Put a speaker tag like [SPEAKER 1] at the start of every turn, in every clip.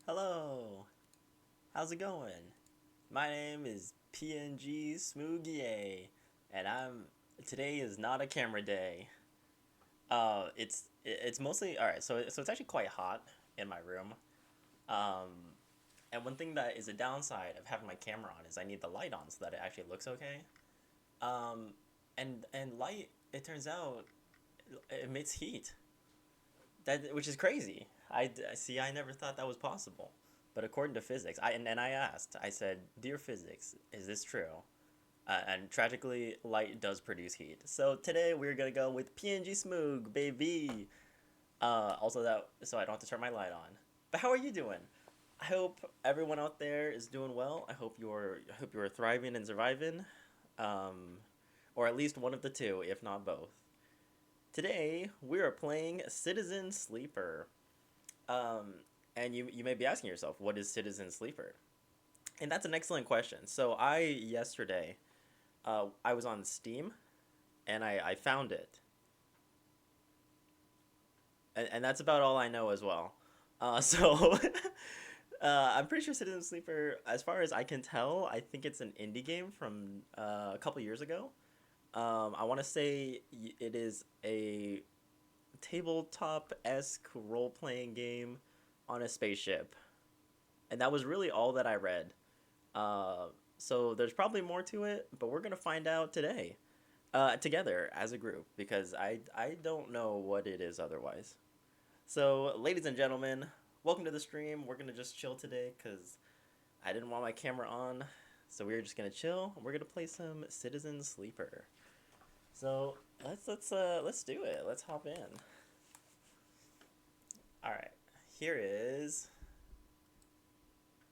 [SPEAKER 1] Hello, how's it going? My name is PNG Smoogie, and today is not a camera day. It's mostly all right. So it's actually quite hot in my room. Um, and one thing that is a downside of having my camera on is I need the light on so that it actually looks okay. Um, and light, it turns out, it emits heat. Which is crazy. I see. I never thought that was possible, but according to physics, and I asked. I said, "Dear physics, is this true?" And tragically, light does produce heat. So today we're gonna go with PNG Smoog, baby. Also that so I don't have to turn my light on. But how are you doing? I hope everyone out there is doing well. I hope you're thriving and surviving, um, or at least one of the two, if not both. Today we are playing Citizen Sleeper. Um, and you may be asking yourself, what is Citizen Sleeper? And that's an excellent question. So yesterday, I was on Steam and I found it. And that's about all I know as well. So I'm pretty sure Citizen Sleeper, as far as I can tell, I think it's an indie game from a couple years ago. I want to say it is a tabletop-esque role-playing game on a spaceship. And that was really all that I read. Uh, so there's probably more to it, but we're gonna find out today, together as a group, because I don't know what it is otherwise. So, ladies and gentlemen, welcome to the stream. We're gonna just chill today because I didn't want my camera on, so we're just gonna chill. We're gonna play some Citizen Sleeper. So let's do it. Let's hop in. All right, here is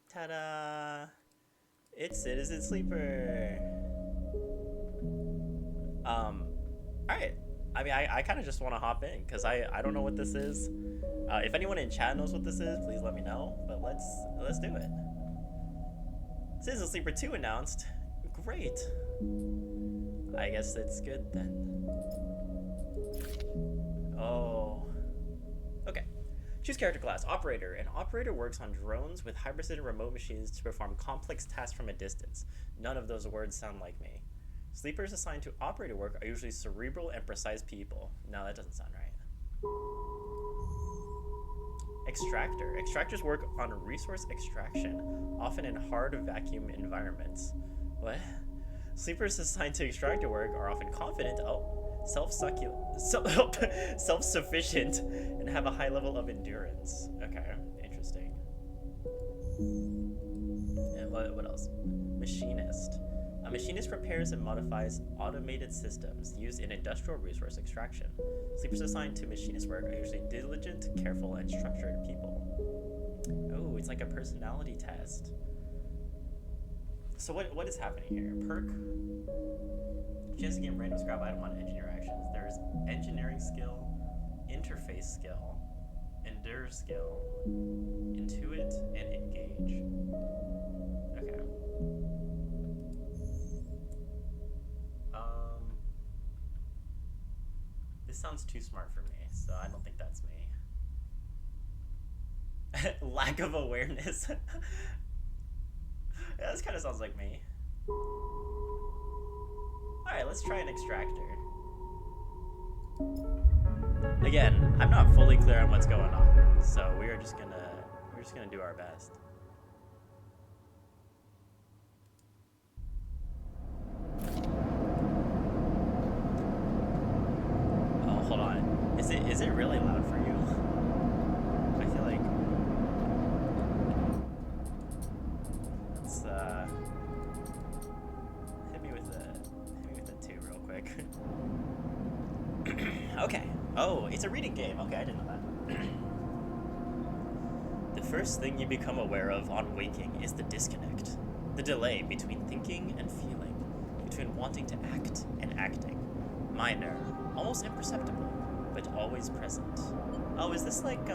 [SPEAKER 1] ta-da! It's Citizen Sleeper. Um, all right. I mean, I kind of just want to hop in because I don't know what this is. If anyone in chat knows what this is, please let me know. But let's do it. Citizen Sleeper 2 announced. Great. I guess it's good then. Oh. Okay. Choose character class. Operator. An operator works on drones with high precision remote machines to perform complex tasks from a distance. None of those words sound like me. Sleepers assigned to operator work are usually cerebral and precise people. No, that doesn't sound right. Extractor. Extractors work on resource extraction, often in hard vacuum environments. What? Sleepers assigned to extractor work are often confident, self-sufficient, and have a high level of endurance. Okay, interesting. And what else? Machinist. A machinist repairs and modifies automated systems used in industrial resource extraction. Sleepers assigned to machinist work are usually diligent, careful, and structured people. Oh, it's like a personality test. So what is happening here? Perk. Chance to gain random scrap item on engineer actions. There's engineering skill, interface skill, endure skill, intuit, and engage. Okay. This sounds too smart for me, so I don't think that's me. Lack of awareness. Yeah, this kind of sounds like me. Alright, let's try an extractor. Again, I'm not fully clear on what's going on, so we're just gonna do our best. Oh, hold on. Is it really loud for you? I feel like let's hit me with a 2 real quick. Okay. Oh, it's a reading game. Okay, I didn't know that. The first thing you become aware of on waking is the disconnect. The delay between thinking and feeling, between wanting to act and acting. Minor, almost imperceptible, but always present. Oh, is this like the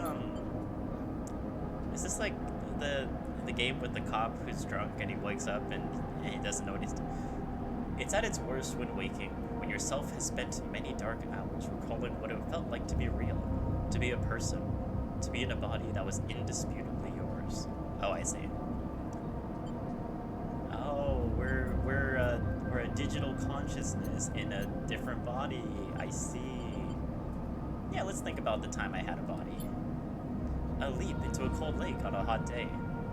[SPEAKER 1] game with the cop who's drunk and he wakes up and he doesn't know what he's doing? It's at its worst when waking, when yourself has spent many dark hours recalling what it felt like to be real, to be a person, to be in a body that was indisputably yours. Oh, I see. Oh, we're a digital consciousness in a different body. I see. Yeah, let's think about the time I had a body. A leap into a cold lake on a hot day.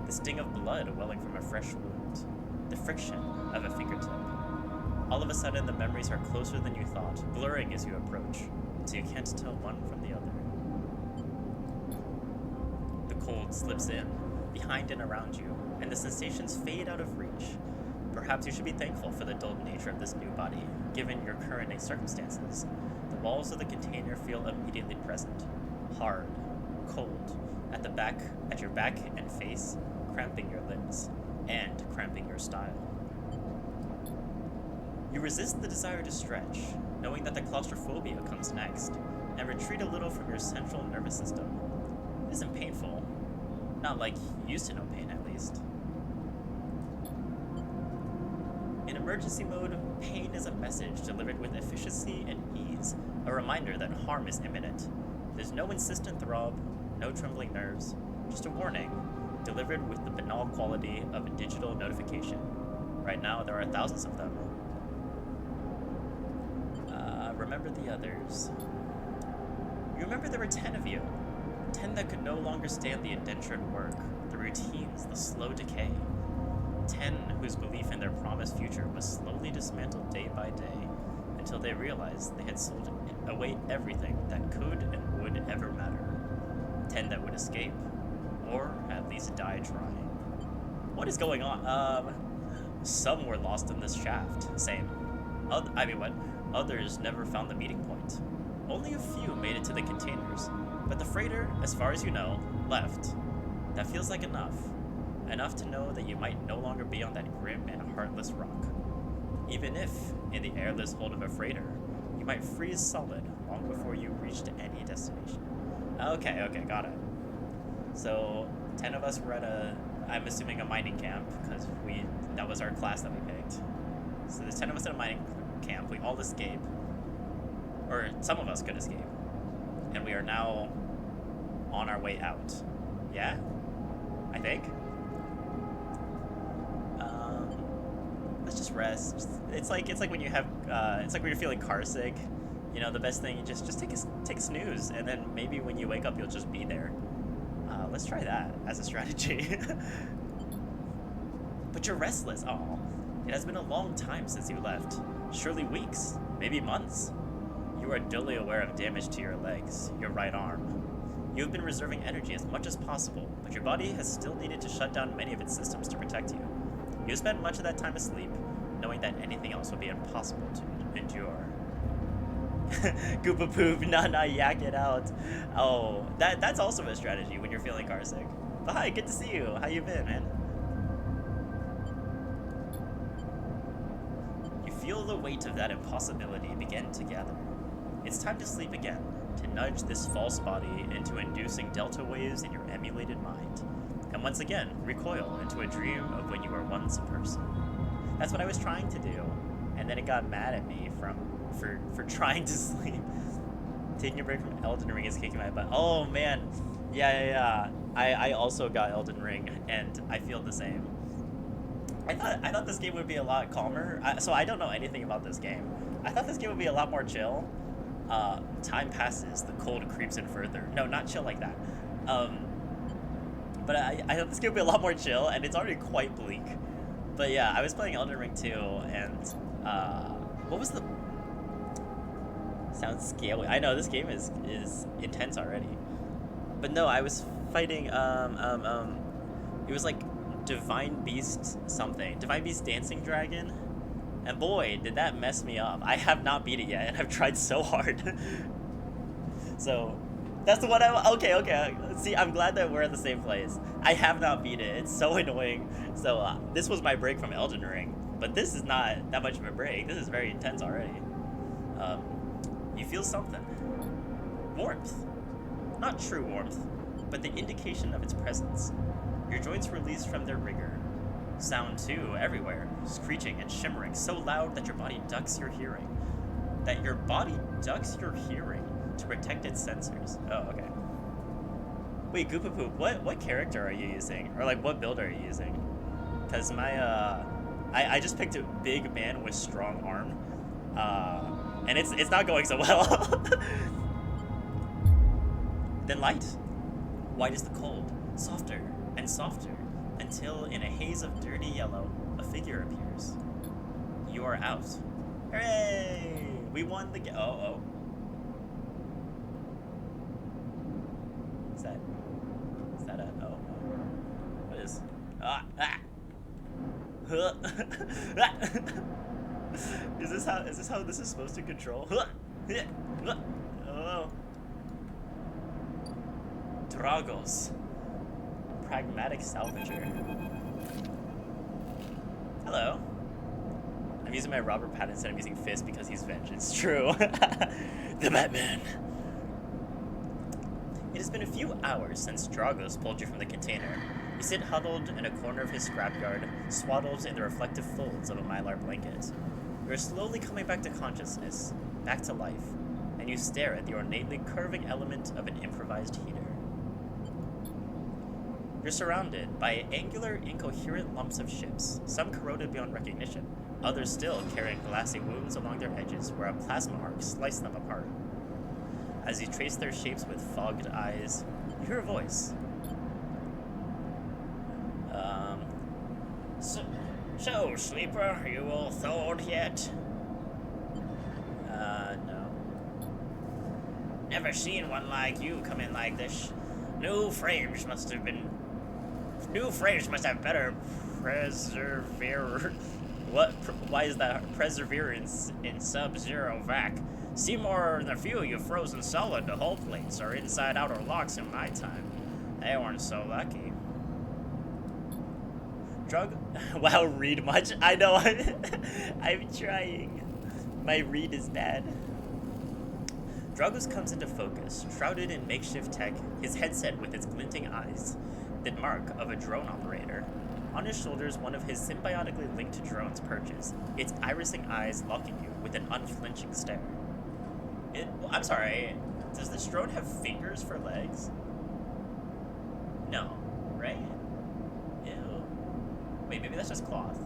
[SPEAKER 1] The sting of blood welling from a fresh wound. The friction of a fingertip. All of a sudden, the memories are closer than you thought, blurring as you approach, until you can't tell one from the other. The cold slips in, behind and around you, and the sensations fade out of reach. Perhaps you should be thankful for the dulled nature of this new body, given your current circumstances. The walls of the container feel immediately present, hard, cold, at your back and face, cramping your limbs, and cramping your style. You resist the desire to stretch, knowing that the claustrophobia comes next, and retreat a little from your central nervous system. It isn't painful. Not like you used to know pain, at least. In emergency mode, pain is a message delivered with efficiency and ease, a reminder that harm is imminent. There's no insistent throb, no trembling nerves, just a warning, delivered with the banal quality of a digital notification. Right now, there are thousands of them. Remember the others. You remember there were 10 of you. 10 that could no longer stand the indentured work, the routines, the slow decay. 10 whose belief in their promised future was slowly dismantled day by day until they realized they had sold away everything that could and would ever matter. 10 that would escape, or at least die trying. What is going on? Some were lost in this shaft. Same. Others never found the meeting point. Only a few made it to the containers, but the freighter, as far as you know, left. That feels like enough. Enough to know that you might no longer be on that grim and heartless rock. Even if, in the airless hold of a freighter, you might freeze solid long before you reached any destination. Okay, got it. So, 10 of us were at I'm assuming a mining camp, because that was our class that we picked. So there's 10 of us at a mining camp, we all escape, or some of us could escape, and we are now on our way out. Yeah? I think? Let's just rest. It's like when you have, it's like when you're feeling car sick, you know, the best thing, you just take a snooze, and then maybe when you wake up, you'll just be there. Let's try that as a strategy. But you're restless. Oh, it has been a long time since you left. Surely weeks, maybe months. You are dully aware of damage to your legs, your right arm. You have been reserving energy as much as possible, but your body has still needed to shut down many of its systems to protect you. You spent much of that time asleep, knowing that anything else would be impossible to endure. Goopa poop, nah, yak it out. Oh, that's also a strategy when you're feeling car sick. But hi, good to see you. How you been, man? You feel the weight of that impossibility begin to gather. It's time to sleep again, to nudge this false body into inducing delta waves in your emulated mind, and once again recoil into a dream of when you were once a person. That's what I was trying to do, and then it got mad at me for trying to sleep. Taking a break from Elden Ring is kicking my butt. Oh man, yeah. I also got Elden Ring, and I feel the same. I thought this game would be a lot calmer. So I don't know anything about this game. I thought this game would be a lot more chill. Time passes, the cold creeps in further. No, not chill like that. But I thought this game would be a lot more chill, and it's already quite bleak. But yeah, I was playing Elden Ring 2, and what was the... Sounds scary. I know, this game is intense already. But no, I was fighting, it was like Divine Beast something. Divine Beast Dancing Dragon. And boy, did that mess me up. I have not beat it yet, and I've tried so hard. So, that's what okay. See, I'm glad that we're at the same place. I have not beat it. It's so annoying. So, this was my break from Elden Ring. But this is not that much of a break. This is very intense already. You feel something. Warmth. Not true warmth, but the indication of its presence. Your joints release from their rigor. Sound, too, everywhere, screeching and shimmering so loud that your body ducks your hearing. To protect its sensors. Oh, okay. Wait, Goopa Poop, what character are you using? Or, like, what build are you using? Because my, I just picked a big man with strong arm. And it's not going so well. Then light. White is the cold, softer and softer, until in a haze of dirty yellow, a figure appears. You are out. Hooray! We won the game. Oh. Is that a... Oh. What is... Is this how this is supposed to control? Oh. Dragos. Pragmatic salvager. Hello. I'm using my Robert Pattinson. I'm using fist because he's vengeance. True. The Batman. It has been a few hours since Dragos pulled you from the container. You sit huddled in a corner of his scrapyard, swaddled in the reflective folds of a mylar blanket. You are slowly coming back to consciousness, back to life, and you stare at the ornately curving element of an improvised heater. You're surrounded by angular, incoherent lumps of ships, some corroded beyond recognition, others still carrying glassy wounds along their edges where a plasma arc sliced them apart. As you trace their shapes with fogged eyes, you hear a voice. So, sleeper, are you all thawed yet? No. Never seen one like you come in like this. New frames must have better What? Why is that perseverance in sub-zero vac? See more than a few you frozen solid to hull plates or inside-outer locks in my time. They weren't so lucky. Wow, read much? I know, I'm trying. My read is bad. Dragos comes into focus, shrouded in makeshift tech, his headset with its glinting eyes, the mark of a drone operator. On his shoulders, one of his symbiotically linked drones perches, its irising eyes locking you with an unflinching stare. I'm sorry, does this drone have fingers for legs? No, right? Ew. Wait, maybe that's just cloth.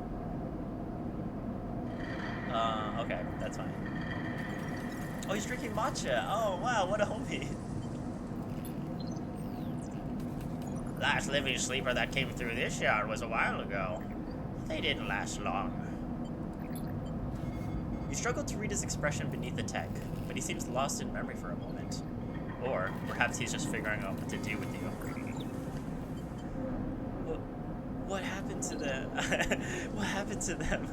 [SPEAKER 1] Okay, that's fine. Oh, he's drinking matcha. Oh, wow, what a homie. Last living sleeper that came through this yard was a while ago. They didn't last long. You struggle to read his expression beneath the tech, but he seems lost in memory for a moment. Or perhaps he's just figuring out what to do with you. What happened to them? What happened to them?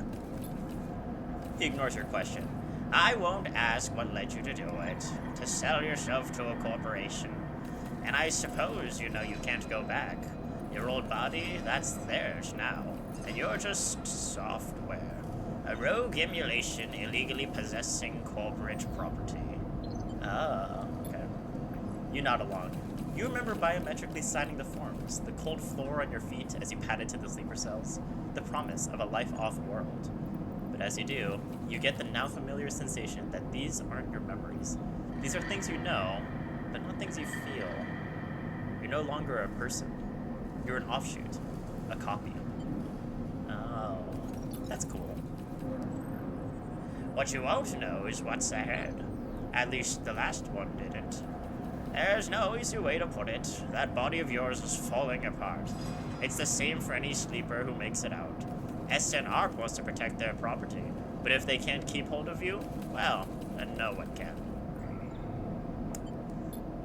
[SPEAKER 1] He ignores your question. I won't ask what led you to do it. To sell yourself to a corporation. And I suppose you know you can't go back. Your old body, that's theirs now. And you're just software. A rogue emulation illegally possessing corporate property. Oh, okay. You nod along. You remember biometrically signing the forms, the cold floor on your feet as you padded to the sleeper cells, the promise of a life off-world. But as you do, you get the now familiar sensation that these aren't your memories. These are things you know, but not things you feel. You're no longer a person. You're an offshoot. A copy. Oh, that's cool. What you won't know is what's ahead. At least the last one didn't. There's no easy way to put it. That body of yours is falling apart. It's the same for any sleeper who makes it out. Est and Arp wants to protect their property, but if they can't keep hold of you, well, then no one can.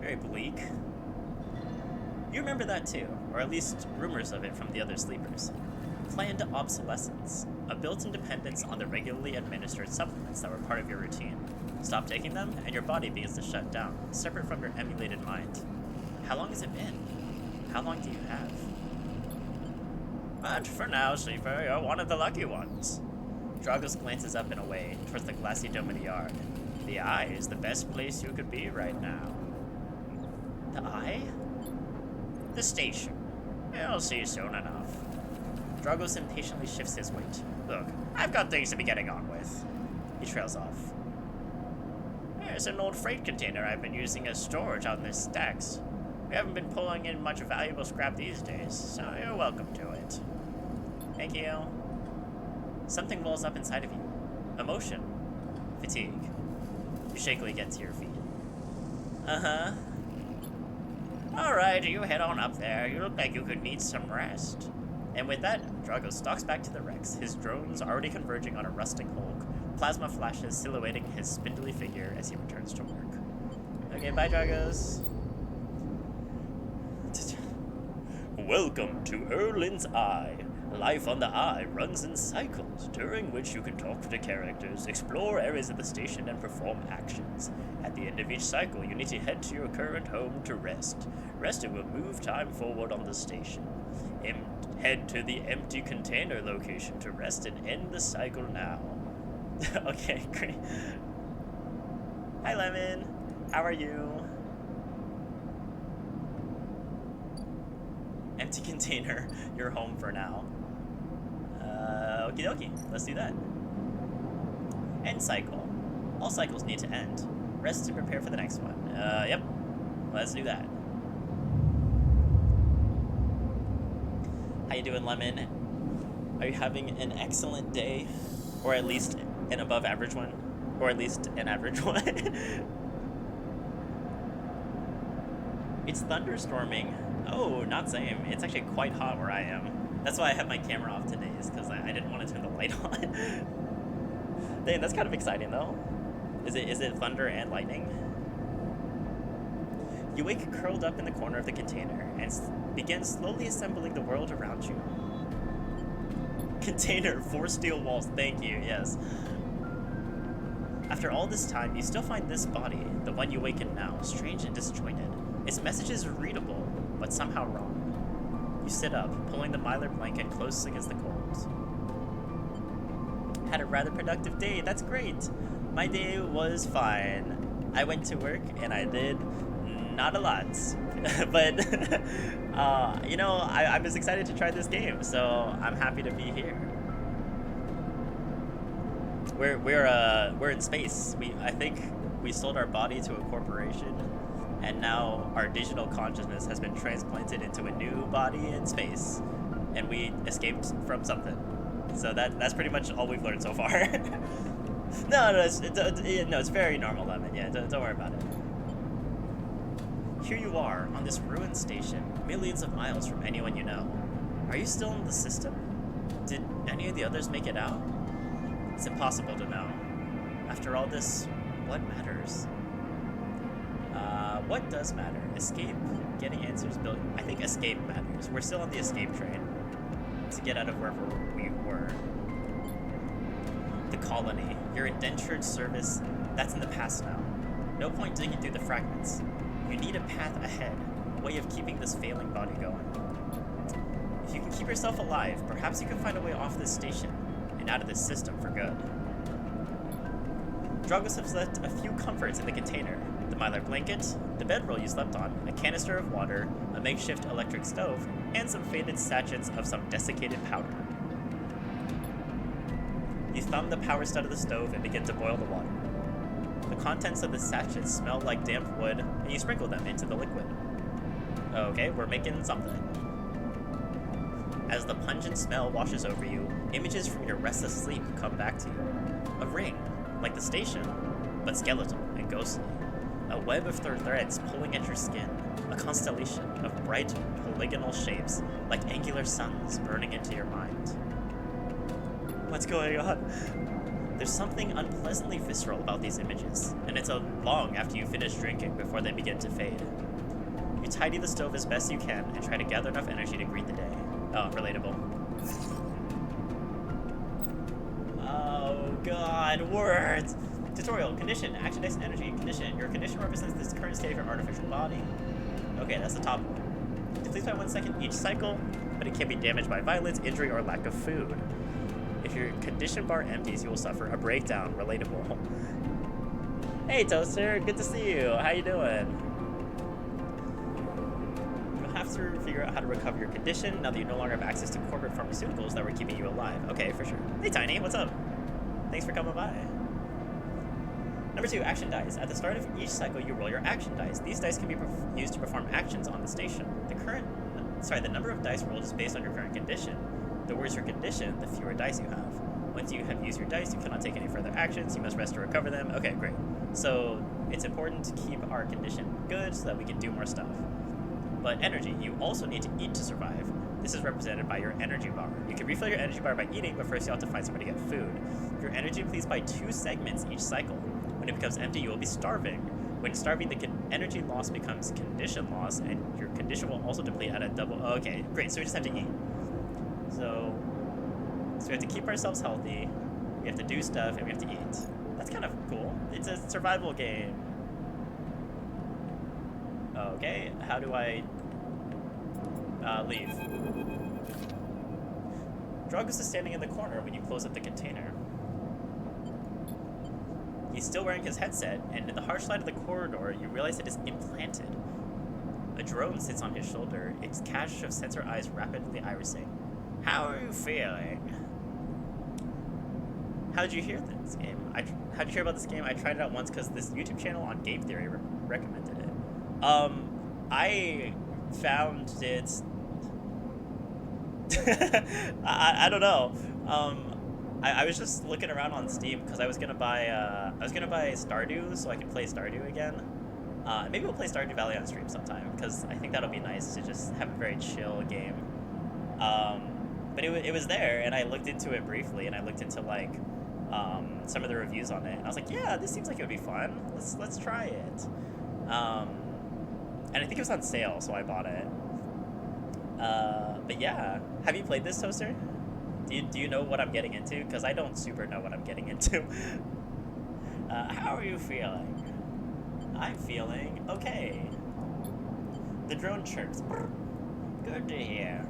[SPEAKER 1] Very bleak. You remember that too, or at least rumors of it from the other sleepers. Planned obsolescence, a built-in dependence on the regularly administered supplements that were part of your routine. Stop taking them, and your body begins to shut down, separate from your emulated mind. How long has it been? How long do you have? But for now, sleeper, you're one of the lucky ones. Dragos glances up and away, towards the glassy dome of the yard. The eye is the best place you could be right now. The eye? The station. You'll see soon enough. Dragos impatiently shifts his weight. Look, I've got things to be getting on with. He trails off. There's an old freight container I've been using as storage on this stacks. We haven't been pulling in much valuable scrap these days, so you're welcome to it. Thank you. Something wells up inside of you. Emotion. Fatigue. You shakily get to your feet. Uh-huh. Alright, you head on up there. You look like you could need some rest. And with that, Drago stalks back to the Rex, his drones already converging on a rusting hulk, plasma flashes silhouetting his spindly figure as he returns to work. Okay, bye, Dragos. Welcome to Erlin's Eye. Life on the Eye runs in cycles, during which you can talk to the characters, explore areas of the station, and perform actions. At the end of each cycle, you need to head to your current home to rest. Resting will move time forward on the station. Head to the empty container location to rest and end the cycle now. Okay, great. Hi, Lemon. How are you? Empty container. You're home for now. Okie dokie. Let's do that. End cycle. All cycles need to end. Rest to prepare for the next one. Yep. Let's do that. How you doing, Lemon? Are you having an excellent day? Or at least an above average one? Or at least an average one? It's thunderstorming. Oh, not same. It's actually quite hot where I am. That's why I have my camera off today, is because I didn't want to turn the light on. Dang, that's kind of exciting though. Is it thunder and lightning? You wake curled up in the corner of the container and begin slowly assembling the world around you. Container, 4 steel walls, thank you, yes. After all this time, you still find this body, the one you wake in now, strange and disjointed. Its messages are readable, but somehow wrong. You sit up, pulling the mylar blanket close against the cold. Had a rather productive day, that's great. My day was fine. I went to work and I did not a lot. But, you know, I'm just excited to try this game, so I'm happy to be here. We're in space. I think we sold our body to a corporation, and now our digital consciousness has been transplanted into a new body in space, and we escaped from something. So that's pretty much all we've learned so far. No, it's very normal, Lemon. Yeah, don't worry about it. Here you are, on this ruined station, millions of miles from anyone you know. Are you still in the system? Did any of the others make it out? It's impossible to know. After all this, what matters? What does matter? Escape? Getting answers? I think escape matters. We're still on the escape train to get out of wherever we were. The colony, your indentured service, that's in the past now. No point digging through the fragments. You need a path ahead, a way of keeping this failing body going. If you can keep yourself alive, perhaps you can find a way off this station and out of this system for good. Dragos have left a few comforts in the container. The mylar blanket, the bedroll you slept on, a canister of water, a makeshift electric stove, and some faded sachets of some desiccated powder. You thumb the power stud of the stove and begin to boil the water. The contents of the sachets smell like damp wood, and you sprinkle them into the liquid. Okay, we're making something. As the pungent smell washes over you, images from your restless sleep come back to you. A ring, like the station, but skeletal and ghostly. A web of threads pulling at your skin. A constellation of bright, polygonal shapes, like angular suns burning into your mind. What's going on? There's something unpleasantly visceral about these images, and it's long after you finish drinking before they begin to fade. You tidy the stove as best you can and try to gather enough energy to greet the day. Oh, relatable. Oh god, words! Tutorial, condition, action dice energy, condition. Your condition represents this current state of your artificial body. Okay, that's the top one. Depletes by 1 second each cycle, but it can be damaged by violence, injury, or lack of food. If your condition bar empties, you will suffer a breakdown. Relatable. Hey Toaster, good to see you. How you doing? Have to figure out how to recover your condition now that you no longer have access to corporate pharmaceuticals that were keeping you alive. Okay, for sure. Hey Tiny, what's up? Thanks for coming by. Number 2, action dice. At the start of each cycle, you roll your action dice. These dice can be used to perform actions on the station. The number of dice rolled is based on your current condition. The worse your condition, the fewer dice you have. Once you have used your dice, you cannot take any further actions. You must rest to recover them. Okay, great. So it's important to keep our condition good so that we can do more stuff. But energy, you also need to eat to survive. This is represented by your energy bar. You can refill your energy bar by eating, but first you have to find somewhere to get food. Your energy depletes by 2 segments each cycle. When it becomes empty, you will be starving. When starving, the energy loss becomes condition loss, and your condition will also deplete at a double... Oh, okay, great, so we just have to eat. So we have to keep ourselves healthy, we have to do stuff, and we have to eat. That's kind of cool. It's a survival game. Okay, how do I leave? Drugs is standing in the corner when you close up the container. He's still wearing his headset, and in the harsh light of the corridor, you realize it is implanted. A drone sits on his shoulder, its cache of sensor eyes rapidly irising. How are you feeling? How did you hear this game? How did you hear about this game? I tried it out once because this YouTube channel on Game Theory recommended it. I found it. I don't know. I was just looking around on Steam because I was gonna buy Stardew so I could play Stardew again. Maybe we'll play Stardew Valley on stream sometime because I think that'll be nice to just have a very chill game. But it was there, and I looked into it briefly, and I looked into like some of the reviews on it, and I was like, yeah, this seems like it would be fun. Let's try it. And I think it was on sale, so I bought it. But yeah, have you played this, Toaster? Do you know what I'm getting into? Because I don't super know what I'm getting into. How are you feeling? I'm feeling okay. The drone chirps. Good to hear.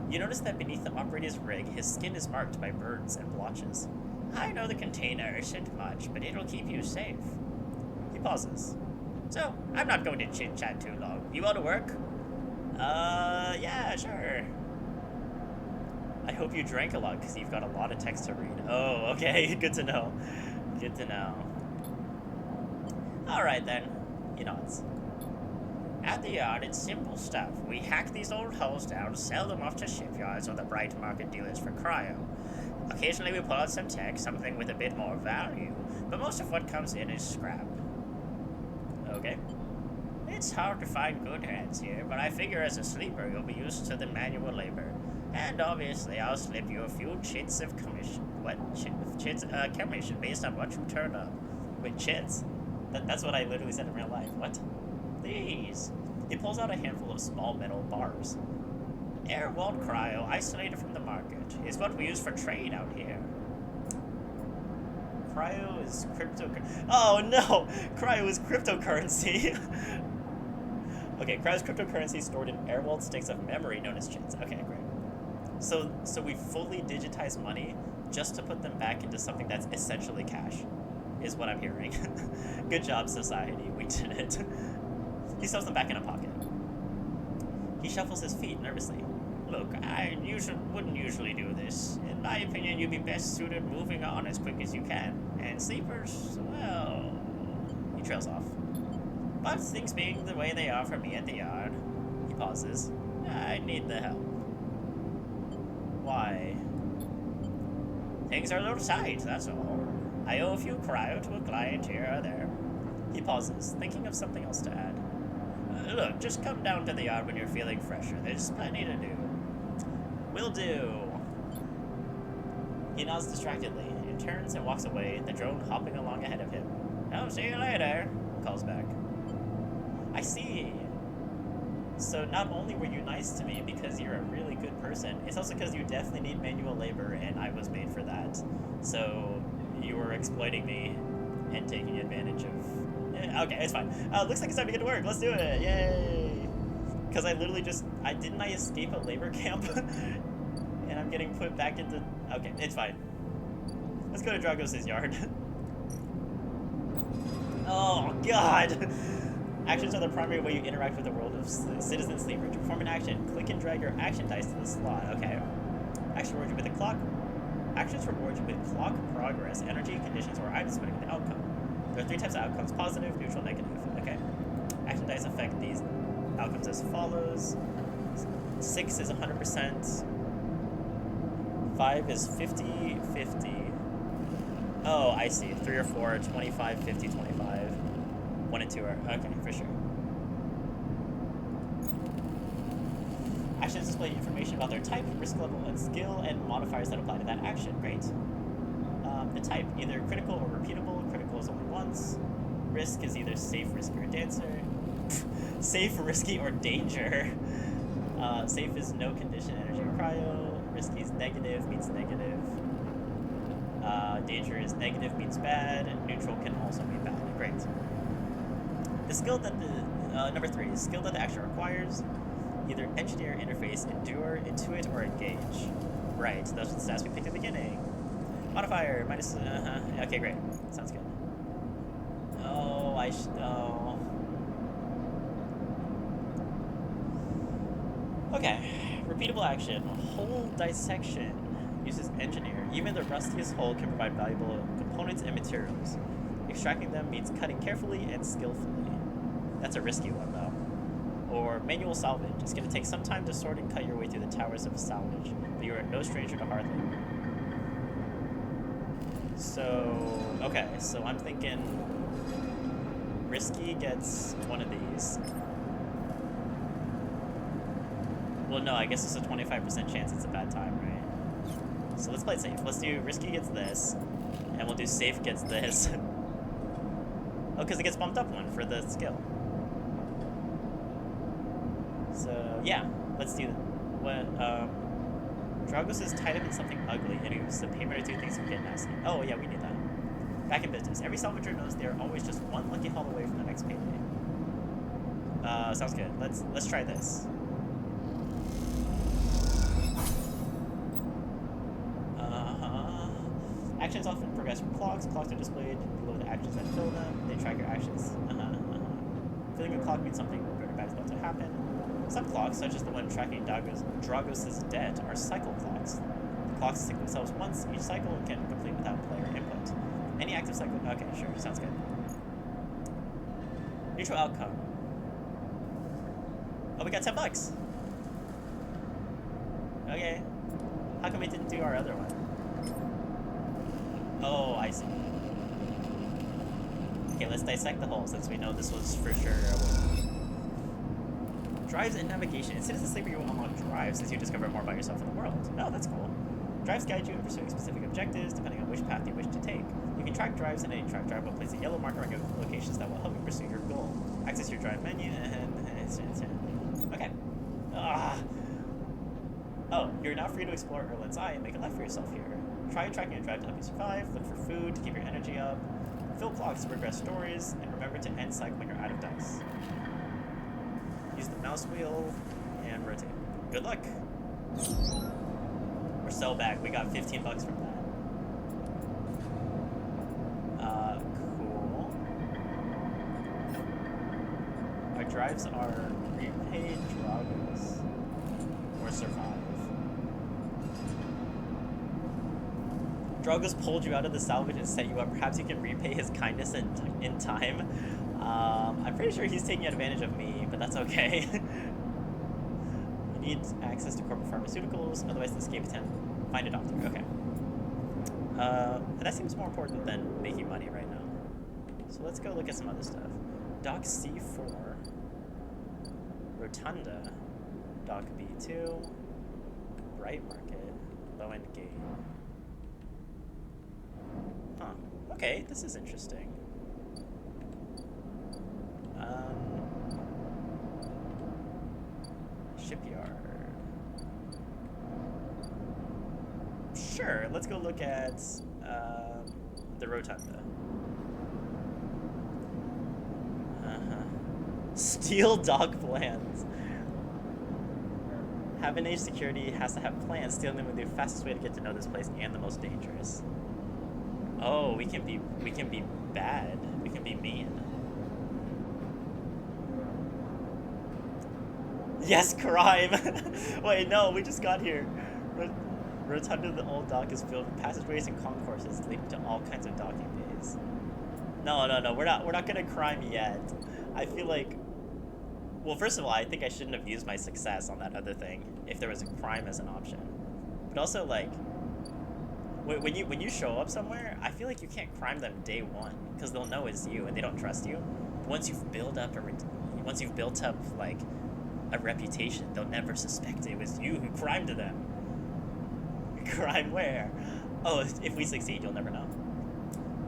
[SPEAKER 1] You notice that beneath the operator's rig, his skin is marked by burns and blotches. I know the container isn't much, but it'll keep you safe. He pauses. So, I'm not going to chit-chat too long. You want to work? Yeah, sure. I hope you drank a lot, because you've got a lot of text to read. Oh, okay, good to know. Good to know. Alright then. He nods. At the yard, it's simple stuff. We hack these old hulls down, sell them off to shipyards or the bright market dealers for cryo. Occasionally we pull out some tech, something with a bit more value, but most of what comes in is scrap. Okay. It's hard to find good hands here, but I figure as a sleeper you'll be used to the manual labor. And obviously I'll slip you a few chits of commission. What? Chits? Commission based on what you turn up. Wait, chits? That's what I literally said in real life. What? These. He pulls out a handful of small metal bars. Air-walled cryo, isolated from the market, is what we use for trade out here. Cryo is cryptocurrency. Oh no! Cryo is cryptocurrency. Okay, cryo is cryptocurrency stored in air-walled sticks of memory known as chits. Okay, great. So we fully digitize money just to put them back into something that's essentially cash, is what I'm hearing. Good job, society. We did it. He stuffs them back in a pocket. He shuffles his feet nervously. Look, I wouldn't usually do this. In my opinion, you'd be best suited moving on as quick as you can. And sleepers, well... He trails off. But things being the way they are for me at the yard... He pauses. I need the help. Why? Things are a little tight, that's all. I owe a few cryo to a client here or there. He pauses, thinking of something else to add. Look, just come down to the yard when you're feeling fresher. There's plenty to do. Will do. He nods distractedly and turns and walks away, the drone hopping along ahead of him. I'll see you later, calls back. I see. So not only were you nice to me because you're a really good person, it's also because you definitely need manual labor and I was made for that. So you were exploiting me and taking advantage of... Okay, it's fine. Looks like it's time to get to work. Let's do it. Yay! Because I literally just... Didn't I escape a labor camp? And I'm getting put back into... Okay, it's fine. Let's go to Dragos' yard. Oh, God! Actions are the primary way you interact with the world of Citizen Sleeper. To perform an action, click and drag your action dice to the slot. Okay. Action rewards you with a clock. Actions reward you with clock progress, energy, conditions, or items depending on the outcome. There are 3 types of outcomes: positive, neutral, negative. Okay. Action dice affect these outcomes as follows. 6 is 100%. 5 is 50, 50. Oh, I see. 3 or 4, 25, 50, 25. 1 and 2 are... Okay, for sure. Actions display information about their type, risk level, and skill, and modifiers that apply to that action. Great. The type, either critical or repeatable. Critical is only once. Risk is either safe, risky, or dancer. Safe, risky, or danger. Safe is no condition, energy, or cryo. Risky is negative, means negative. Danger is negative, means bad. And neutral can also be bad. Great. The skill that the... number 3, skill that the action requires. Either engineer, interface, endure, intuit, or engage. Right, those are the stats we picked at the beginning. Modifier, minus... Okay, great. Sounds good. Oh, oh. Okay. Repeatable action. Hull dissection uses engineer. Even the rustiest hull can provide valuable components and materials. Extracting them means cutting carefully and skillfully. That's a risky one, though. Or manual salvage. It's going to take some time to sort and cut your way through the towers of salvage, but you are no stranger to hard labor. So, okay, so I'm thinking risky gets one of these. Well, no, I guess it's a 25% chance it's a bad time, right? So let's play it safe. Let's do risky gets this, and we'll do safe gets this. Oh, because it gets bumped up one for the skill. So, yeah, let's do that. Dragos is tied up in something ugly, and he uses the payment to do things and get nasty. Oh, yeah, we need that. Back in business. Every salvager knows they are always just one lucky haul away from the next payday. Sounds good. Let's try this. Actions often progress from clocks. Clocks are displayed below the actions that fill them. They track your actions. Filling a clock means something good or bad is about to happen. Some clocks, such as the one tracking Dragos' debt, are cycle clocks. The clocks sync themselves once. Each cycle can complete without player input. Any active cycle... Okay, sure. Sounds good. Neutral outcome. Oh, we got $10. Okay. How come we didn't do our other one? Oh, I see. Okay, let's dissect the hole since we know this was for sure a win. Drives and navigation. In Citizen Sleeper, you will unlock drives as you discover more about yourself and the world. Oh, that's cool. Drives guide you in pursuing specific objectives depending on which path you wish to take. You can track drives, and any track drive will place a yellow marker on your locations that will help you pursue your goal. Access your drive menu and... Okay. Oh, you're now free to explore Erlen's Eye and make a life for yourself here. Try tracking a drive to help you survive, look for food to keep your energy up, fill clocks to progress stories, and remember to end cycle when you're out of dice. Use the mouse wheel and rotate. Good luck! We're so back. We got $15 from that. Cool. Our drives are repay Dragos or survive. Dragos pulled you out of the salvage and set you up. Perhaps you can repay his kindness in time. I'm pretty sure he's taking advantage of me, but that's okay. Needs access to corporate pharmaceuticals, otherwise the escape attempt. Find a doctor. Okay. And that seems more important than making money right now. So let's go look at some other stuff. Dock C4. Rotunda. Dock B2. Bright Market. Low End Gate. Huh. Okay, this is interesting. Shipyard. Sure, let's go look at the Rotunda. Steel dock plans. Having age security has to have plans. Stealing them would be the fastest way to get to know this place and the most dangerous. Oh, we can be bad. We can be mean. Yes, crime. Wait, no, we just got here. Rotunda, the old dock, is filled with passageways and concourses leading to all kinds of docking bays. No, we're not gonna crime yet. I feel like, well, first of all, I think I shouldn't have used my success on that other thing if there was a crime as an option. But also, like, when you show up somewhere, I feel like you can't crime them day one because they'll know it's you and they don't trust you. But once you've built up like a reputation, they'll never suspect it was you who crimed them. Crime where? Oh, if we succeed, you'll never know.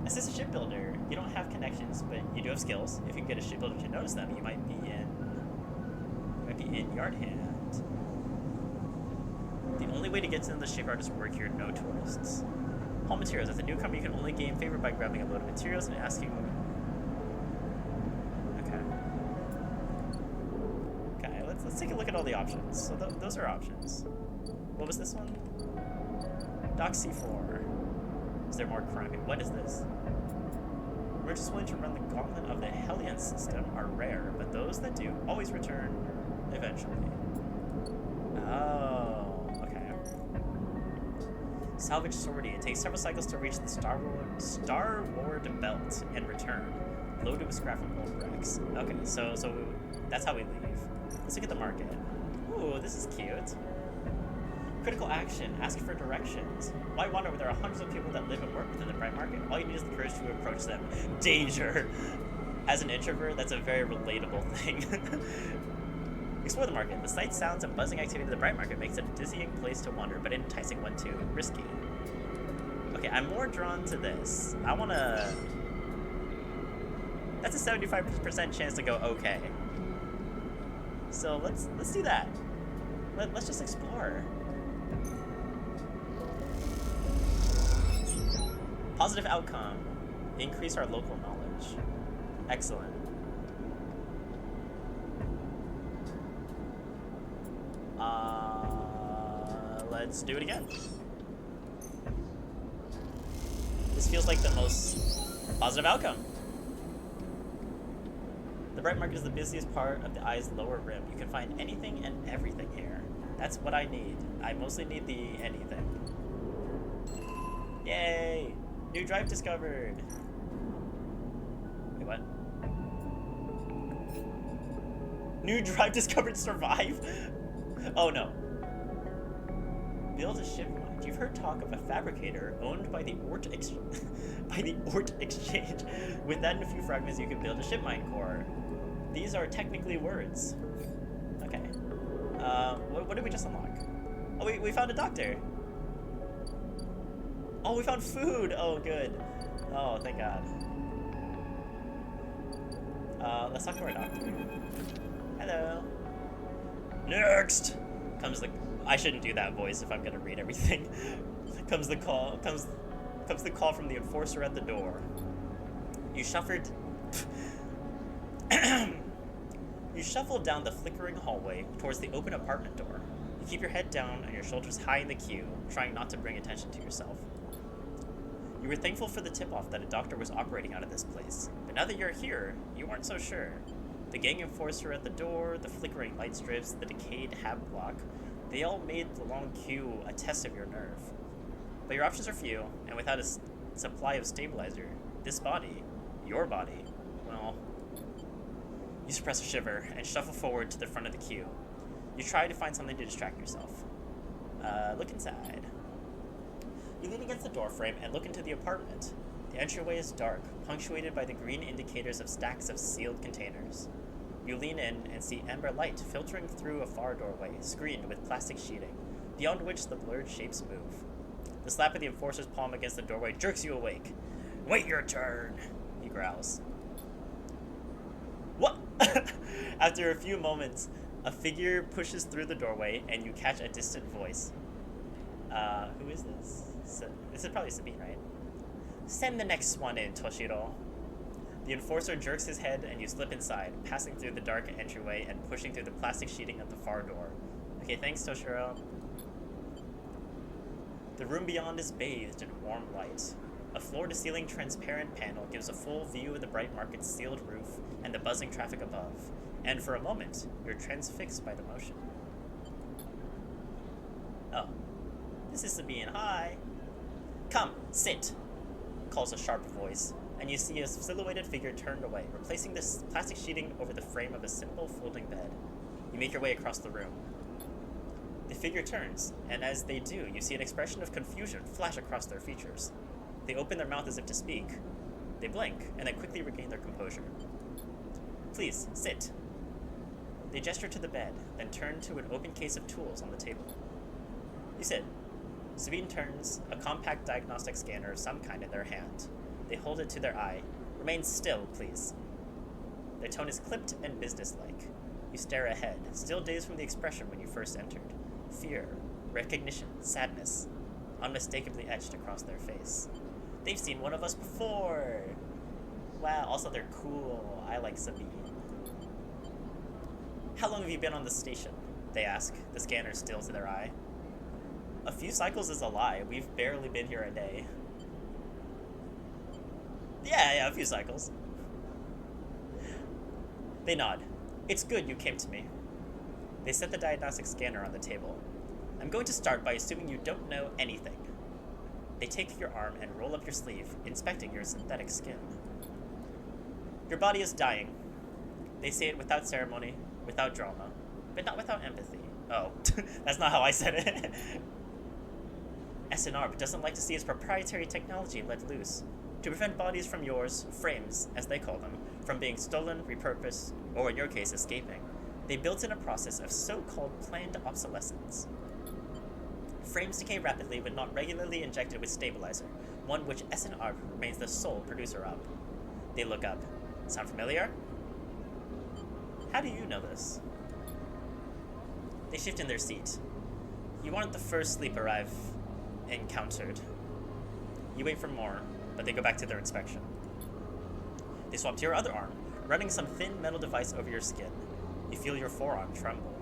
[SPEAKER 1] Assist a shipbuilder. You don't have connections, but you do have skills. If you can get a shipbuilder to notice them, you might be in yard hand. The only way to get to the shipyard is to work here, no tourists. Haul materials. As a newcomer, you can only gain favor by grabbing a load of materials and asking. Okay, let's take a look at all the options. So those are options. What was this one? Dock C4. Is there more crime? What is this? Merchants willing to run the gauntlet of the Hellion system are rare, but those that do always return eventually. Oh, okay. Salvage sortie. It takes several cycles to reach the Starward Belt and return, loaded with scrap from old wrecks. Okay, so that's how we leave. Let's look at the market. Ooh, this is cute. Critical action. Ask for directions. Why wander where there are hundreds of people that live and work within the bright market? All you need is the courage to approach them. Danger! As an introvert, that's a very relatable thing. Explore the market. The sights, sounds, and buzzing activity of the bright market makes it a dizzying place to wander, but an enticing one too. Risky. Okay, I'm more drawn to this. I wanna... That's a 75% chance to go okay. So let's do that. Let's just explore. Positive outcome. Increase our local knowledge. Excellent. Let's do it again. This feels like the most positive outcome. The bright market is the busiest part of the eye's lower rim. You can find anything and everything here. That's what I need. I mostly need the anything. Yay! New drive discovered! Wait, what? New drive discovered survive? Oh no. Build a ship mod. You've heard talk of a fabricator owned by the Ort Exchange. With that and a few fragments, you can build a ship mine core. These are technically words. Okay. What did we just unlock? Oh, we found a doctor. Oh, we found food. Oh, good. Oh, thank God. Let's talk to our doctor. Hello. Next comes the. I shouldn't do that voice if I'm gonna read everything. Comes the call from the enforcer at the door. You shuffled down the flickering hallway towards the open apartment door. You keep your head down and your shoulders high in the queue, trying not to bring attention to yourself. You were thankful for the tip-off that a doctor was operating out of this place, but now that you're here, you aren't so sure. The gang enforcer at the door, the flickering light strips, the decayed hab block, they all made the long queue a test of your nerve. But your options are few, and without a supply of stabilizer, this body, your body, well... You suppress a shiver and shuffle forward to the front of the queue. You try to find something to distract yourself. Look inside. You lean against the doorframe and look into the apartment. The entryway is dark, punctuated by the green indicators of stacks of sealed containers. You lean in and see amber light filtering through a far doorway, screened with plastic sheeting, beyond which the blurred shapes move. The slap of the enforcer's palm against the doorway jerks you awake. "Wait your turn," he growls. What? After a few moments, a figure pushes through the doorway and you catch a distant voice. Who is this? This is probably Sabine, right? "Send the next one in, Toshiro." The enforcer jerks his head and you slip inside, passing through the dark entryway and pushing through the plastic sheeting at the far door. Okay, thanks, Toshiro. The room beyond is bathed in warm light. A floor-to-ceiling transparent panel gives a full view of the bright market's sealed roof and the buzzing traffic above, and for a moment, you're transfixed by the motion. "Oh, this is Sabine. Hi." "Come, sit," calls a sharp voice, and you see a silhouetted figure turned away, replacing the plastic sheeting over the frame of a simple folding bed. You make your way across the room. The figure turns, and as they do, you see an expression of confusion flash across their features. They open their mouth as if to speak. They blink, and then quickly regain their composure. "Please, sit." They gesture to the bed, then turn to an open case of tools on the table. You sit. Sabine turns, a compact diagnostic scanner of some kind in their hand. They hold it to their eye. "Remain still, please." Their tone is clipped and businesslike. You stare ahead, still dazed from the expression when you first entered. Fear, recognition, sadness, unmistakably etched across their face. They've seen one of us before! Wow, also they're cool. I like Sabine. "How long have you been on the station?" they ask, the scanner still to their eye. "A few cycles is a lie. We've barely been here a day." Yeah, a few cycles. They nod. "It's good you came to me." They set the diagnostic scanner on the table. "I'm going to start by assuming you don't know anything." They take your arm and roll up your sleeve, inspecting your synthetic skin. "Your body is dying." They say it without ceremony, without drama, but not without empathy. Oh, that's not how I said it. SNR doesn't like to see its proprietary technology let loose, to prevent bodies from yours, frames, as they call them, from being stolen, repurposed, or in your case, escaping. They built in a process of so-called planned obsolescence. Frames decay rapidly when not regularly injected with stabilizer, one which SNR remains the sole producer of. They look up. Sound familiar? How do you know this? They shift in their seat. You aren't the first sleeper I've encountered. You wait for more, but they go back to their inspection. They swap to your other arm, running some thin metal device over your skin. You feel your forearm tremble.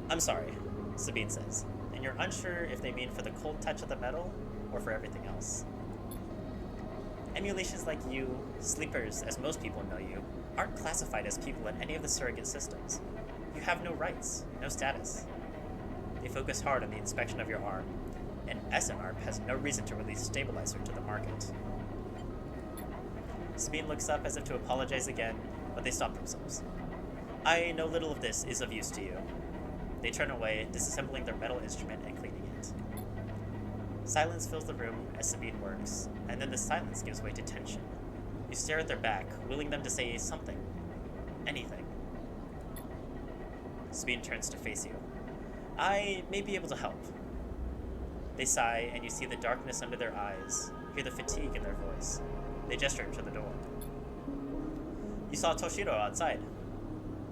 [SPEAKER 1] "I'm sorry," Sabine says, and you're unsure if they mean for the cold touch of the metal or for everything else. Emulations like you, sleepers as most people know you, aren't classified as people in any of the surrogate systems. You have no rights, no status. They focus hard on the inspection of your arm, and SNR has no reason to release stabilizer to the market. Sabine looks up as if to apologize again, but they stop themselves. "I know little of this is of use to you." They turn away, disassembling their metal instrument and cleaning it. Silence fills the room as Sabine works, and then the silence gives way to tension. You stare at their back, willing them to say something. Anything. Sabine turns to face you. "I may be able to help." They sigh, and you see the darkness under their eyes, hear the fatigue in their voice. They gesture to the door. "You saw Toshiro outside."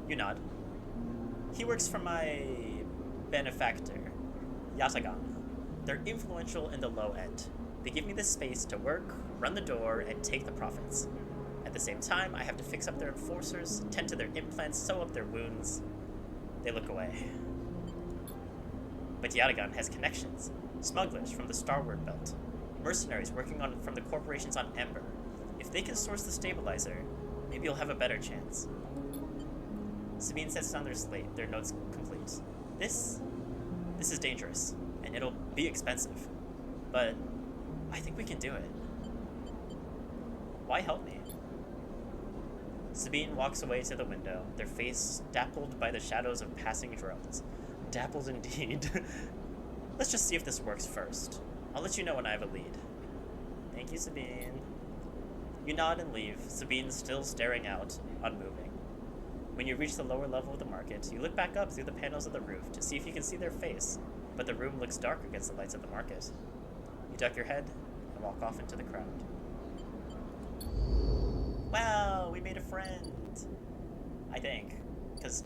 [SPEAKER 1] You nod. "He works for my benefactor, Yatagan. They're influential in the low end. They give me the space to work, run the door, and take the profits. At the same time, I have to fix up their enforcers, tend to their implants, sew up their wounds." They look away. But Yatagan has connections. Smugglers from the Starward Belt. Mercenaries working from the corporations on Ember. If they can source the stabilizer, maybe you'll have a better chance. Sabine sets down their slate, their notes complete. This is dangerous, and it'll be expensive. But I think we can do it. Why help me?" Sabine walks away to the window, their face dappled by the shadows of passing drones. Dappled indeed. Let's just see if this works first. I'll let you know when I have a lead. Thank you, Sabine. You nod and leave, Sabine still staring out, unmoving. When you reach the lower level of the market, you look back up through the panels of the roof to see if you can see their face, but the room looks dark against the lights of the market. You duck your head and walk off into the crowd. Wow, we made a friend! I think. Because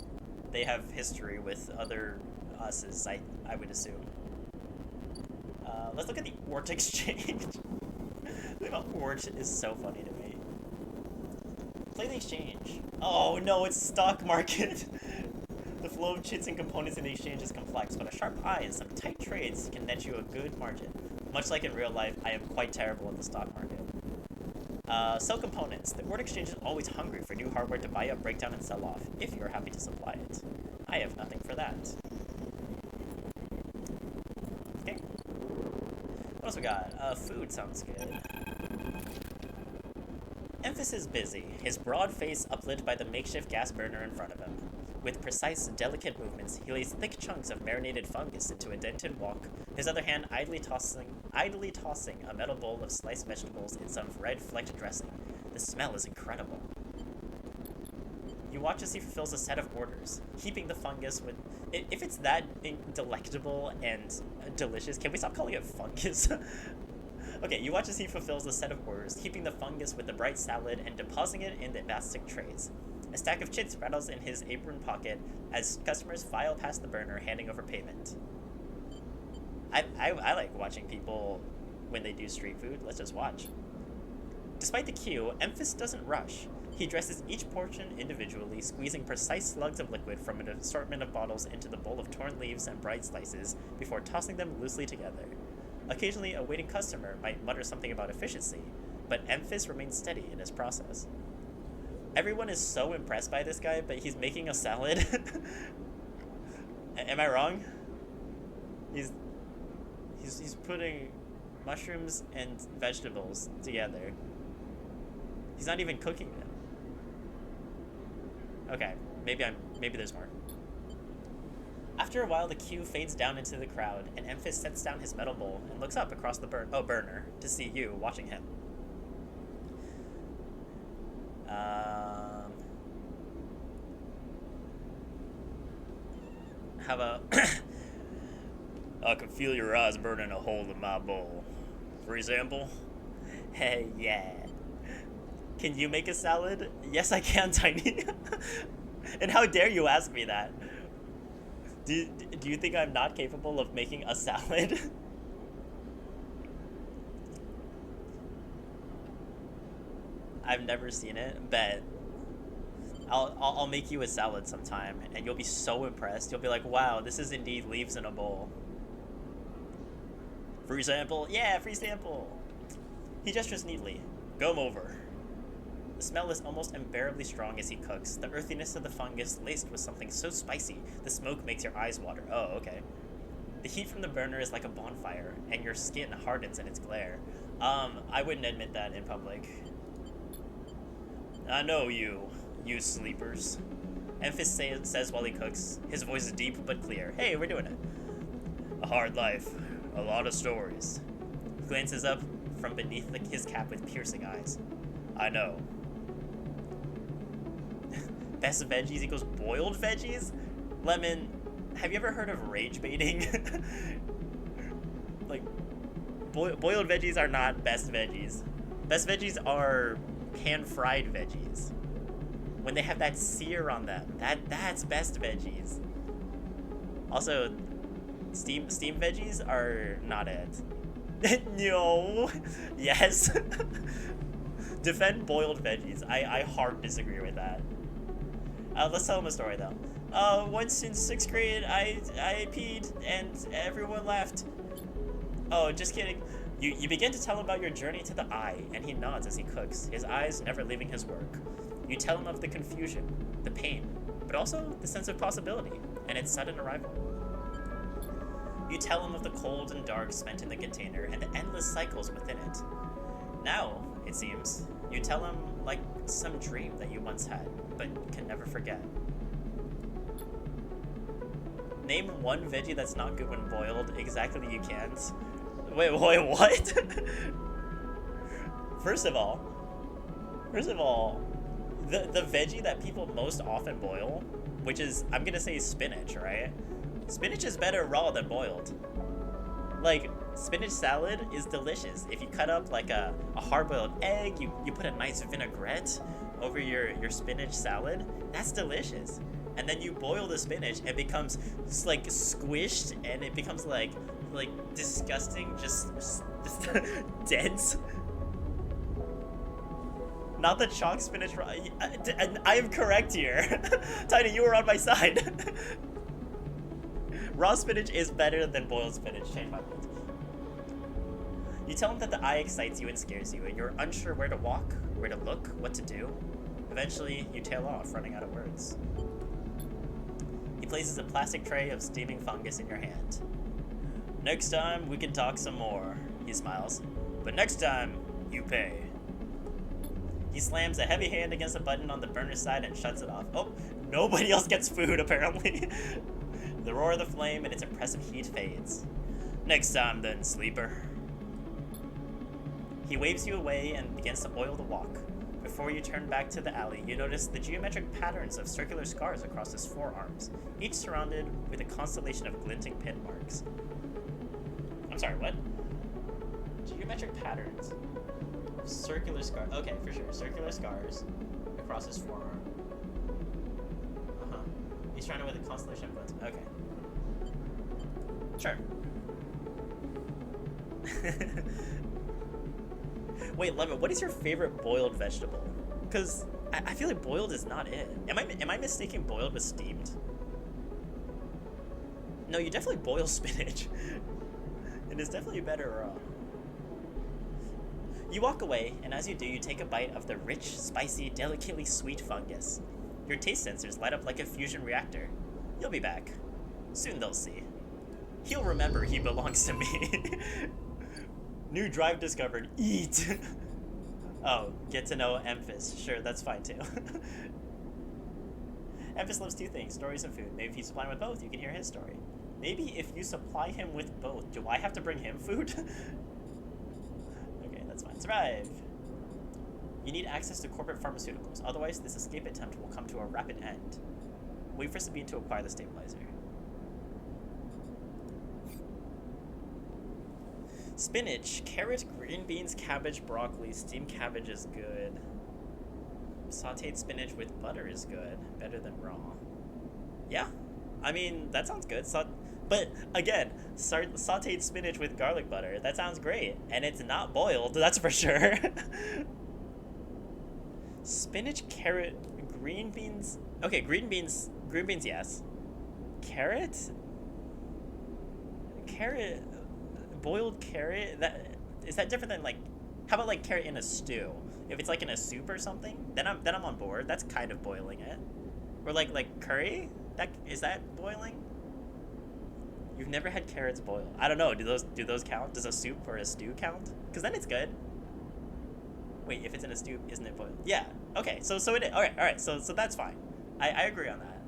[SPEAKER 1] they have history with other us's, I would assume. Let's look at the Ort exchange. The Ort is so funny to me. Play the exchange. Oh no, it's stock market! The flow of chits and components in the exchange is complex, but a sharp eye and some tight trades can net you a good margin. Much like in real life, I am quite terrible in the stock market. Sell components. The Ort exchange is always hungry for new hardware to buy up, break down, and sell off, if you are happy to supply it. I have nothing for that. Okay. What else we got? Food sounds good. Emphas is busy, his broad face uplit by the makeshift gas burner in front of him. With precise, delicate movements, he lays thick chunks of marinated fungus into a dented wok, his other hand idly tossing a metal bowl of sliced vegetables in some red-flecked dressing. The smell is incredible. You watch as he fulfills a set of orders, heaping the fungus with... If it's that delectable and delicious, can we stop calling it fungus? Okay, you watch as he fulfills a set of orders, heaping the fungus with the bright salad and depositing it in the plastic trays. A stack of chits rattles in his apron pocket as customers file past the burner, handing over payment. I like watching people when they do street food. Let's just watch. Despite the queue, Emphas doesn't rush. He dresses each portion individually, squeezing precise slugs of liquid from an assortment of bottles into the bowl of torn leaves and bright slices before tossing them loosely together. Occasionally, a waiting customer might mutter something about efficiency, but Emphas remains steady in his process. Everyone is so impressed by this guy, but he's making a salad. Am I wrong? He's putting mushrooms and vegetables together. He's not even cooking them. Okay, maybe there's more. After a while, the queue fades down into the crowd, and Emphas sets down his metal bowl and looks up across the burner to see you watching him. How about... I can feel your eyes burning a hole in my bowl. For example? Hey, yeah. Can you make a salad? Yes, I can, Tiny. And how dare you ask me that? Do you think I'm not capable of making a salad? I've never seen it, but I'll make you a salad sometime, and you'll be so impressed. You'll be like, wow, this is indeed leaves in a bowl. Free sample? Yeah, free sample! He gestures neatly. Come over. The smell is almost unbearably strong as he cooks, the earthiness of the fungus laced with something so spicy, the smoke makes your eyes water. Oh, okay. The heat from the burner is like a bonfire, and your skin hardens in its glare. I wouldn't admit that in public. I know you sleepers. Emphas says while he cooks. His voice is deep but clear. Hey, we're doing it. A hard life. A lot of stories. He glances up from beneath his cap with piercing eyes. I know. Best veggies equals boiled veggies? Lemon, have you ever heard of rage baiting? Like, boiled veggies are not best veggies. Best veggies are pan-fried veggies. When they have that sear on them, that's best veggies. Also, steam veggies are not it. No. Yes. Defend boiled veggies. I hard disagree with that. Let's tell him a story though. Once in 6th grade, I peed and everyone laughed. Oh, just kidding. You begin to tell him about your journey to the eye, and he nods as he cooks, his eyes never leaving his work. You tell him of the confusion, the pain, but also the sense of possibility, and its sudden arrival. You tell him of the cold and dark spent in the container, and the endless cycles within it. Now, it seems, you tell him like some dream that you once had, but can never forget. Name one veggie that's not good when boiled. Exactly, you can't. Wait, what? First of all, the veggie that people most often boil, which is, I'm gonna say spinach, right? Spinach is better raw than boiled. Like, spinach salad is delicious. If you cut up like a hard-boiled egg, you put a nice vinaigrette over your spinach salad, that's delicious. And then you boil the spinach, it becomes like squished, and it becomes like disgusting, just dense. Not the chalk spinach. I am correct here. Tiny, you were on my side. Raw spinach is better than boiled spinach. Change my mind. You tell him that the eye excites you and scares you, and you're unsure where to walk, where to look, what to do. Eventually, you tail off, running out of words. He places a plastic tray of steaming fungus in your hand. Next time, we can talk some more, he smiles. But next time, you pay. He slams a heavy hand against a button on the burner side and shuts it off. Oh, nobody else gets food, apparently. The roar of the flame and its impressive heat fades. Next time, then, sleeper. He waves you away and begins to oil the walk. Before you turn back to the alley, you notice the geometric patterns of circular scars across his forearms, each surrounded with a constellation of glinting pin marks. I'm sorry, what? Geometric patterns of circular scars. Okay, for sure. Circular scars across his forearm. Uh-huh. He's trying to with a constellation of glinting. Okay. Sure. Wait, Lemon, what is your favorite boiled vegetable? Because I feel like boiled is not it. Am I mistaking boiled with steamed? No, you definitely boil spinach. It is definitely better raw. You walk away, and as you do, you take a bite of the rich, spicy, delicately sweet fungus. Your taste sensors light up like a fusion reactor. You'll be back. Soon they'll see. He'll remember he belongs to me. New drive discovered. Eat! Oh, get to know Emphis. Sure, that's fine too. Emphis loves two things, stories and food. Maybe if you supply him with both, you can hear his story. Maybe if you supply him with both, do I have to bring him food? Okay, that's fine. Survive! You need access to corporate pharmaceuticals, otherwise this escape attempt will come to a rapid end. Wait for Sabine to acquire the stabilizer. Spinach, carrot, green beans, cabbage, broccoli. Steamed cabbage is good. Sauteed spinach with butter is good. Better than raw. Yeah, I mean, that sounds good. But again, sauteed spinach with garlic butter, that sounds great. And it's not boiled, that's for sure. Spinach, carrot, green beans. Okay, green beans, yes. Carrot? Carrot... Boiled carrot, is that different than, like, how about like carrot in a stew? If it's like in a soup or something, then I'm on board. That's kind of boiling it. Or like curry, is that boiling? You've never had carrots boiled. I don't know. Do those count? Does a soup or a stew count? Because then it's good. Wait, if it's in a stew, isn't it boiled? Yeah. Okay. So it is. All right. So that's fine. I agree on that.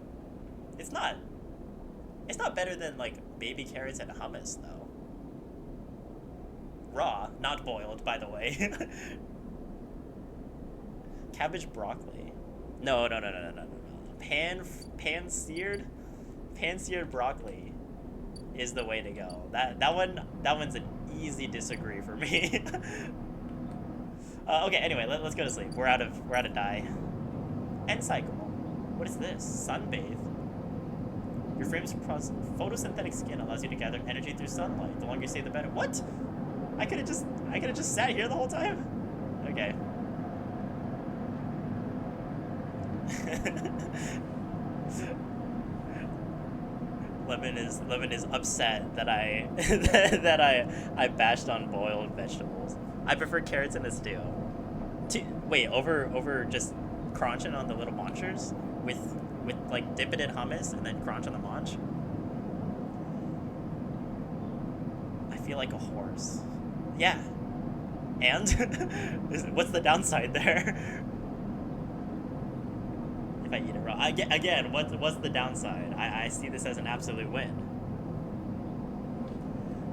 [SPEAKER 1] It's not better than like baby carrots and hummus though. Raw, not boiled, by the way. Cabbage broccoli. No. Pan-seared broccoli is the way to go. That one's an easy disagree for me. Okay, anyway, let's go to sleep. We're out of dye. End cycle. What is this? Sunbathe. Your frame's photosynthetic skin allows you to gather energy through sunlight. The longer you stay, the better. What? I could have just sat here the whole time? Okay. Lemon is upset that I bashed on boiled vegetables. I prefer carrots in a stew. Wait, over just crunching on the little munchers with like dip it in hummus and then crunch on the munch. I feel like a horse. Yeah. And what's the downside there? if I eat it raw. Again, what's the downside? I see this as an absolute win.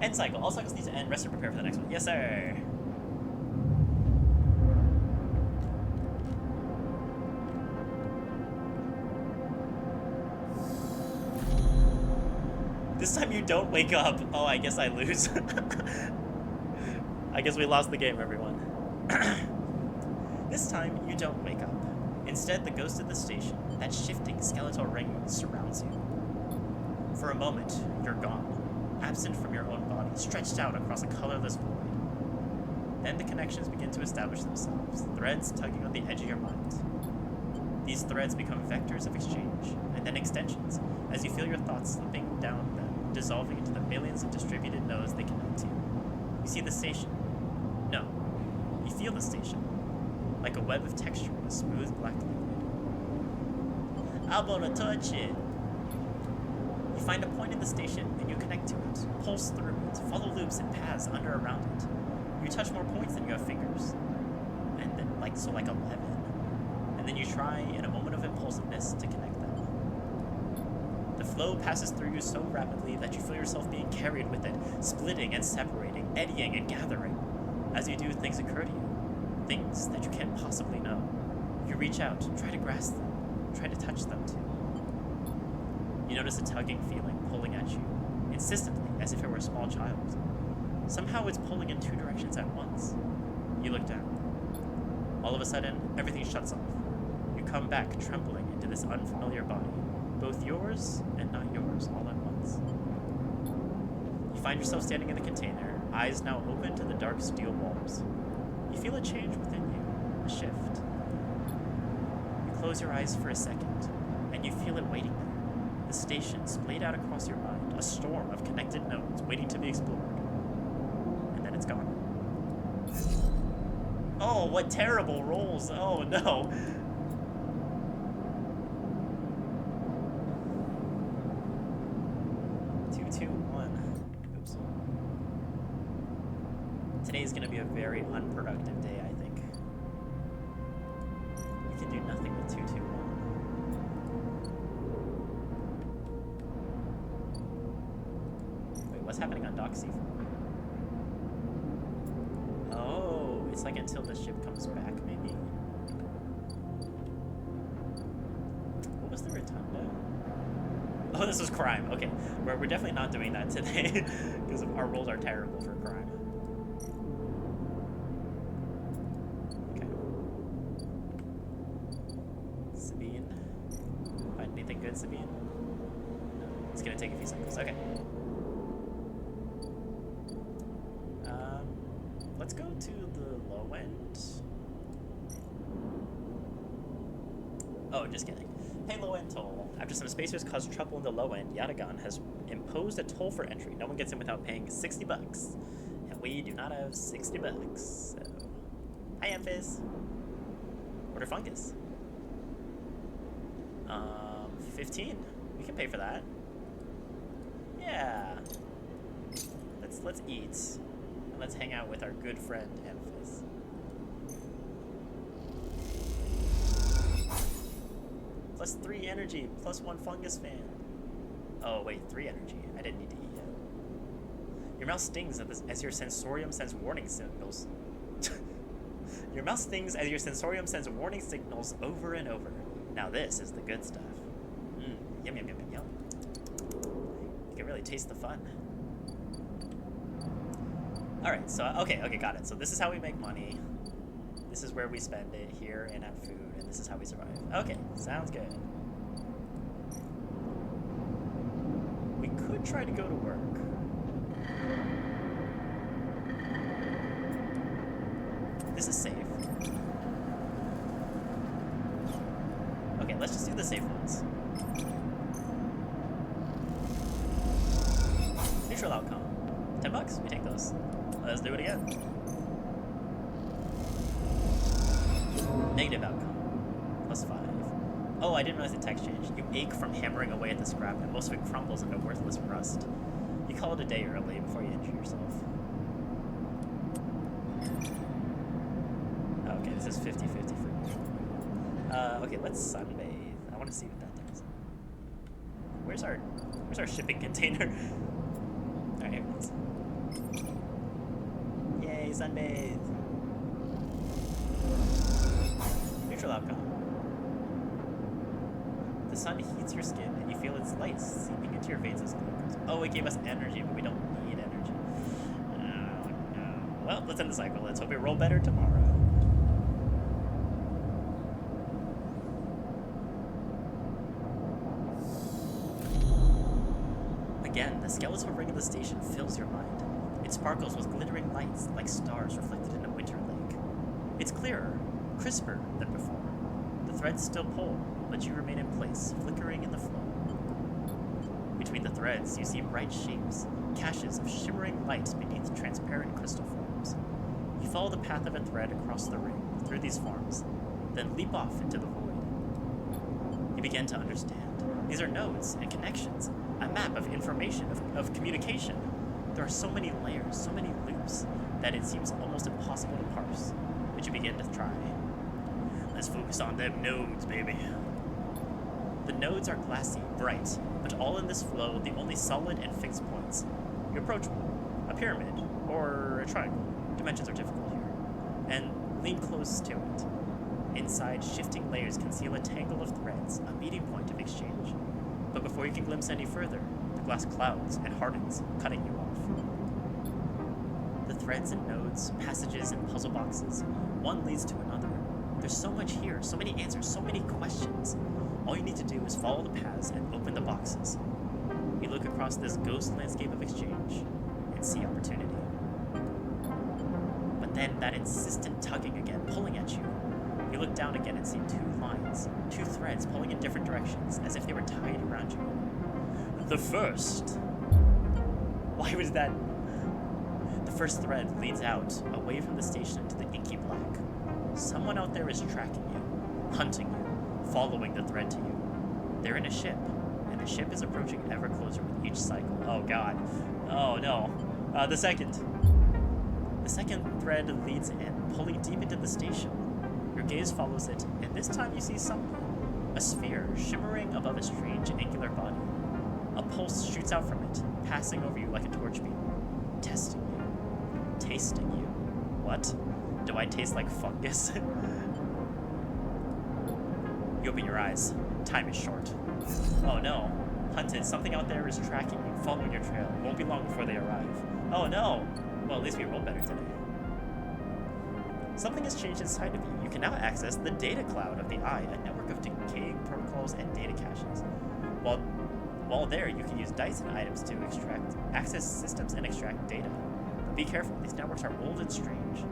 [SPEAKER 1] End cycle. All cycles need to end. Rest and prepare for the next one. Yes, sir. This time you don't wake up. Oh, I guess I lose. I guess we lost the game, everyone. This time you don't wake up. Instead, the ghost of the station, that shifting skeletal ring, surrounds you. For a moment, you're gone, absent from your own body, stretched out across a colorless void. Then the connections begin to establish themselves, threads tugging on the edge of your mind. These threads become vectors of exchange, and then extensions, as you feel your thoughts slipping down them, dissolving into the millions of distributed nodes they connect to. You see the station. No. You feel the station, like a web of texture in a smooth black liquid. I wanna touch it. You find a point in the station, and you connect to it, pulse through it, follow loops and paths under around it. You touch more points than you have fingers, and then like 11. And then you try, in a moment of impulsiveness, to connect them. The flow passes through you so rapidly that you feel yourself being carried with it, splitting and separating, eddying and gathering. As you do, things occur to you, things that you can't possibly know. You reach out, try to grasp them, try to touch them too. You notice a tugging feeling pulling at you, insistently, as if it were a small child. Somehow it's pulling in two directions at once. You look down. All of a sudden, everything shuts off. You come back trembling into this unfamiliar body, both yours and not yours, all at once. You find yourself standing in the container, eyes now open to the dark steel walls. You feel a change within you, a shift. You close your eyes for a second, and you feel it waiting there. The station splayed out across your mind, a storm of connected nodes waiting to be explored. And then it's gone. Oh, what terrible rolls! Oh no! Oops. Today is going to be a very unproductive day, I think. We can do nothing with 221. Wait, what's happening on Dock C4? Oh, it's like until the ship comes back, maybe? What was the rotunda? Oh, this was crime. Okay, we're definitely not doing that today because our rolls are terrible for crime. Okay. Sabine. Find anything good, Sabine? No. It's gonna take a few seconds. Okay. Let's go to the low end. Oh, just kidding. Pay low end toll. After some spacers caused trouble in the low end, Yatagan has imposed a toll for entry. No one gets in without paying 60 bucks. And we do not have 60 bucks. So, hi Amphis. Order Fungus. 15. We can pay for that. Yeah. Let's eat. And let's hang out with our good friend Amphis. Plus 3 energy, plus 1 fungus fan. Oh wait, 3 energy. I didn't need to eat yet. Your mouth stings as your sensorium sends warning signals. Your mouth stings as your sensorium sends warning signals over and over. Now this is the good stuff. Yum yum yum yum yum. You can really taste the fun. Alright, so okay, got it. So this is how we make money. This is where we spend it, here and have food, and this is how we survive. Okay, sounds good. We could try to go to work. This is safe. Okay, let's just do the safe ones. Neutral outcome. 10 bucks? We take those. Let's do it again. Negative outcome. Plus 5. Oh, I didn't realize the text changed. You ache from hammering away at the scrap, and most of it crumbles into worthless rust. You call it a day early before you injure yourself. Okay, this is 50-50 for me. Okay, let's sunbathe. want to see what that does. Where's our shipping container? Alright, here it is. Yay, sunbathe! Neutral outcome. The sun heats your skin and you feel its light seeping into your veins as glucose. Oh, it gave us energy, but we don't need energy. No. Well, let's end the cycle. Let's hope we roll better tomorrow. Again, the skeletal ring of the station fills your mind. It sparkles with glittering lights like stars reflected in a winter lake. It's clearer, crisper than before. The threads still pull, but you remain in place, flickering in the flow. Between the threads, you see bright shapes, caches of shimmering light beneath transparent crystal forms. You follow the path of a thread across the ring, through these forms, then leap off into the void. You begin to understand. These are nodes and connections, a map of information, of communication. There are so many layers, so many loops, that it seems almost impossible to parse, but you begin to try. Let's focus on them nodes, baby. The nodes are glassy, bright, but all in this flow, the only solid and fixed points. You approach one, a pyramid, or a triangle. Dimensions are difficult here. And lean close to it. Inside, shifting layers conceal a tangle of threads, a meeting point of exchange. But before you can glimpse any further, the glass clouds and hardens, cutting you off. The threads and nodes, passages and puzzle boxes, one leads to another. There's so much here, so many answers, so many questions. All you need to do is follow the paths and open the boxes. You look across this ghost landscape of exchange and see opportunity. But then that insistent tugging again, pulling at you. You look down again and see two lines, two threads pulling in different directions, as if they were tied around you. The first. Why was that? The first thread leads out, away from the station into the inky black. Someone out there is tracking you, hunting you, following the thread to you. They're in a ship, and the ship is approaching ever closer with each cycle. Oh god. Oh no. The second thread leads in, pulling deep into the station. Your gaze follows it, and this time you see something. A sphere shimmering above a strange angular body. A pulse shoots out from it, passing over you like a torch beam. Testing you. Tasting you. What? Do I taste like fungus? You open your eyes. Time is short. Oh no. Hunted, something out there is tracking you, following your trail. It won't be long before they arrive. Oh no! Well, at least we rolled better today. Something has changed inside of you. You can now access the data cloud of the Eye, a network of decaying protocols and data caches. While there, you can use dice and items to access systems and extract data. But be careful, these networks are old and strange.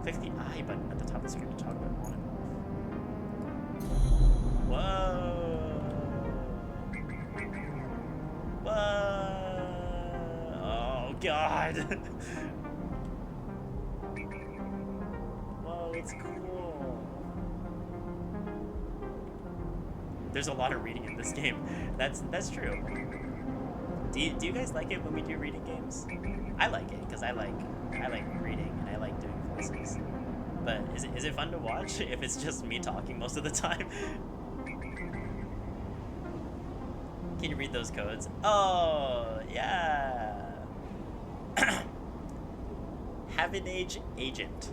[SPEAKER 1] Click the I button at the top of the screen to toggle it on and off. Whoa! Whoa! Oh god! Whoa, it's cool. There's a lot of reading in this game. That's true. Do you guys like it when we do reading games? I like it because I like reading and I like doing voices. But is it fun to watch if it's just me talking most of the time? Can you read those codes? Oh, yeah. Have an age agent.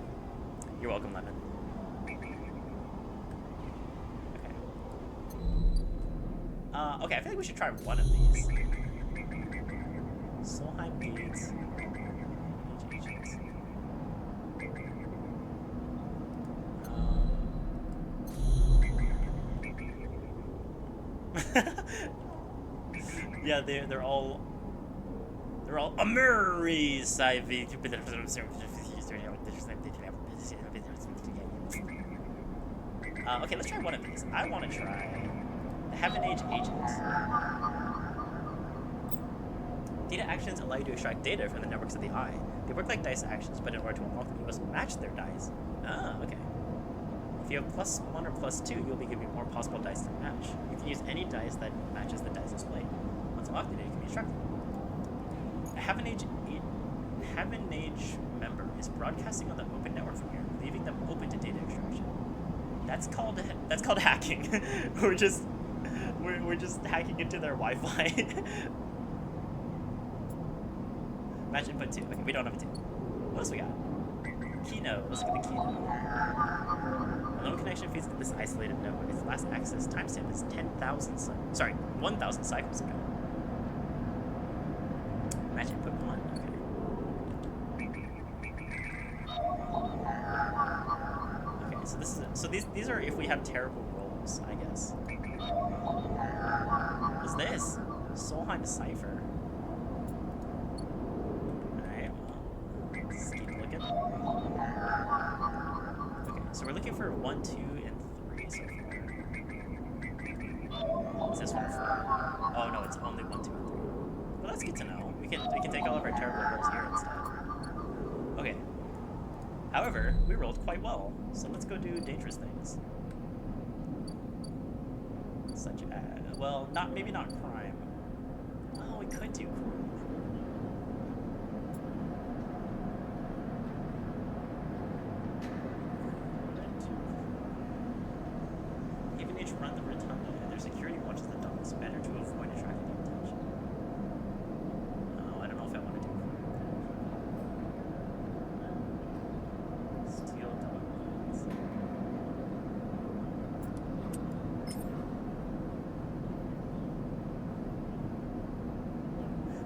[SPEAKER 1] You're welcome, Lemon. Okay, I feel like we should try one of these. Solheim needs age agents. Yeah, they're all Amuri's IV. Okay, let's try one of these. I want to try the Heaven Age agents. Data actions allow you to extract data from the networks of the Eye. They work like dice actions, but in order to unlock them, you must match their dice. Ah, okay. If you have +1 or +2, you'll be given more possible dice to match. You can use any dice that matches the dice displayed. Once unlocked, the data can be extracted. A Heaven Age member is broadcasting on the open network from here, leaving them open to data extraction. That's called hacking. We're just We're just hacking into their Wi-Fi. Match input 2. Okay, we don't have a 2. What else we got? Keynote. Let's look at the keynote. A lone connection feeds to this isolated node. Its last access timestamp is 1,000 cycles ago. Match input 1. Okay. Okay, so this is these are if we have terrible rolls, I guess. What's this? Solheim Cipher. Alright, well, let's keep looking. Okay, so we're looking for 1, 2, and 3 so far. Is this 1 4? Oh no, it's only 1, 2, and 3. Well, that's good to know. We can take all of our terrible rolls here instead. Okay. However, we rolled quite well, so let's go do dangerous things. Such as, well, maybe not crime. Oh, we could do crime. Even if you run the rotunda and their security watches the dogs, better to avoid attracting attention. Oh, I don't know if I want to do crime. Steal dog.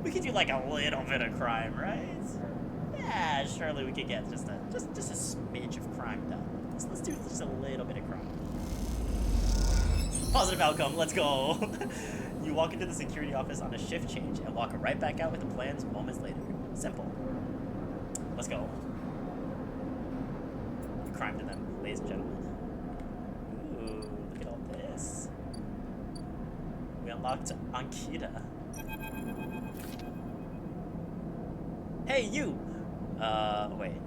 [SPEAKER 1] We could do like a little bit of crime, right? Yeah, surely we could get just a smidge of crime done. Let's do just a little bit of crime. Positive outcome, let's go. You walk into the security office on a shift change and walk right back out with the plans moments later. Simple. Let's go. Crime to them, ladies and gentlemen. Ooh, look at all this. We unlocked Ankita. Hey, you! Wait.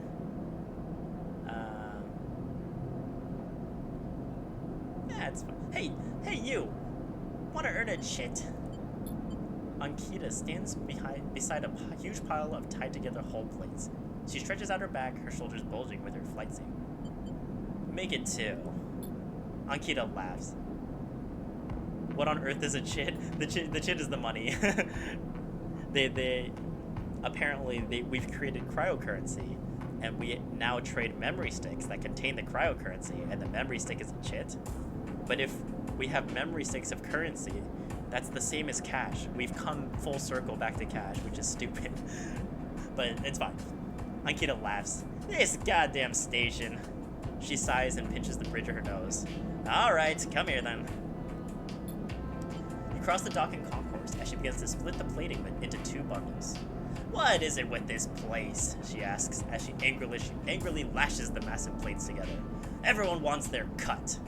[SPEAKER 1] Yeah, it's fine. Hey, you! Wanna earn a chit? Ankita stands beside a huge pile of tied-together hull plates. She stretches out her back, her shoulders bulging with her flight suit. Make it 2. Ankita laughs. What on earth is a chit? The chit is the money. We've created cryocurrency, and we now trade memory sticks that contain the cryocurrency, and the memory stick is a chit. But if we have memory sticks of currency, that's the same as cash. We've come full circle back to cash, which is stupid. But it's fine. Ankita laughs. This goddamn station. She sighs and pinches the bridge of her nose. Alright, come here then. You cross the docking concourse as she begins to split the plating into 2 bundles. What is it with this place? She asks as she angrily lashes the massive plates together. Everyone wants their cut.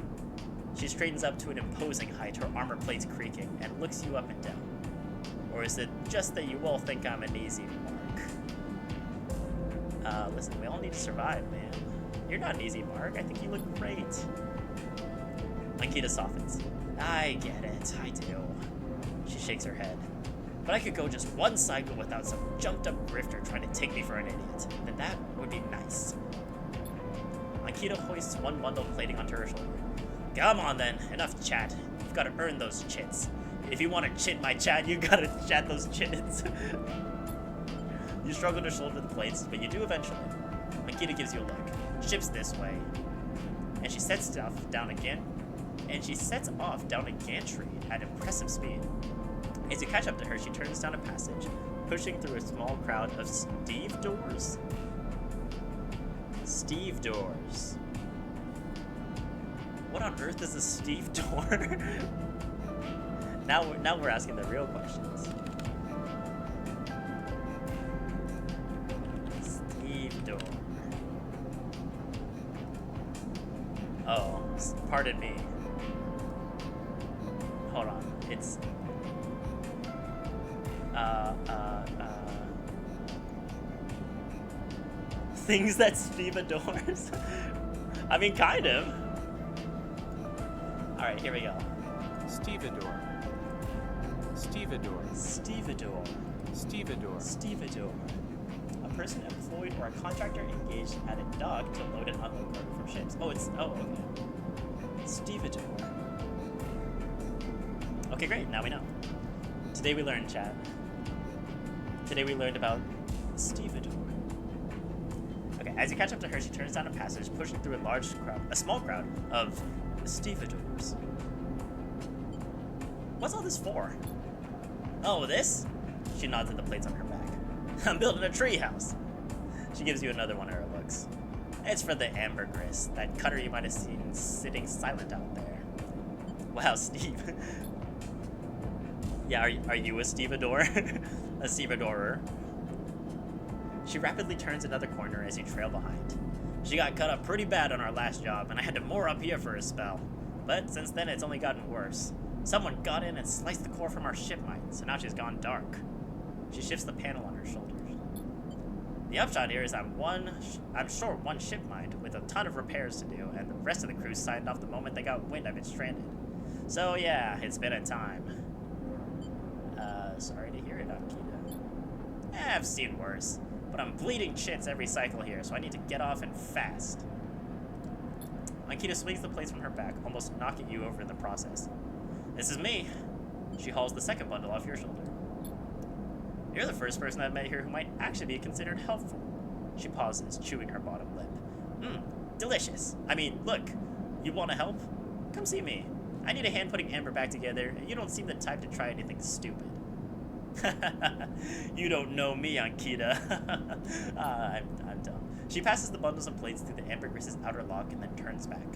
[SPEAKER 1] She straightens up to an imposing height, her armor plates creaking, and looks you up and down. Or is it just that you all think I'm an easy mark? Listen, we all need to survive, man. You're not an easy mark. I think you look great. Ankita softens. I get it. I do. She shakes her head. But I could go just 1 cycle without some jumped-up grifter trying to take me for an idiot. Then that would be nice. Ankita hoists 1 bundle of plating onto her shoulder. Come on then, enough chat. You've got to earn those chits. If you want to chit my chat, you gotta chat those chits. You struggle to shoulder the plates, but you do eventually. Ankita gives you a look. Ship's this way. And she sets off down a gantry at impressive speed. As you catch up to her, she turns down a passage, pushing through a small crowd of stevedores. Stevedores. What on earth is a stevedore? Now we're asking the real questions. Stevedore. Oh, pardon me. Hold on. It's things that stevedores. I mean, kind of. All right, here we go.
[SPEAKER 2] Stevedore. Stevedore.
[SPEAKER 1] Stevedore.
[SPEAKER 2] Stevedore.
[SPEAKER 1] Stevedore. A person employed or a contractor engaged at a dock to load and unload cargo from ships. Okay. Stevedore. Okay, great. Now we know. Today we learned, chat. Today we learned about stevedore. Okay, as you catch up to her, she turns down a passage, pushing through a small crowd of stevedores. What's all this for? Oh, this? She nods at the plates on her back. I'm building a treehouse. She gives you another one of her looks. It's for the ambergris, that cutter you might have seen sitting silent out there. Wow, Steve. Yeah, are you a stevedore? A stevedorer? She rapidly turns another corner as you trail behind. She got cut up pretty bad on our last job, and I had to moor up here for a spell. But since then, it's only gotten worse. Someone got in and sliced the core from our ship mine, so now she's gone dark. She shifts the panel on her shoulders. The upshot here is I'm short one ship mine with a ton of repairs to do, and the rest of the crew signed off the moment they got wind I've been stranded. So yeah, it's been a time. Sorry to hear it, Akita. I've seen worse, but I'm bleeding chits every cycle here, so I need to get off and fast. Ankita swings the plates from her back, almost knocking you over in the process. This is me. She hauls the second bundle off your shoulder. You're the first person I've met here who might actually be considered helpful. She pauses, chewing her bottom lip. Delicious. I mean, look, you want to help? Come see me. I need a hand putting Amber back together, and you don't seem the type to try anything stupid. You don't know me, Ankita. I'm dumb. She passes the bundles of plates through the ambergris's outer lock and then turns back.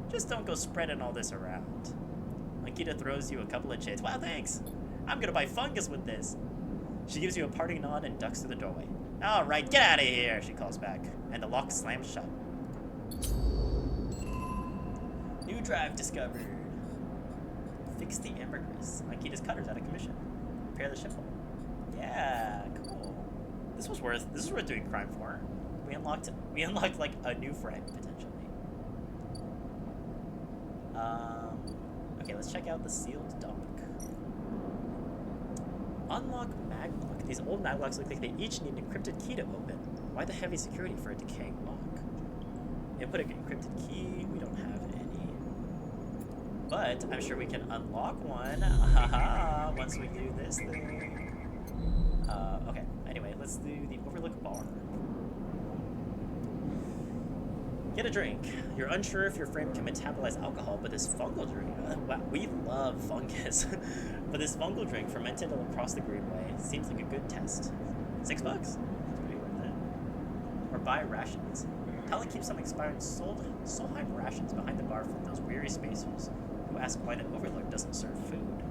[SPEAKER 1] Just don't go spreading all this around. Ankita throws you a couple of chits. Wow, thanks. I'm gonna buy fungus with this. She gives you a parting nod and ducks through the doorway. All right, get out of here, she calls back, and the lock slams shut. New drive discovered. Fix the ambergris. Ankita's cutter's out of commission. Repair the ship hull. Yeah, cool. This is worth doing crime for. We unlocked like a new friend potentially. Okay, let's check out the sealed dock. Unlock maglock. These old maglocks look like they each need an encrypted key to open. Why the heavy security for a decaying lock? Input an encrypted key. We don't have any. But I'm sure we can unlock one. Haha, once we do this thing. Okay, anyway, let's do the Overlook Bar. Get a drink. You're unsure if your frame can metabolize alcohol, but this fungal drink, wow, we love fungus. But this fungal drink fermented across the greenway seems like a good test. $6? That's pretty worth it. Or buy rations. Talon keeps some expiring Solheim rations behind the bar for those weary spacers who ask why the Overlook doesn't serve food.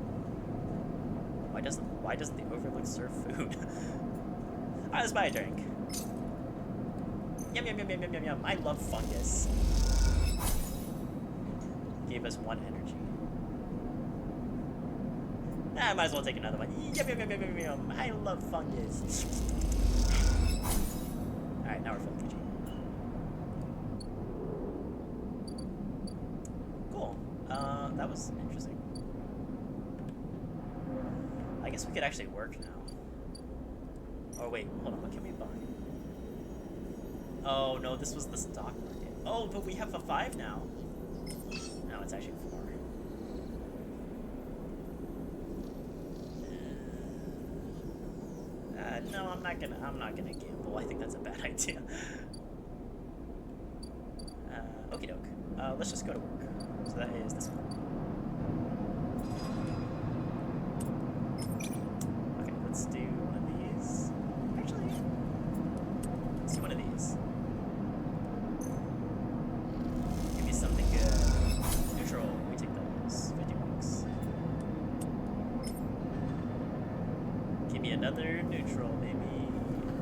[SPEAKER 1] Why doesn't the Overlook serve food? Alright, let's buy a drink. Yum, yum, yum, yum, yum, yum, yum. I love fungus. Gave us 1 energy. I might as well take another one. Yum, yum, yum, yum, yum, yum. I love fungus. Alright, now we're full energy. Cool. That was interesting. I guess we could actually work now. Oh, wait, hold on. What can we buy? Oh, no, this was the stock market. Oh, but we have a 5 now. No, it's actually 4. No, I'm not gonna gamble. I think that's a bad idea. Okie doke. Let's just go to work. So that is this one. Okay, let's do one of these. Actually, let's do one of these. Give me something good. Neutral. We take those. $50. Give me another neutral, maybe.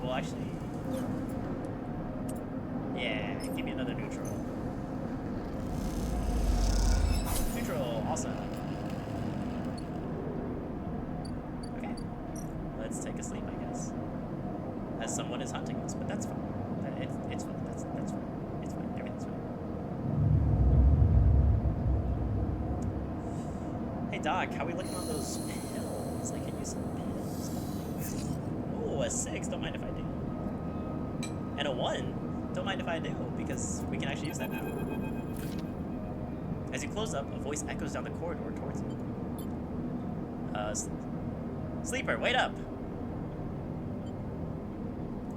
[SPEAKER 1] Well, actually, yeah. Give me another neutral. Neutral, awesome. Okay, let's take a sleep, I guess. As someone is hunting us, but that's fine. It's fine. That's fine. It's fine. Everything's fine. Hey Doc, how are we looking on those pills? I could use some pills. Ooh, a 6. Don't mind if I do. And a 1. Don't mind if I do, because we can actually use that now. As you close up, a voice echoes down the corridor towards you. Sleeper, wait up!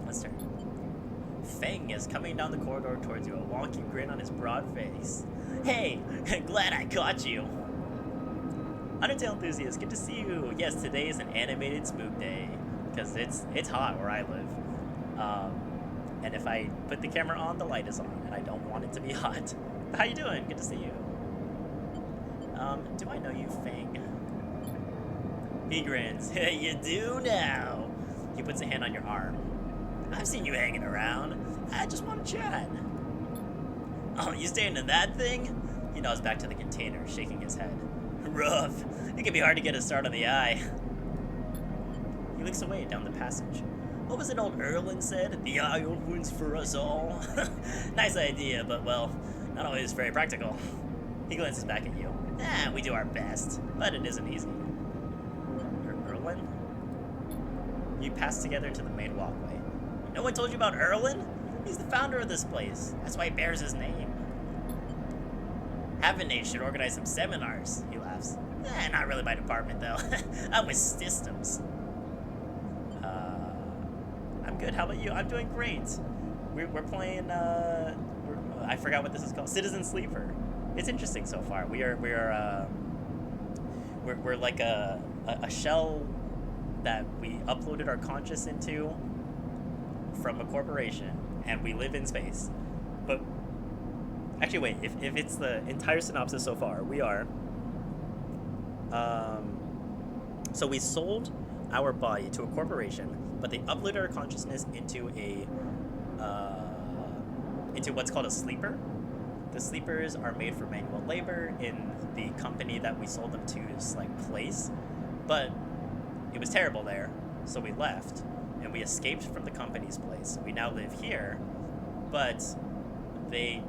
[SPEAKER 1] Let's turn. Feng is coming down the corridor towards you, a wonky grin on his broad face. Hey, glad I caught you. Undertale enthusiast, good to see you. Yes, today is an animated Smoog day because it's hot where I live. And if I put the camera on, the light is on, and I don't want it to be hot. How you doing? Good to see you. Do I know you, Feng? He grins. You do now. He puts a hand on your arm. I've seen you hanging around. I just want to chat. Oh, you staying in that thing? He nods back to the container, shaking his head. Rough. It can be hard to get a start on the eye. He looks away down the passage. What was it old Erlen said? The eye opens for us all. Nice idea, but well, not always very practical. He glances back at you. We do our best, but it isn't easy. Erlen? You pass together to the main walkway. No one told you about Erlen? He's the founder of this place. That's why he bears his name. Havenate should organize some seminars, he laughs. Not really my department, though. I'm with systems. I'm good. How about you? I'm doing great. We're playing, I forgot what this is called. Citizen Sleeper. It's interesting so far. We're like a shell that we uploaded our conscious into from a corporation, and we live in space. But actually, wait. If it's the entire synopsis so far, we are. So we sold our body to a corporation, but they uploaded our consciousness into what's called a sleeper. The sleepers are made for manual labor in the company that we sold them to's place, but it was terrible there, so we left and we escaped from the company's place. We now live here, but they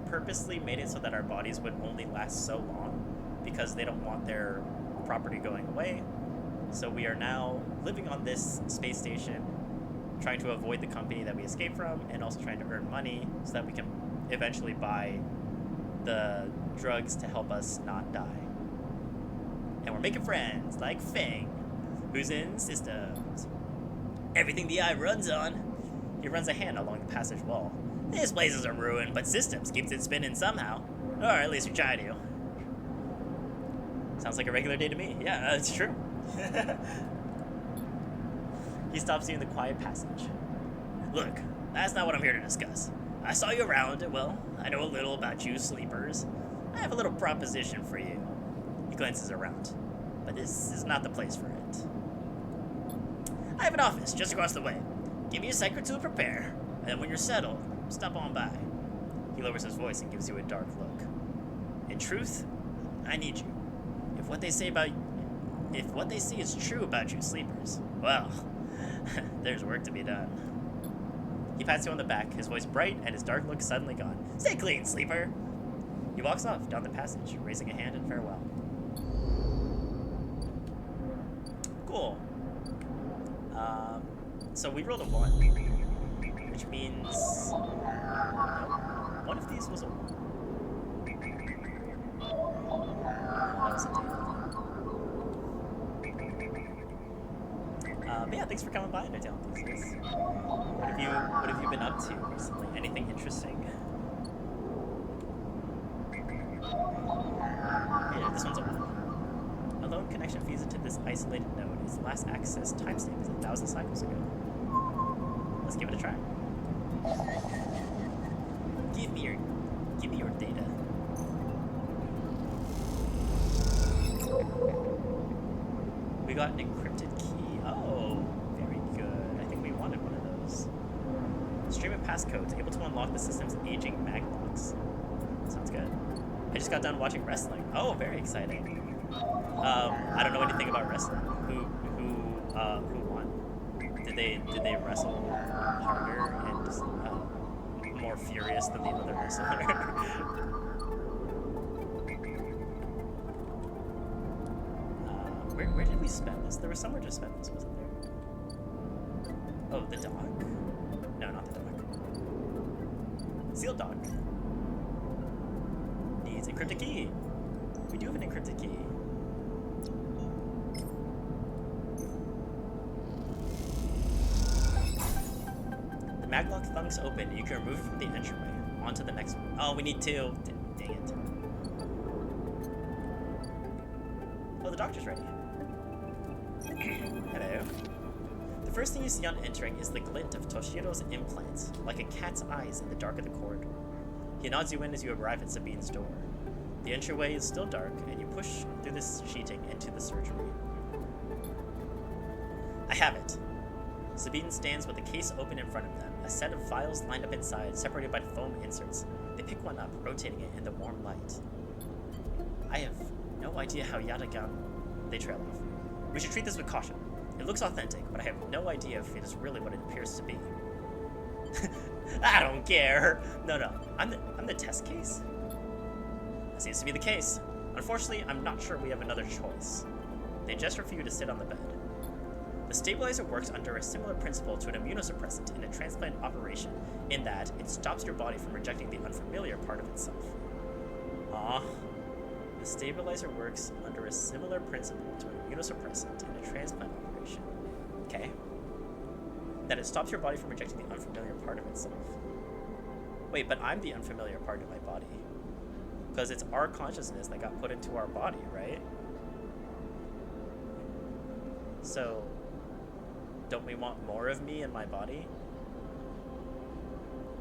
[SPEAKER 1] purposely made it so that our bodies would only last so long because they don't want their property going away. So we are now living on this space station, trying to avoid the company that we escaped from, and also trying to earn money so that we can eventually buy the drugs to help us not die. And we're making friends, like Feng, who's in systems. Everything the eye runs on. He runs a hand along the passage wall. This place is a ruin, but systems keeps it spinning somehow. Or at least we try to. Sounds like a regular day to me. Yeah, it's true. He stops you in the quiet passage. Look, that's not what I'm here to discuss. I saw you around. Well, I know a little about you sleepers. I have a little proposition for you. He glances around. But this is not the place for it. I have an office just across the way. Give me a sec or two to prepare, and then when you're settled, stop on by. He lowers his voice and gives you a dark look. In truth, I need you. If what they say is true about you sleepers, well, there's work to be done. He pats you on the back, his voice bright and his dark look suddenly gone. Stay clean, sleeper! He walks off down the passage, raising a hand in farewell. Cool. So we rolled a 1, which means one of these was a 1. That was a 2. But yeah, thanks for coming by, Undertale enthusiasts. What have you been up to recently? Anything interesting? Yeah, this one's a 1. A lone connection feeds into this isolated node. Its last access timestamp is 1,000 cycles ago. Let's give it a try. Give me your data. We got an encrypted key. Oh, very good. I think we wanted one of those. Stream of passcodes, able to unlock the system's aging maglocks. Sounds good. I just got done watching wrestling. Oh, very exciting. I don't know anything about wrestling. Who won? Did they wrestle harder and just more furious than the other wrestler? Where did we spend this? There was somewhere to spend this, wasn't there? Oh, the dock? No, not the dock. Sealed dock. Needs encrypted key. We do have an encrypted key. maglock thunks open, and you can remove it from the entryway. On to the next one. Oh, we need two. Dang it. Oh, the doctor's ready. Hello. The first thing you see on entering is the glint of Toshiro's implants, like a cat's eyes in the dark of the corridor. He nods you in as you arrive at Sabine's door. The entryway is still dark, and you push through this sheeting into the surgery. I have it. Sabine stands with the case open in front of them, a set of vials lined up inside, separated by foam inserts. They pick one up, rotating it in the warm light. I have no idea how Yatagan... They trail off. We should treat this with caution. It looks authentic, but I have no idea if it is really what it appears to be. I don't care! No, I'm the test case? That seems to be the case. Unfortunately, I'm not sure we have another choice. They gesture for you to sit on the bed. The stabilizer works under a similar principle to an immunosuppressant in a transplant operation, in that it stops your body from rejecting the unfamiliar part of itself. The stabilizer works under a similar principle to an immunosuppressant in a transplant operation. Okay. That it stops your body from rejecting the unfamiliar part of itself. Wait, but I'm the unfamiliar part of my body. Because it's our consciousness that got put into our body, right? So... don't we want more of me in my body?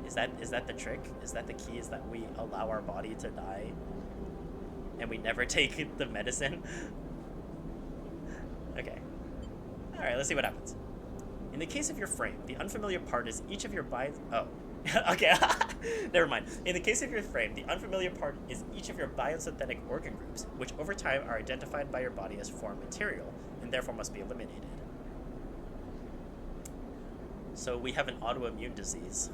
[SPEAKER 1] Is that the trick? Is that the key? Is that we allow our body to die and we never take the medicine? Okay. Alright, let's see what happens. In the case of your frame, the unfamiliar part is each of your okay. Never mind. In the case of your frame, the unfamiliar part is each of your biosynthetic organ groups, which over time are identified by your body as foreign material and therefore must be eliminated. So we have an autoimmune disease.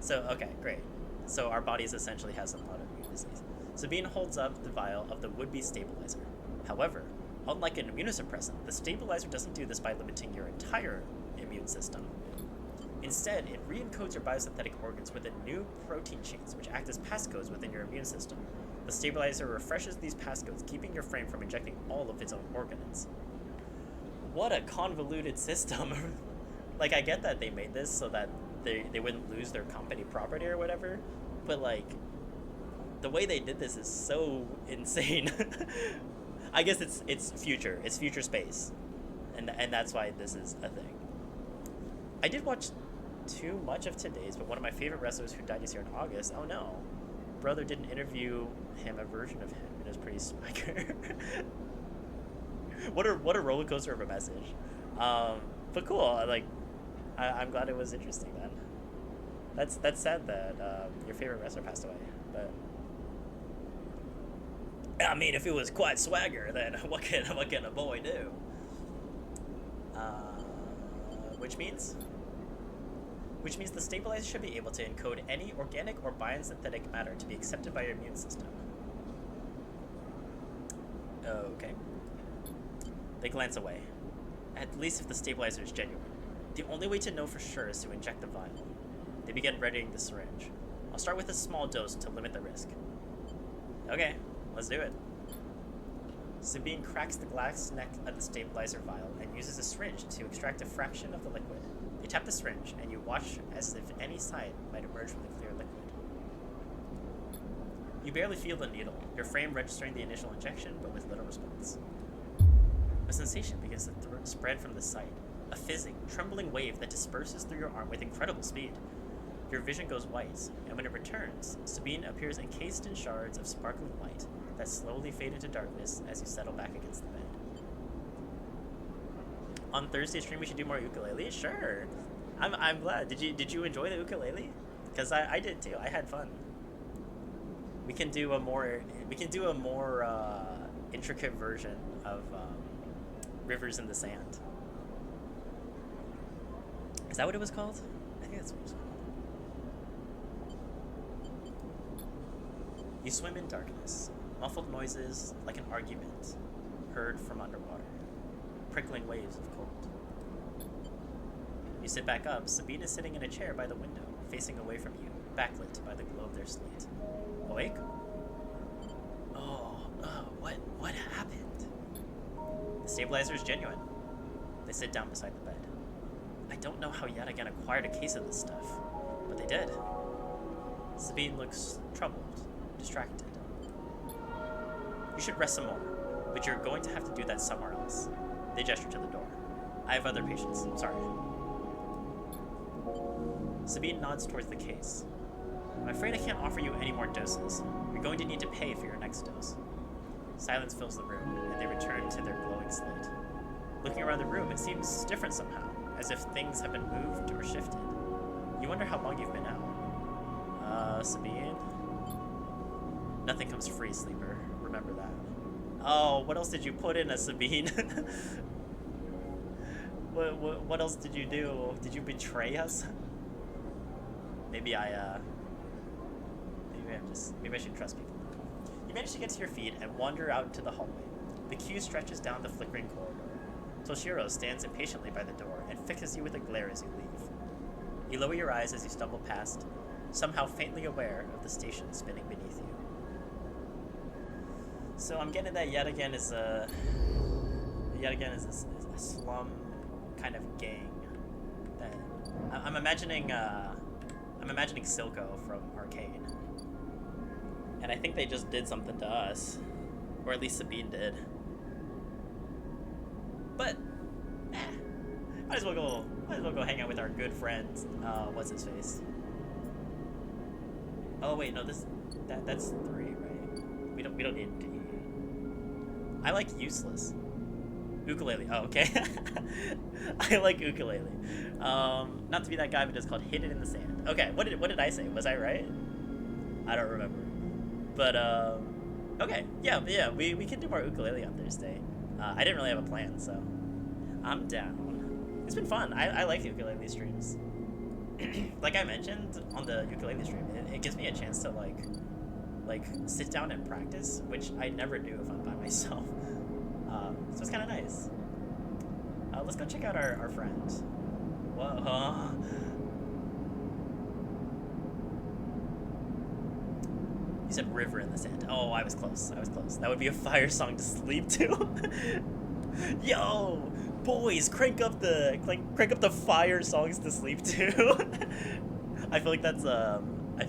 [SPEAKER 1] So, okay, great. So our bodies essentially has an autoimmune disease. Sabine holds up the vial of the would-be stabilizer. However, unlike an immunosuppressant, the stabilizer doesn't do this by limiting your entire immune system. Instead, it re-encodes your biosynthetic organs with new protein chains, which act as passcodes within your immune system. The stabilizer refreshes these passcodes, keeping your frame from injecting all of its own organs. What a convoluted system. Like, I get that they made this so that they wouldn't lose their company property or whatever, but, like, the way they did this is so insane. I guess it's future. It's future space. And that's why this is a thing. I did watch too much of today's, but one of my favorite wrestlers who died this year in August, oh no, Brother did an interview him, a version of him, and it was pretty swagger. What a roller coaster of a message. But cool, like, I'm glad it was interesting, man. That's sad that your favorite wrestler passed away, but I mean, if it was quite swagger, then what can a boy do? Which means the stabilizer should be able to encode any organic or biosynthetic matter to be accepted by your immune system. Okay. They glance away. At least if the stabilizer is genuine. The only way to know for sure is to inject the vial. They begin readying the syringe. I'll start with a small dose to limit the risk. Okay, let's do it. Sabine cracks the glass neck of the stabilizer vial and uses a syringe to extract a fraction of the liquid. They tap the syringe, and you watch as if any side might emerge from the clear liquid. You barely feel the needle, your frame registering the initial injection, but with little response. A sensation begins to spread from the site, a fizzing, trembling wave that disperses through your arm with incredible speed. Your vision goes white, and when it returns, Sabine appears encased in shards of sparkling light that slowly fade into darkness as you settle back against the bed. On Thursday stream, we should do more ukulele? Sure. I'm glad. Did you enjoy the ukulele? Because I did too. I had fun. We can do a more intricate version of Rivers in the Sand. Is that what it was called? I think that's what it was called. You swim in darkness, muffled noises like an argument heard from underwater, prickling waves of cold. You sit back up. Sabine is sitting in a chair by the window, facing away from you, backlit by the glow of their slate. Awake? What happened? The stabilizer is genuine. They sit down beside the bed. I don't know how yet again acquired a case of this stuff, but they did. Sabine looks troubled, distracted. You should rest some more, but you're going to have to do that somewhere else. They gesture to the door. I have other patients. Sorry. Sabine nods towards the case. I'm afraid I can't offer you any more doses. You're going to need to pay for your next dose. Silence fills the room, and they return to their glowing slate. Looking around the room, it seems different somehow, as if things have been moved or shifted. You wonder how long you've been out. Sabine? Nothing comes free, sleeper. Remember that. Oh, what else did you put in a Sabine? What else did you do? Did you betray us? Maybe I should trust people. You manage to get to your feet and wander out into the hallway. The queue stretches down the flickering corridor. Toshiro stands impatiently by the door and fixes you with a glare as you leave. You lower your eyes as you stumble past, somehow faintly aware of the station spinning beneath you. So I'm getting that yet again is a slum kind of gang. That I'm imagining Silco from Arcane. And I think they just did something to us. Or at least Sabine did. But might as well go hang out with our good friend, what's his face? Oh wait, no, that's 3, right? We don't need to. I like useless. Ukulele. Oh, okay. I like ukulele. Not to be that guy, but it's called Hit It in the Sand. Okay, what did I say? Was I right? I don't remember. But okay, yeah, we can do more ukulele on Thursday. I didn't really have a plan, so I'm down. It's been fun. I like the ukulele streams. Like I mentioned on the ukulele stream, it gives me a chance to like sit down and practice, which I never do if I'm by myself. So it's kind of nice. Let's go check out our friend. Whoa. You said river in the sand. Oh, I was close. That would be a fire song to sleep to. Yo, boys, crank up the fire songs to sleep to. I feel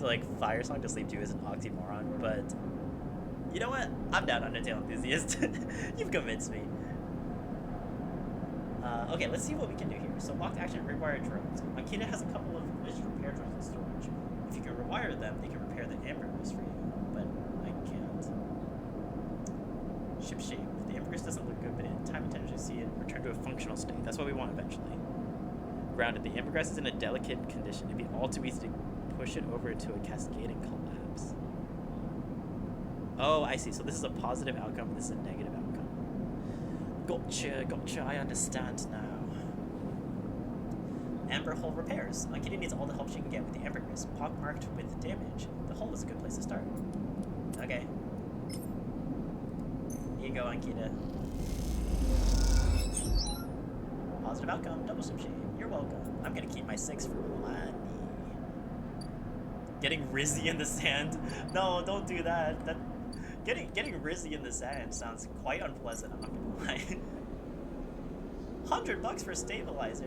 [SPEAKER 1] like fire song to sleep to is an oxymoron, but you know what? I'm down, Undertale enthusiast. You've convinced me. Okay, let's see what we can do here. So locked action required drones. Akita has a couple of collision repair drones in storage. If you can rewire them, they can repair the ambergris for you. But I can't. Ship shape. The ambergris doesn't look good, but in time and energy, see it return to a functional state. That's what we want eventually. Grounded. The ambergris is in a delicate condition. It'd be all too easy to push it over to a cascading collapse. Oh, I see. So this is a positive outcome. This is a negative outcome. Gotcha, I understand now. Amber hull repairs. Akita needs all the help she can get with the ambergris, pockmarked with damage. The hull is a good place to start. Okay. Here you go, Akita. Positive outcome, double ship shape. You're welcome. I'm gonna keep my 6 for money. Getting Rizzy in the sand. No, don't do that. Getting Rizzy in the sand sounds quite unpleasant, I'm not gonna lie. $100 for stabilizer.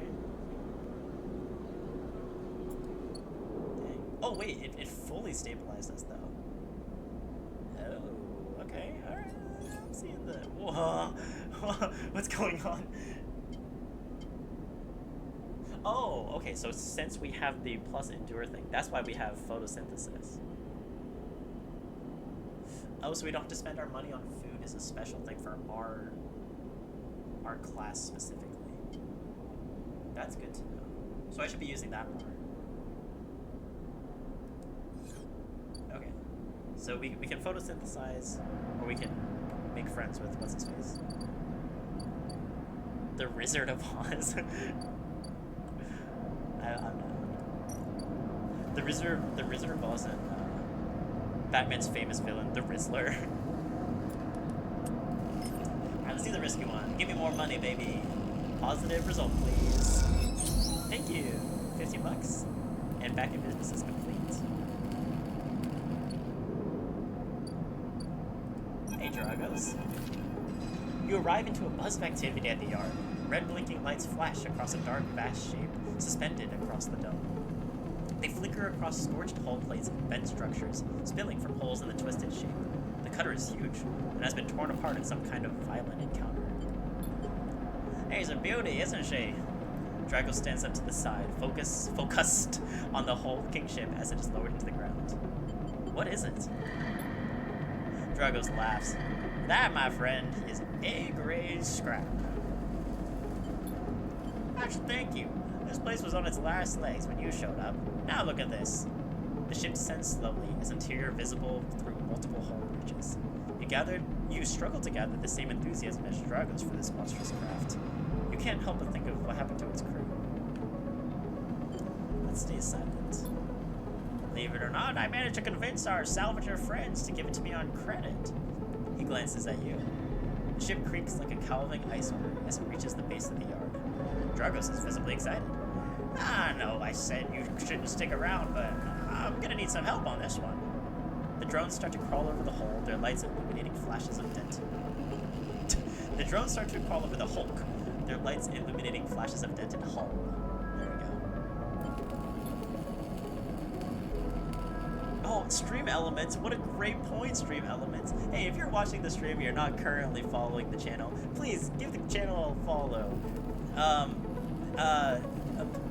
[SPEAKER 1] Dang. Oh wait, it fully stabilized us though. Oh, okay, alright. I'm seeing the whoa. What's going on? Oh, okay, so since we have the plus endure thing, that's why we have photosynthesis. Oh, so we don't have to spend our money on food. It's a special thing for our class specifically. That's good to know. So I should be using that more. Okay. So we can photosynthesize, or we can make friends with what's his face? The Wizard of Oz. I'm not. The Wizard of Oz and Batman's famous villain, the Rizzler. Alright, let's do the risky one. Give me more money, baby. Positive result, please. Thank you. $50. And back in business is complete. Hey, Dragos. You arrive into a buzz of activity at the yard. Red blinking lights flash across a dark, vast shape, suspended across the dome. They flicker across scorched hull plates and bent structures, spilling from holes in the twisted shape. The cutter is huge, and has been torn apart in some kind of violent encounter. She's a beauty, isn't she? Drago stands up to the side, focused on the hulking ship as it is lowered into the ground. What is it? Dragos laughs. That, my friend, is A-grade scrap. I should thank you. This place was on its last legs when you showed up. Now look at this. The ship descends slowly, its interior visible through multiple hull breaches. You struggle to gather the same enthusiasm as Dragos for this monstrous craft. You can't help but think of what happened to its crew. Let's stay silent. Believe it or not, I managed to convince our salvager friends to give it to me on credit. He glances at you. The ship creaks like a calving iceberg as it reaches the base of the yard. Dragos is visibly excited. I know I said you shouldn't stick around, but I'm gonna need some help on this one. The drones start to crawl over the hull, their lights illuminating flashes of dented. The drones start to crawl over the hulk, their lights illuminating flashes of dented hull. There we go. Oh, stream elements. What a great point, stream elements. Hey, if you're watching the stream and you're not currently following the channel, please give the channel a follow. A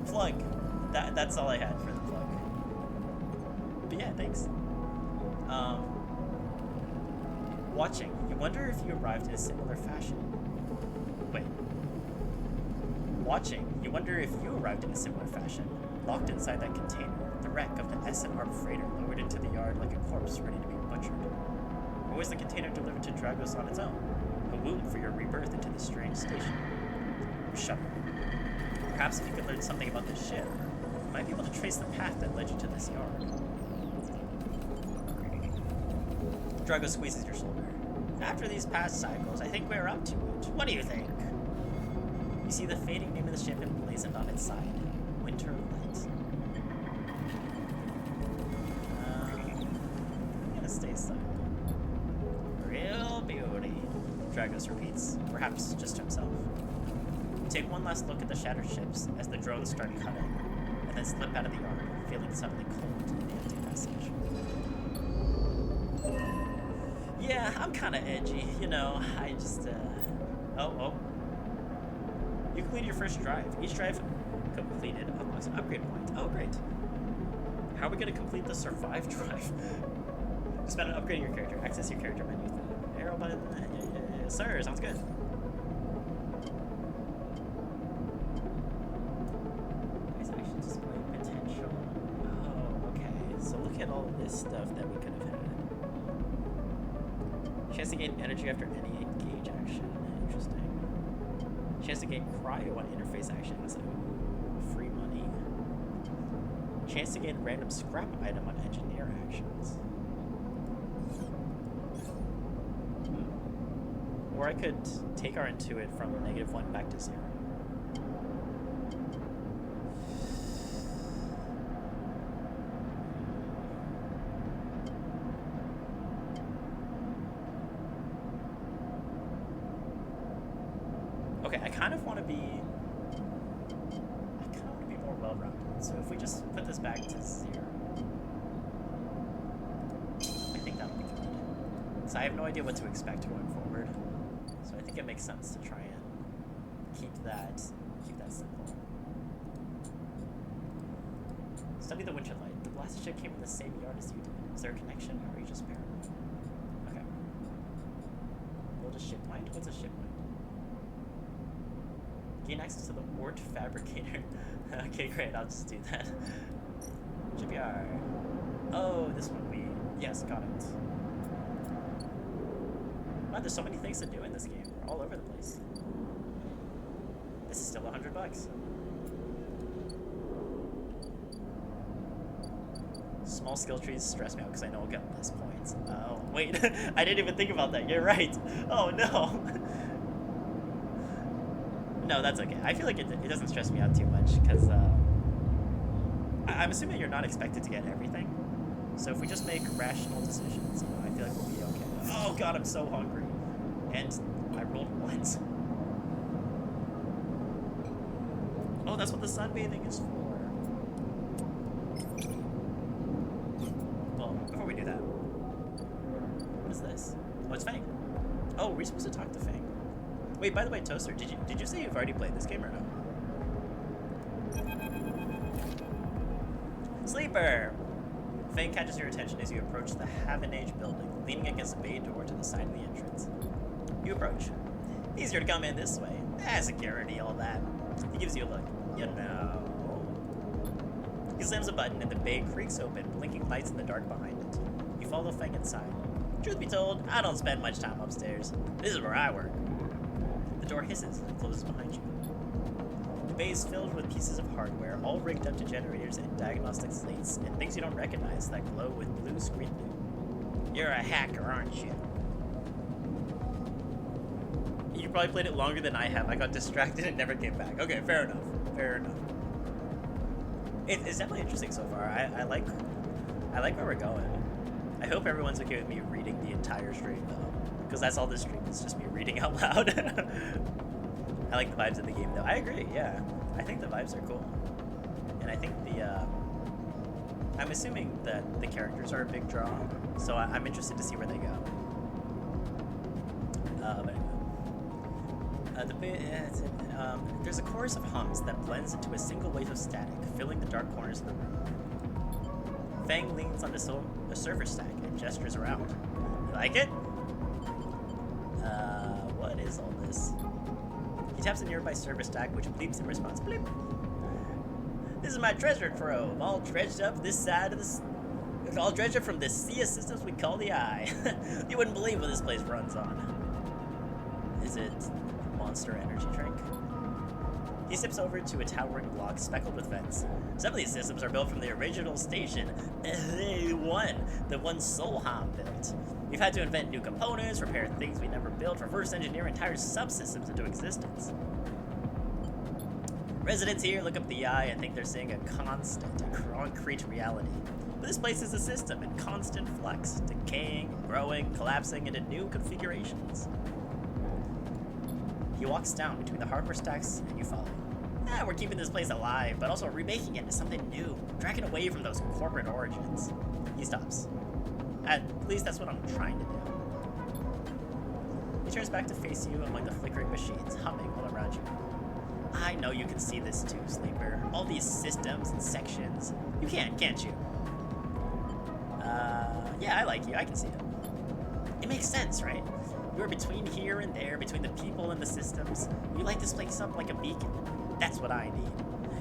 [SPEAKER 1] plug. That's all I had for the plug. But yeah, thanks. Watching. You wonder if you arrived in a similar fashion. Wait. Watching. You wonder if you arrived in a similar fashion. Locked inside that container, the wreck of the S&R freighter lowered into the yard like a corpse ready to be butchered. Or was the container delivered to Dragos on its own? A womb for your rebirth into this strange station. Shut up. Perhaps if you could learn something about this ship, you might be able to trace the path that led you to this yard. Drago squeezes your shoulder. After these past cycles, I think we're up to it. What do you think? You see the fading name of the ship emblazoned on its side. Winter Light. I'm gonna stay silent. Real beauty, Dragos repeats, perhaps just to himself. You take one last look at the shattered ships as the drones start cutting, and then slip out of the yard, feeling suddenly cold in the empty passage. Yeah, I'm kind of edgy, you know. I just, Oh. You completed your first drive. Each drive completed unlocks an upgrade point. Oh, great. How are we going to complete the survive drive? Spend on upgrading your character. Access your character menu with the arrow button. Yeah, sir, sounds good. Nice action display potential. Oh, okay. So look at all this stuff that we could have had. Chance to gain energy after any engage action. Interesting. Chance to gain cryo on interface actions. Ooh, free money. Chance to gain random scrap item on engineer actions. Or I could take our intuit from -1 back to 0. Okay, I kind of want to be more well-rounded. So if we just put this back to 0, I think that'll be good. So I have no idea what to expect going forward. So I think it makes sense to try and keep that simple. Study the winter light. The blasted ship came from the same yard as you did. Is there a connection, or are you just paranoid? Okay. Build a ship mind? What's a ship mind? Gain access to the Ort Fabricator. Okay, great, I'll just do that. Shipyard. Oh, this one yes, got it. Wow, there's so many things to do in this game. We're all over the place. This is still $100. Small skill trees stress me out because I know I'll get less points. Oh, wait, I didn't even think about that. You're right. Oh, no. No, that's okay. I feel like it doesn't stress me out too much because I'm assuming you're not expected to get everything. So if we just make rational decisions, I feel like we'll be okay. Oh god, I'm so hungry. And I rolled once. Oh, that's what the sunbathing is for. Well, before we do that, what is this? Oh, it's Fang. Oh, we're supposed to talk to Fang. Wait, by the way, Toaster, did you say you've already played this game or no? Sleeper! Fang catches your attention as you approach the Haven Age building, leaning against a bay door to the side of the entrance. You approach. Easier to come in this way. Security, all that. He gives you a look. You know. He slams a button and the bay creaks open, blinking lights in the dark behind it. You follow Fang inside. Truth be told, I don't spend much time upstairs. This is where I work. The door hisses and closes behind you. The bay is filled with pieces of hardware, all rigged up to generators and diagnostic slates, and things you don't recognize that glow with blue screen loot. You're a hacker, aren't you? You probably played it longer than I have. I got distracted and never came back. Okay, fair enough. Fair enough. It's definitely interesting so far. I like where we're going. I hope everyone's okay with me reading the entire stream though, because that's all this stream is, just me reading out loud. I like the vibes of the game though. I agree. Yeah, I think the vibes are cool, and I think I'm assuming that the characters are a big draw, so I'm interested to see where they go. There's a chorus of hums that blends into a single wave of static, filling the dark corners of the room. Fang leans on the server stack and gestures around. You like it? What is all this? He taps a nearby server stack, which bleeps in response. Bleep. This is my treasure trove, all dredged up this side of the... all dredged up from this sea of systems we call the Eye. You wouldn't believe what this place runs on. Is it Monster Energy drink? He steps over to a towering block speckled with vents. Some of these systems are built from the original station, the one Solheim built. We've had to invent new components, repair things we never built, reverse engineer entire subsystems into existence. Residents here look up the Eye and think they're seeing a concrete reality. But this place is a system in constant flux, decaying, growing, collapsing into new configurations. He walks down between the hardware stacks and you follow. We're keeping this place alive, but also remaking it into something new, dragging away from those corporate origins. He stops. At least that's what I'm trying to do. He turns back to face you among the flickering machines, humming all around you. I know you can see this too, Sleeper. All these systems and sections. You can't you? Yeah, I like you. I can see it. It makes sense, right? You're between here and there, between the people and the systems. You light this place up like a beacon. That's what I need.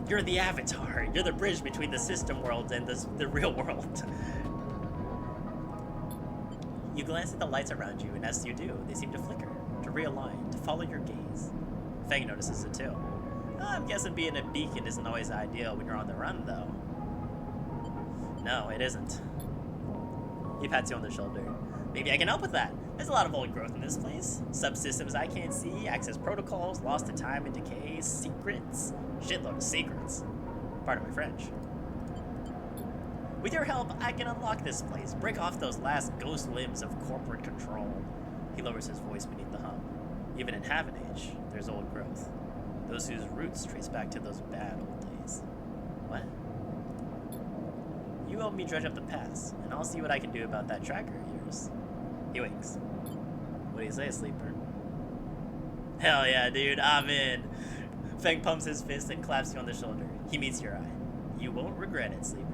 [SPEAKER 1] You're the avatar. You're the bridge between the system world and the real world. You glance at the lights around you, and as you do, they seem to flicker, to realign, to follow your gaze. Fang notices it too. I'm guessing being a beacon isn't always ideal when you're on the run, though. No, it isn't. He pats you on the shoulder. Maybe I can help with that. There's a lot of old growth in this place. Subsystems I can't see, access protocols, lost to time and decay, secrets. Shitload of secrets. Pardon my French. With your help, I can unlock this place, break off those last ghost limbs of corporate control. He lowers his voice beneath the hum. Even in Haven Age, there's old growth. Those whose roots trace back to those bad old days. What? You help me dredge up the past, and I'll see what I can do about that tracker of yours. He winks. What do you say, Sleeper? Hell yeah, dude, I'm in. Fang pumps his fist and claps you on the shoulder. He meets your eye. You won't regret it, Sleeper.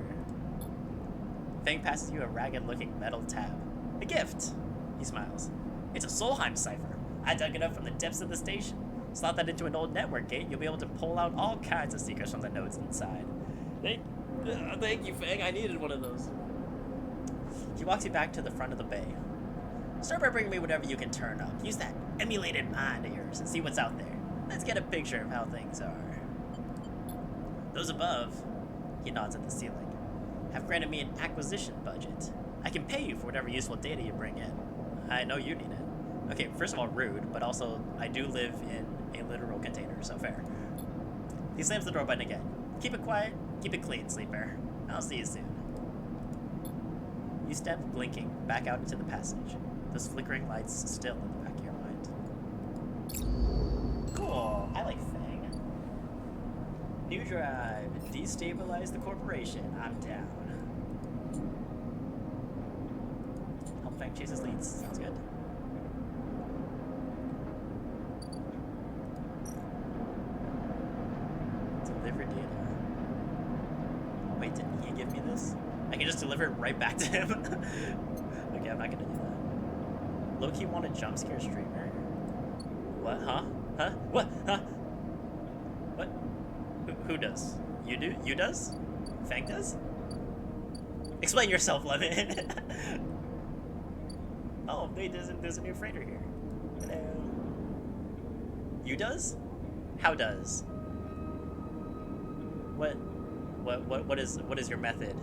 [SPEAKER 1] Fang passes you a ragged-looking metal tab. A gift! He smiles. It's a Solheim cipher. I dug it up from the depths of the station. Slot that into an old network gate, you'll be able to pull out all kinds of secrets from the nodes inside. Thank you, Fang. I needed one of those. He walks you back to the front of the bay. Start by bringing me whatever you can turn up. Use that emulated mind of yours and see what's out there. Let's get a picture of how things are. Those above, he nods at the ceiling, have granted me an acquisition budget. I can pay you for whatever useful data you bring in. I know you need it. Okay, first of all, rude, but also, I do live in a literal container, so fair. He slams the door button again. Keep it quiet, keep it clean, Sleeper. I'll see you soon. You step, blinking, back out into the passage. Those flickering lights still in the back of your mind. Cool. I like Fang. New drive. Destabilize the corporation. I'm down. Help Fang chases leads. Sounds good. Deliver data. Wait, didn't he give me this? I can just deliver it right back to him. Okay, I'm not gonna do that. Low-key want a jump scare streamer. What? Huh? Huh? What? Huh? What? Who does? You do? You does? Fang does? Explain yourself, Lemon. Oh, wait, there's a new freighter here. Hello. You does? How does? What is your method?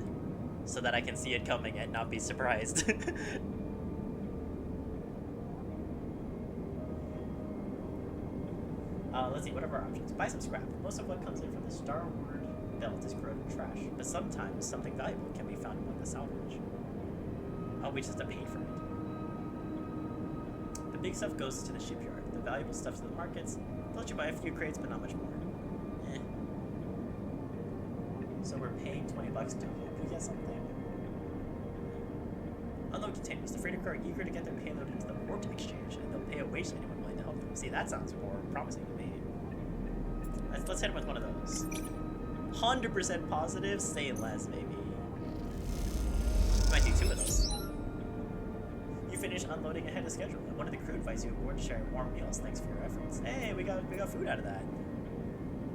[SPEAKER 1] So that I can see it coming and not be surprised. Let's see, what are our options? Buy some scrap. Most of what comes in from the Star Wars belt is corroded trash, but sometimes something valuable can be found among the salvage. Oh, we just have to pay for it. The big stuff goes to the shipyard. The valuable stuff to the markets. They'll let you buy a few crates, but not much more. Eh. So we're paying $20 to hope we get something. Unload containers. The freighter crew are eager to get their payload into the port exchange, and they'll pay a wage to anyone willing to help them. See, that sounds more promising to me. Let's hit him with one of those. 100% positive, say less, maybe. Might do 2 of those. You finish unloading ahead of schedule. One of the crew invites you aboard to share warm meals. Thanks for your efforts. Hey, we got food out of that.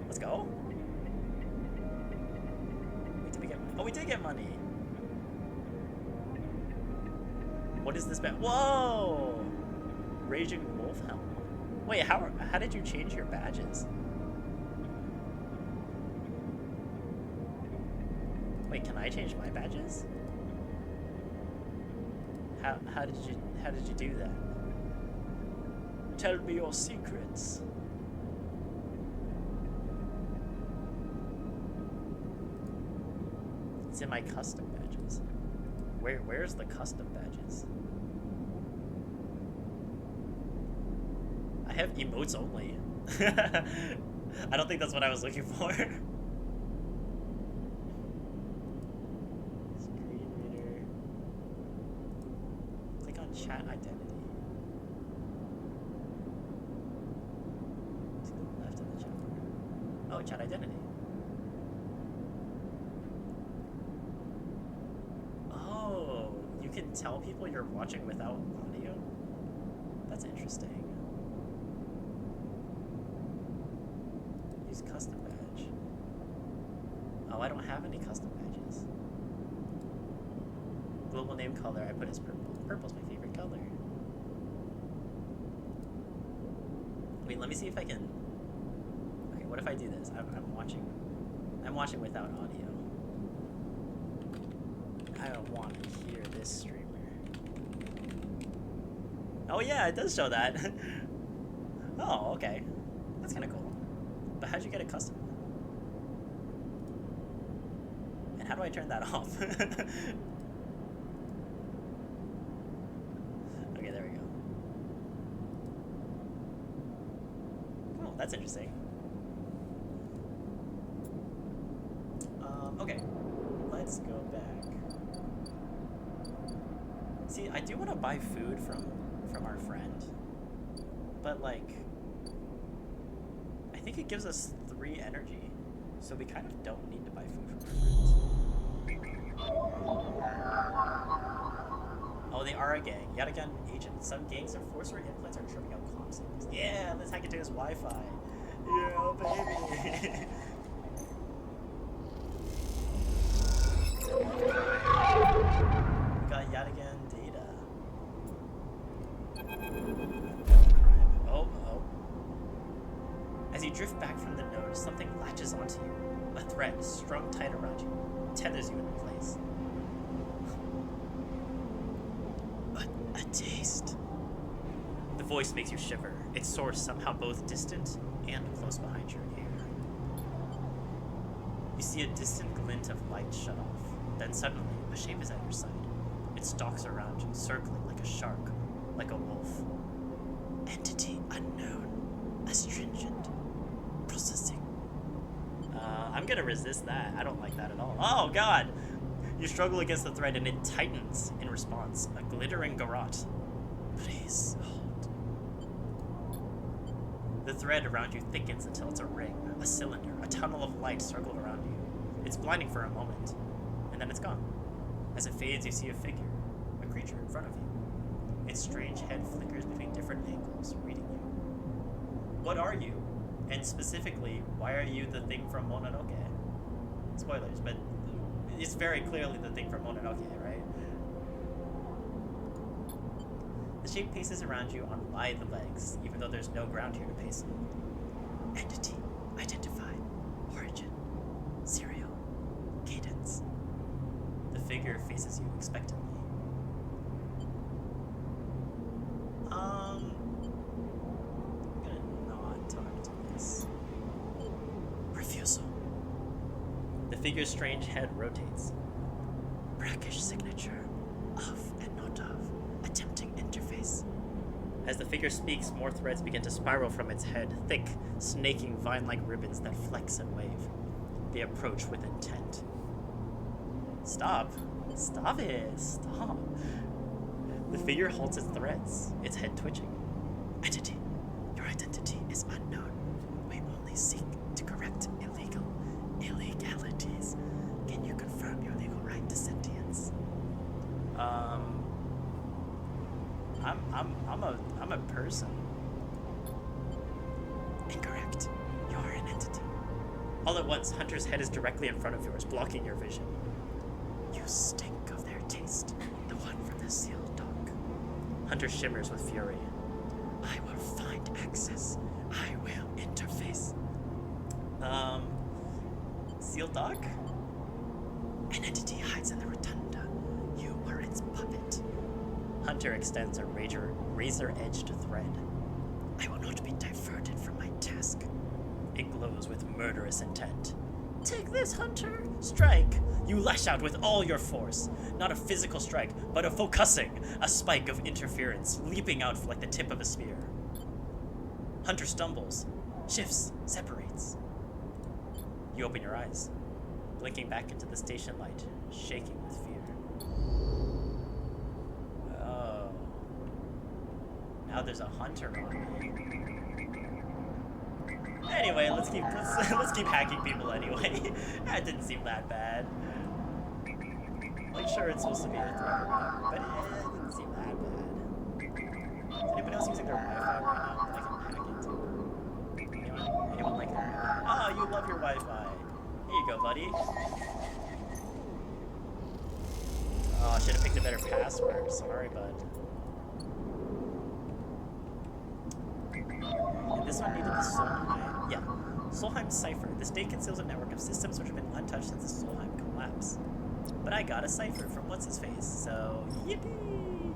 [SPEAKER 1] Let's go. Wait, did we get money? Oh, we did get money. What is this? Whoa! Raging Wolf Helm. Wait, how did you change your badges? Wait, can I change my badges? How did you do that? Tell me your secrets. It's in my custom badges. Where's the custom badges? I have emotes only. I don't think that's what I was looking for. Screen reader. Click on chat identity. To the left of the chat bar. Oh, chat identity. Oh, you can tell people you're watching without audio? That's interesting. Use custom badge. Oh, I don't have any custom badges. Global name color I put as purple. Purple's my favorite color. Wait, let me see if I can. Okay, what if I do this? I'm watching. I'm watching without audio. I don't want to hear this streamer. Oh yeah, it does show that. Oh, okay. That's kind of cool. But how'd you get a custom? And how do I turn that off? Okay, there we go. Oh, that's interesting. Okay, let's go back. See, I do want to buy food from our friend, but like, I think it gives us 3 energy, so we kind of don't need to buy food from our friends. Oh, they are a gang. Yet again, agent. Some gangs are forcery implants are tripping out comm signals. Yeah, let's hack into his Wi-Fi. Yeah, baby. We got yet again data. Oh. As you drift back from the node, something latches onto you. A thread strung tight around you, tethers you in place. A taste. The voice makes you shiver. Its source somehow both distant and close behind your ear. You see a distant glint of light shut off. Then suddenly, a shape is at your side. It stalks around you, circling like a shark, like a wolf. Entity unknown. Astringent. Processing. I'm gonna resist that. I don't like that at all. Oh god! You struggle against the thread and it tightens in response. A glittering garrote. Please hold. The thread around you thickens until it's a ring, a cylinder, a tunnel of light circled around you. It's blinding for a moment, and then it's gone. As it fades, you see a figure, a creature in front of you. Its strange head flickers between different angles, reading you. What are you? And specifically, why are you the thing from Mononoke? Spoilers, but it's very clearly the thing from Mononoke, right? The shape paces around you on lithe legs, even though there's no ground here to pace on. Entity, identify, origin, serial, cadence. The figure faces you expectantly. I'm gonna not talk to this. Refusal. The figure's strange head rotates. Brackish signature. Of and not of. Attempting interface. As the figure speaks, more threads begin to spiral from its head, thick, snaking vine-like ribbons that flex and wave. They approach with intent. Stop. Stop it. Stop. The figure halts its threads, its head twitching. Entity, your identity is unknown. We only seek to correct illegalities. Can you confirm your legal right to sentience? I'm a person. Incorrect. You are an entity. All at once, Hunter's head is directly in front of yours, blocking your vision. You stink of their taste, the one from the sealed dock. Hunter shimmers with fury. I will find access. I will interface. Sealed dock? An entity hides in the rotunda. You are its puppet. Hunter extends a razor-edged thread. I will not be diverted from my task. It glows with murderous intent. Take this, Hunter! Strike! You lash out with all your force. Not a physical strike, but a focusing, a spike of interference, leaping out like the tip of a spear. Hunter stumbles, shifts, separates. You open your eyes, blinking back into the station light, shaking with fear. Oh. Now there's a Hunter on me. Anyway, let's keep hacking people anyway. That didn't seem that bad. Like, sure, it's supposed to be a threat or whatever, but it didn't seem that bad. Is anybody else using their Wi-Fi right now that I can hack into? Anyone like their Wi-Fi? Oh, you love your Wi-Fi. Here you go, buddy. Oh, I should have picked a better password. Sorry, bud. And this one needed the Solheim. Yeah. Solheim cipher. This date conceals a network of systems which have been untouched since the Solheim collapse. But I got a cipher from what's-his-face, so yippee!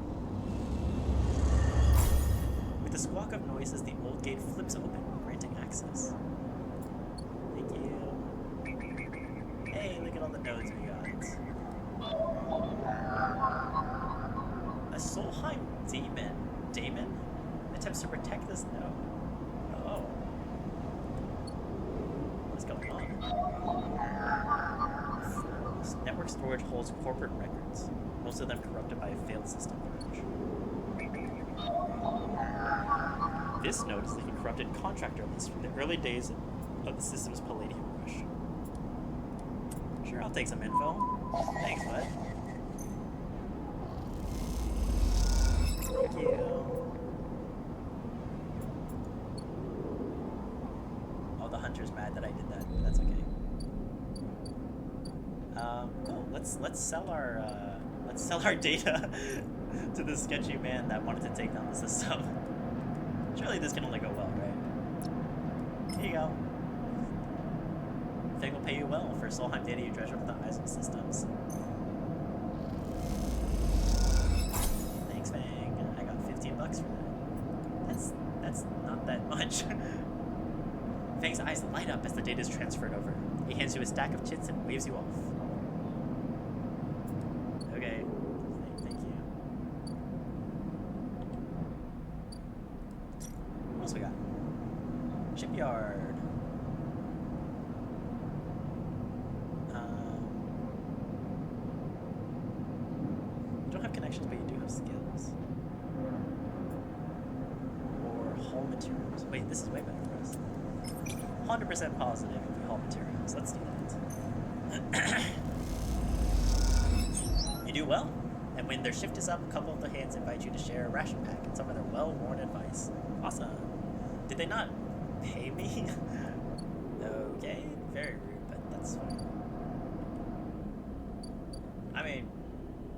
[SPEAKER 1] With a squawk of noises, the old gate flips open, granting access. Thank you. Hey, look at all the nodes we got. A Solheim daemon attempts to protect this node. Oh. What's going on? This network storage holds corporate records, most of them corrupted by a failed system crash. This node is the corrupted contractor list from the early days of the system's palladium rush. Sure, I'll take some info. Thanks, bud. Thank you. Oh, the Hunter's mad that I did that, but that's okay. Cool. Let's sell our data to this sketchy man that wanted to take down the system. Surely this can only go well, right? Here you go. Fig will pay you well for Solheim data you treasure with the eyes of systems. Thanks, Fang. I got $15 for that. That's not that much. Fang's eyes light up as the data is transferred over. He hands you a stack of chits and waves you off. Okay. Thank you. What else we got? Shipyard. have connections, but you do have skills. Or hull materials. Wait, this is way better for us. 100% positive if we haul materials. Let's do that. You do well. And when their shift is up, a couple of the hands invite you to share a ration pack and some of their well-worn advice. Awesome. Did they not pay me? Okay, very rude, but that's fine. I mean,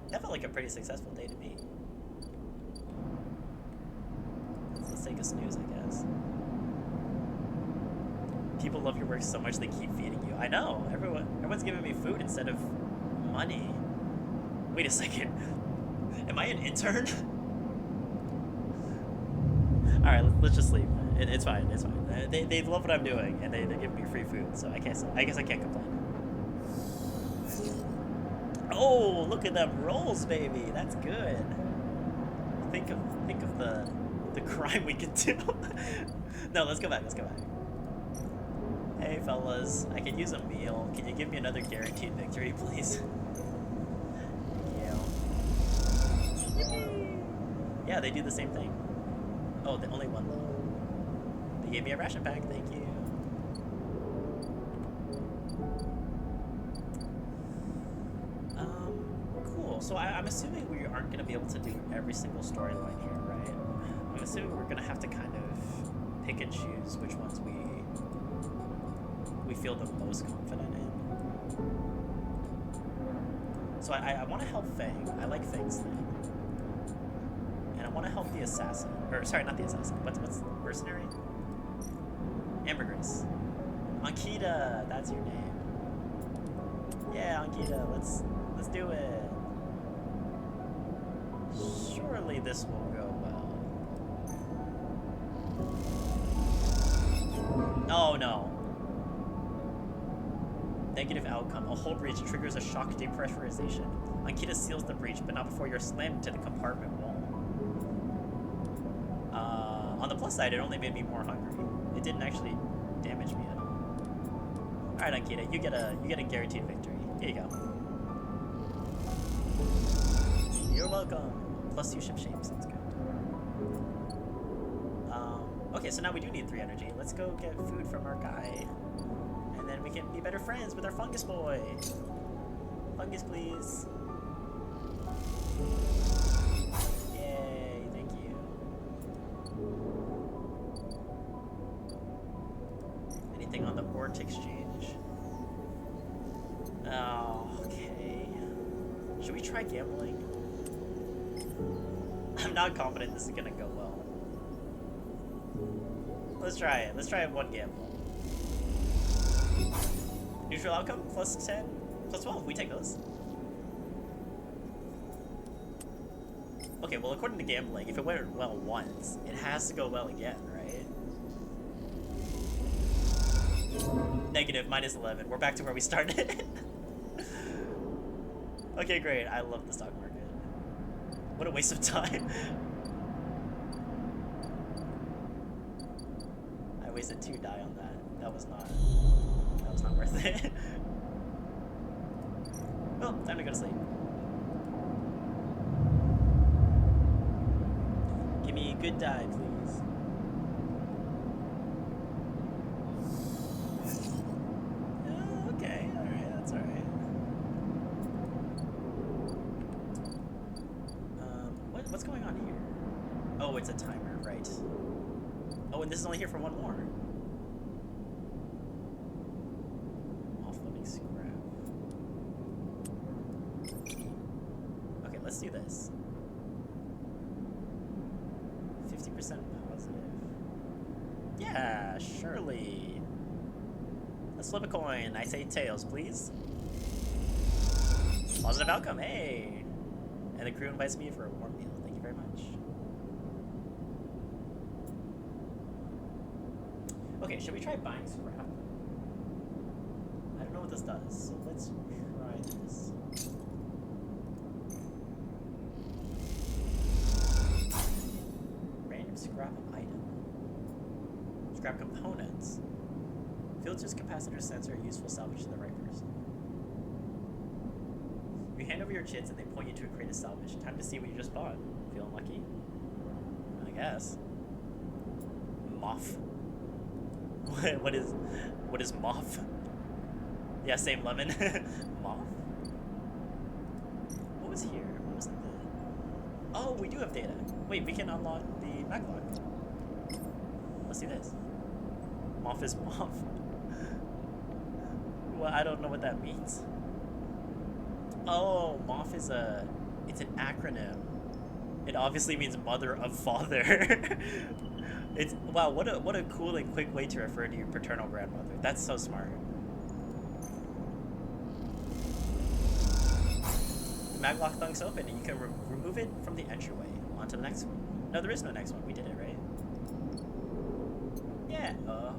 [SPEAKER 1] that felt like a pretty successful day to me. Let's take a snooze, I guess. People love your work so much they keep feeding you. I know. Everyone's giving me food instead of money. Wait a second. Am I an intern? Alright, let's just leave. It's fine, it's fine. They love what I'm doing, and they're giving me free food, so I guess I can't complain. Oh, look at them rolls, baby. That's good. Think of the crime we could do. No, let's go back. Hey, fellas, I could use a meal. Can you give me another guaranteed victory, please? Yeah, they do the same thing. Oh, the only one though. They gave me a ration pack, thank you. Cool. So I'm assuming we aren't going to be able to do every single storyline here, right? I'm assuming we're going to have to kind of pick and choose which ones we feel the most confident in. So I want to help Fang. I like Fang's thing. And I want to help the assassin. Or, sorry, not the assassin. What's mercenary? Ambergris. Ankita, that's your name. Yeah, Ankita, let's do it. Surely this will go well. Oh no. Negative outcome. A hull breach triggers a shock depressurization. Ankita seals the breach, but not before you're slammed into the compartment wall. On the plus side, it only made me more hungry. It didn't actually damage me at all. Alright, Ankita, you get a guaranteed victory. Here you go. You're welcome. Plus 2 ship shape, sounds good. Okay, so now we do need 3 energy. Let's go get food from our guy. And then we can be better friends with our fungus boy. Fungus, please. Yay, thank you. Anything on the port exchange? Oh, okay. Should we try gambling? I'm not confident this is gonna go well. Let's try it. Let's try it one gamble. Neutral outcome, plus 10, plus 12. We take those. Okay, well, according to gambling, if it went well once, it has to go well again, right? Negative, minus 11. We're back to where we started. Okay, great. I love the stock market. What a waste of time. I wasted 2 die on that. That was not worth it. Well, time to go to sleep. Give me a good die, please. Okay, alright, that's alright. What's going on here? Oh, it's a timer, right. Oh, and this is only here for one more. Offloading scrap. Okay, let's do this. 50% positive. Yeah, surely. Let's flip a coin. I say tails, please. Positive outcome, hey! And the crew invites me for a warm meal. Thank you very much. Okay, should we try buying scrap? I don't know what this does, so let's try this. Random scrap item. Scrap components. Filters, capacitor, sensor, useful salvage to the right person. You hand over your chits and they point you to a crate of salvage. Time to see what you just bought. Feeling lucky? I guess. Moth. What is moth? Yeah, same lemon. Moth? What was here? What was the... Oh, we do have data. Wait, we can unlock the backlog. Let's see this. Moth is moth. Well, I don't know what that means. Oh, MOF is it's an acronym. It obviously means mother of father. It's, wow, what a cool and quick way to refer to your paternal grandmother. That's so smart. The maglock thunk's open and you can remove it from the entryway. On to the next one. No, there is no next one. We did it, right? Yeah. Oh.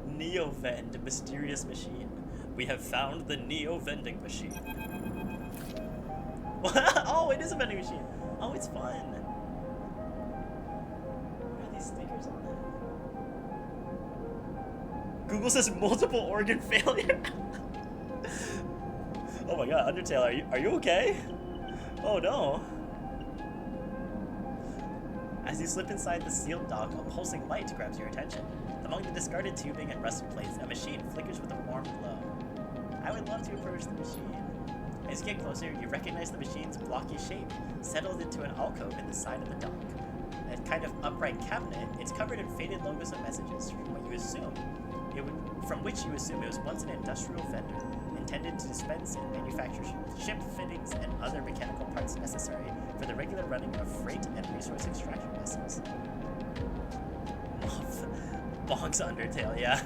[SPEAKER 1] Neo-Vend, mysterious machine. We have found the Neo-Vending machine. Oh, it is a vending machine. Oh, it's fun. What are these stickers on it? Google says multiple organ failure. Oh my god, Undertale, are you okay? Oh no. As you slip inside the sealed dock, a pulsing light grabs your attention. Among the discarded tubing and rusted plates, a machine flickers with a warm glow. I would love to approach the machine. As you get closer, you recognize the machine's blocky shape, settled into an alcove in the side of the dock. A kind of upright cabinet, it's covered in faded logos and messages from which you assume it was once an industrial vendor, intended to dispense and manufacture ship fittings and other mechanical parts necessary for the regular running of freight and resource extraction vessels. Bonks Undertale, yeah.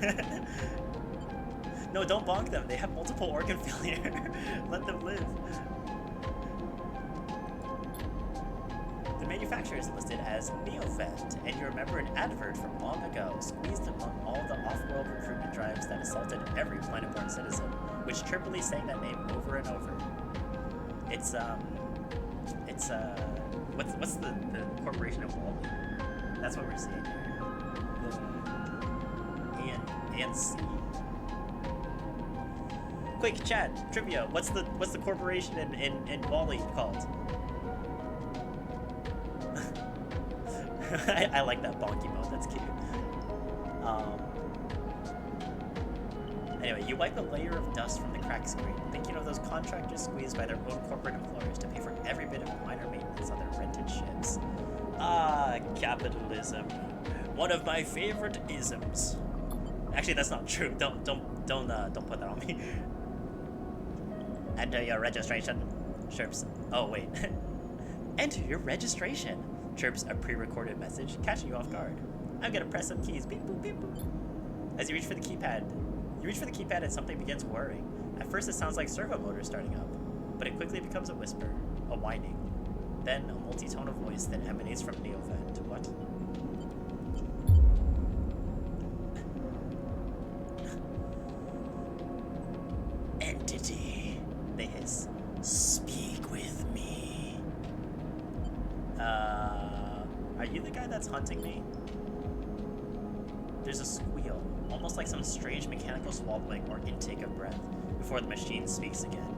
[SPEAKER 1] No, don't bonk them. They have multiple organ failure. Let them live. The manufacturer is listed as Neo-Vend, and you remember an advert from long ago, squeezed among all the off-world recruitment drives that assaulted every planet-born citizen, which chirpily sang that name over and over. What's the corporation of Wally? That's what we're seeing here. And C. Quick chat, trivia. What's the corporation in Wally called? I like that bonky mode. That's cute. Anyway, you wipe a layer of dust from the cracked screen, thinking of those contractors squeezed by their own corporate employers to pay for every bit of minor maintenance on their rented ships. Ah, capitalism. One of my favorite isms. Actually, that's not true. Don't put that on me. Enter your registration. Chirps. Oh wait. Enter your registration. Chirps a pre-recorded message, catching you off guard. I'm gonna press some keys. Beep boop beep boop. As you reach for the keypad, and something begins whirring. At first, it sounds like servo motors starting up, but it quickly becomes a whisper, a whining, then a multi-tone of voice that emanates from Neo-Vend. What? Entity, they hiss. Speak with me. Are you the guy that's hunting me? There's a squeal, almost like some strange mechanical swallowing or intake of breath, before the machine speaks again.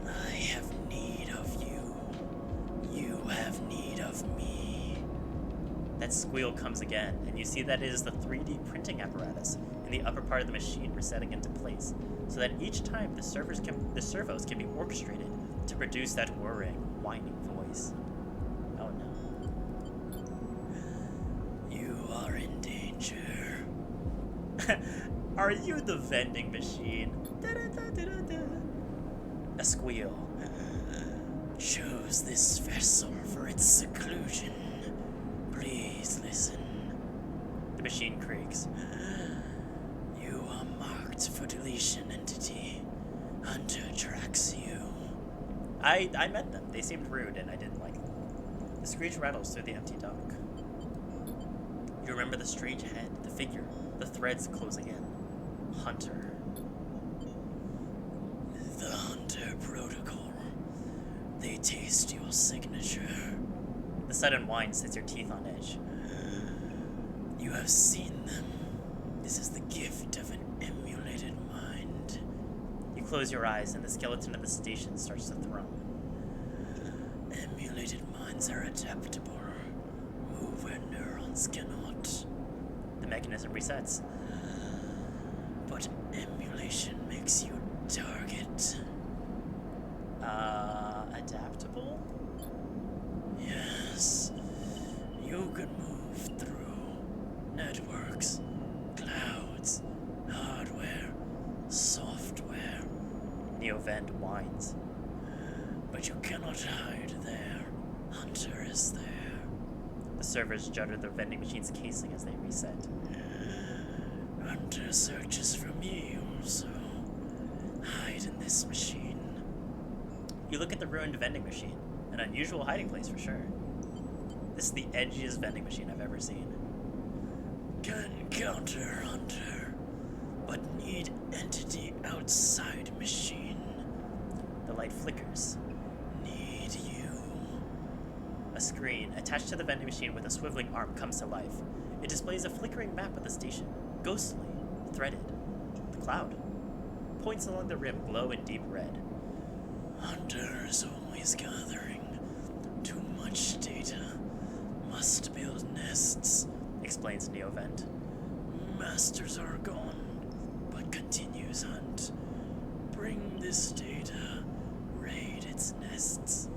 [SPEAKER 1] I have need of you. You have need of me. That squeal comes again, and you see that it is the 3D printing apparatus in the upper part of the machine resetting into place, so that each time the servos can be orchestrated to produce that whirring, whining voice. Oh no. You are in danger. Are you the vending machine? Da-da-da-da-da-da. A squeal. Choose this vessel for its seclusion. Please listen. The machine creaks. You are marked for deletion, entity. Hunter tracks you. I met them. They seemed rude and I didn't like them. The screech rattles through the empty dock. You remember the strange head, the figure, the threads closing in. Hunter. The Hunter Protocol. They taste your signature. The sudden whine sets your teeth on edge. You have seen them. This is the gift of an emulated mind. You close your eyes and the skeleton of the station starts to thrum. Emulated minds are adaptable. Move where neurons cannot. The mechanism resets. But emulation makes you target. Adaptable? Yes. You can move through networks, clouds, hardware, software. Neovent whines. But you cannot hide there. Hunter is there. The servers judder the vending machine's casing as they reset. Hunter searches for me also. Hide in this machine. You look at the ruined vending machine. An unusual hiding place for sure. This is the edgiest vending machine I've ever seen. Can counter Hunter, but need entity outside machine. The light flickers. Need you. A screen attached to the vending machine with a swiveling arm comes to life. It displays a flickering map of the station, ghostly, threaded. The cloud. Points along the rim glow in deep red. Hunter is always gathering. Too much data. Must build nests, explains Neovent. Masters are gone, but continues hunt. Bring this data. Raid its nests.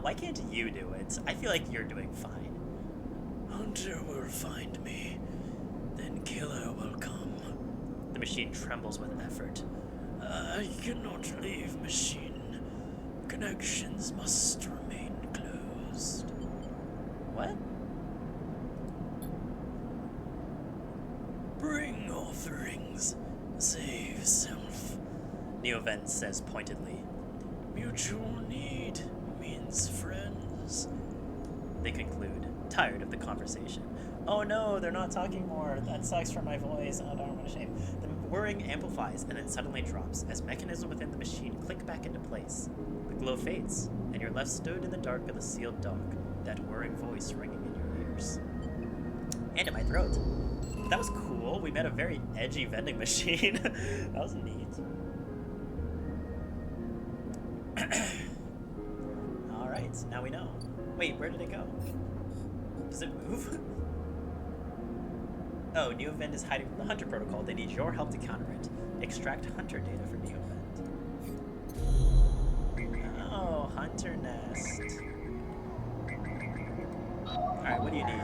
[SPEAKER 1] Why can't you do it? I feel like you're doing fine. Hunter will find me. Then killer will come. The machine trembles with effort. I cannot leave machine. Connections must remain closed. What? Bring offerings. Save self. Neovent says pointedly. Mutual need means friends. They conclude, tired of the conversation. Oh no, they're not talking more. That sucks for my voice. Oh no, I'm ashamed. The whirring amplifies and then suddenly drops as mechanisms within the machine click back into place. The glow fades, and you're left stood in the dark of the sealed dock, that whirring voice ringing in your ears. And in my throat. That was cool. We met a very edgy vending machine. That was neat. Alright, now we know. Wait, where did it go? Does it move? Oh, Neovent is hiding from the Hunter protocol. They need your help to counter it. Extract Hunter data from Neovent. Oh, Hunter nest. Alright, what do you need?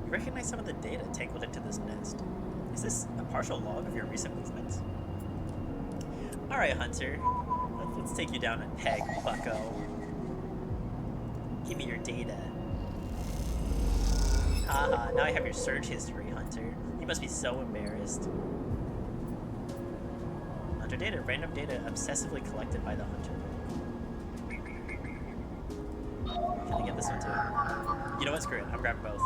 [SPEAKER 1] You recognize some of the data tangled into this nest. Is this a partial log of your recent movements? Alright, Hunter. Let's take you down a peg, bucko. Give me your data. Haha, now I have your search history, Hunter. You must be so embarrassed. Hunter data, random data obsessively collected by the Hunter. Can I get this one too? You know what, screw it, I'm grabbing both.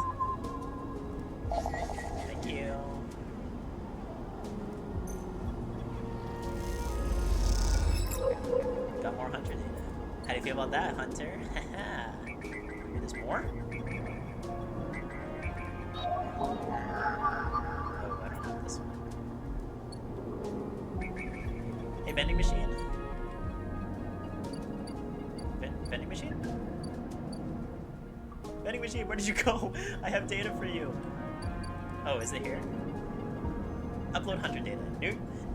[SPEAKER 1] Thank you. Got more Hunter data. How do you feel about that, Hunter? Haha. There's more? Oh, I don't know this one. Hey, vending machine? Vending machine? Vending machine, where did you go? I have data for you. Oh, is it here? Upload Hunter data.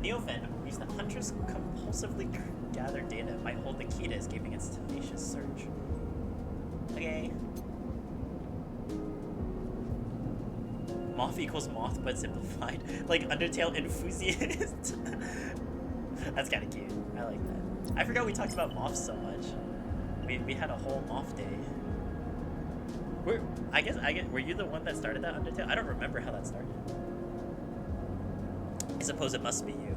[SPEAKER 1] Neovent will use the Hunter's compulsively gathered data might hold the key to escaping its tenacious search. Okay. Moth equals moth, but simplified. Like Undertale enthusiast. That's kind of cute. I like that. I forgot we talked about moths so much. We had a whole moth day. I guess, were you the one that started that Undertale? I don't remember how that started. I suppose it must be you.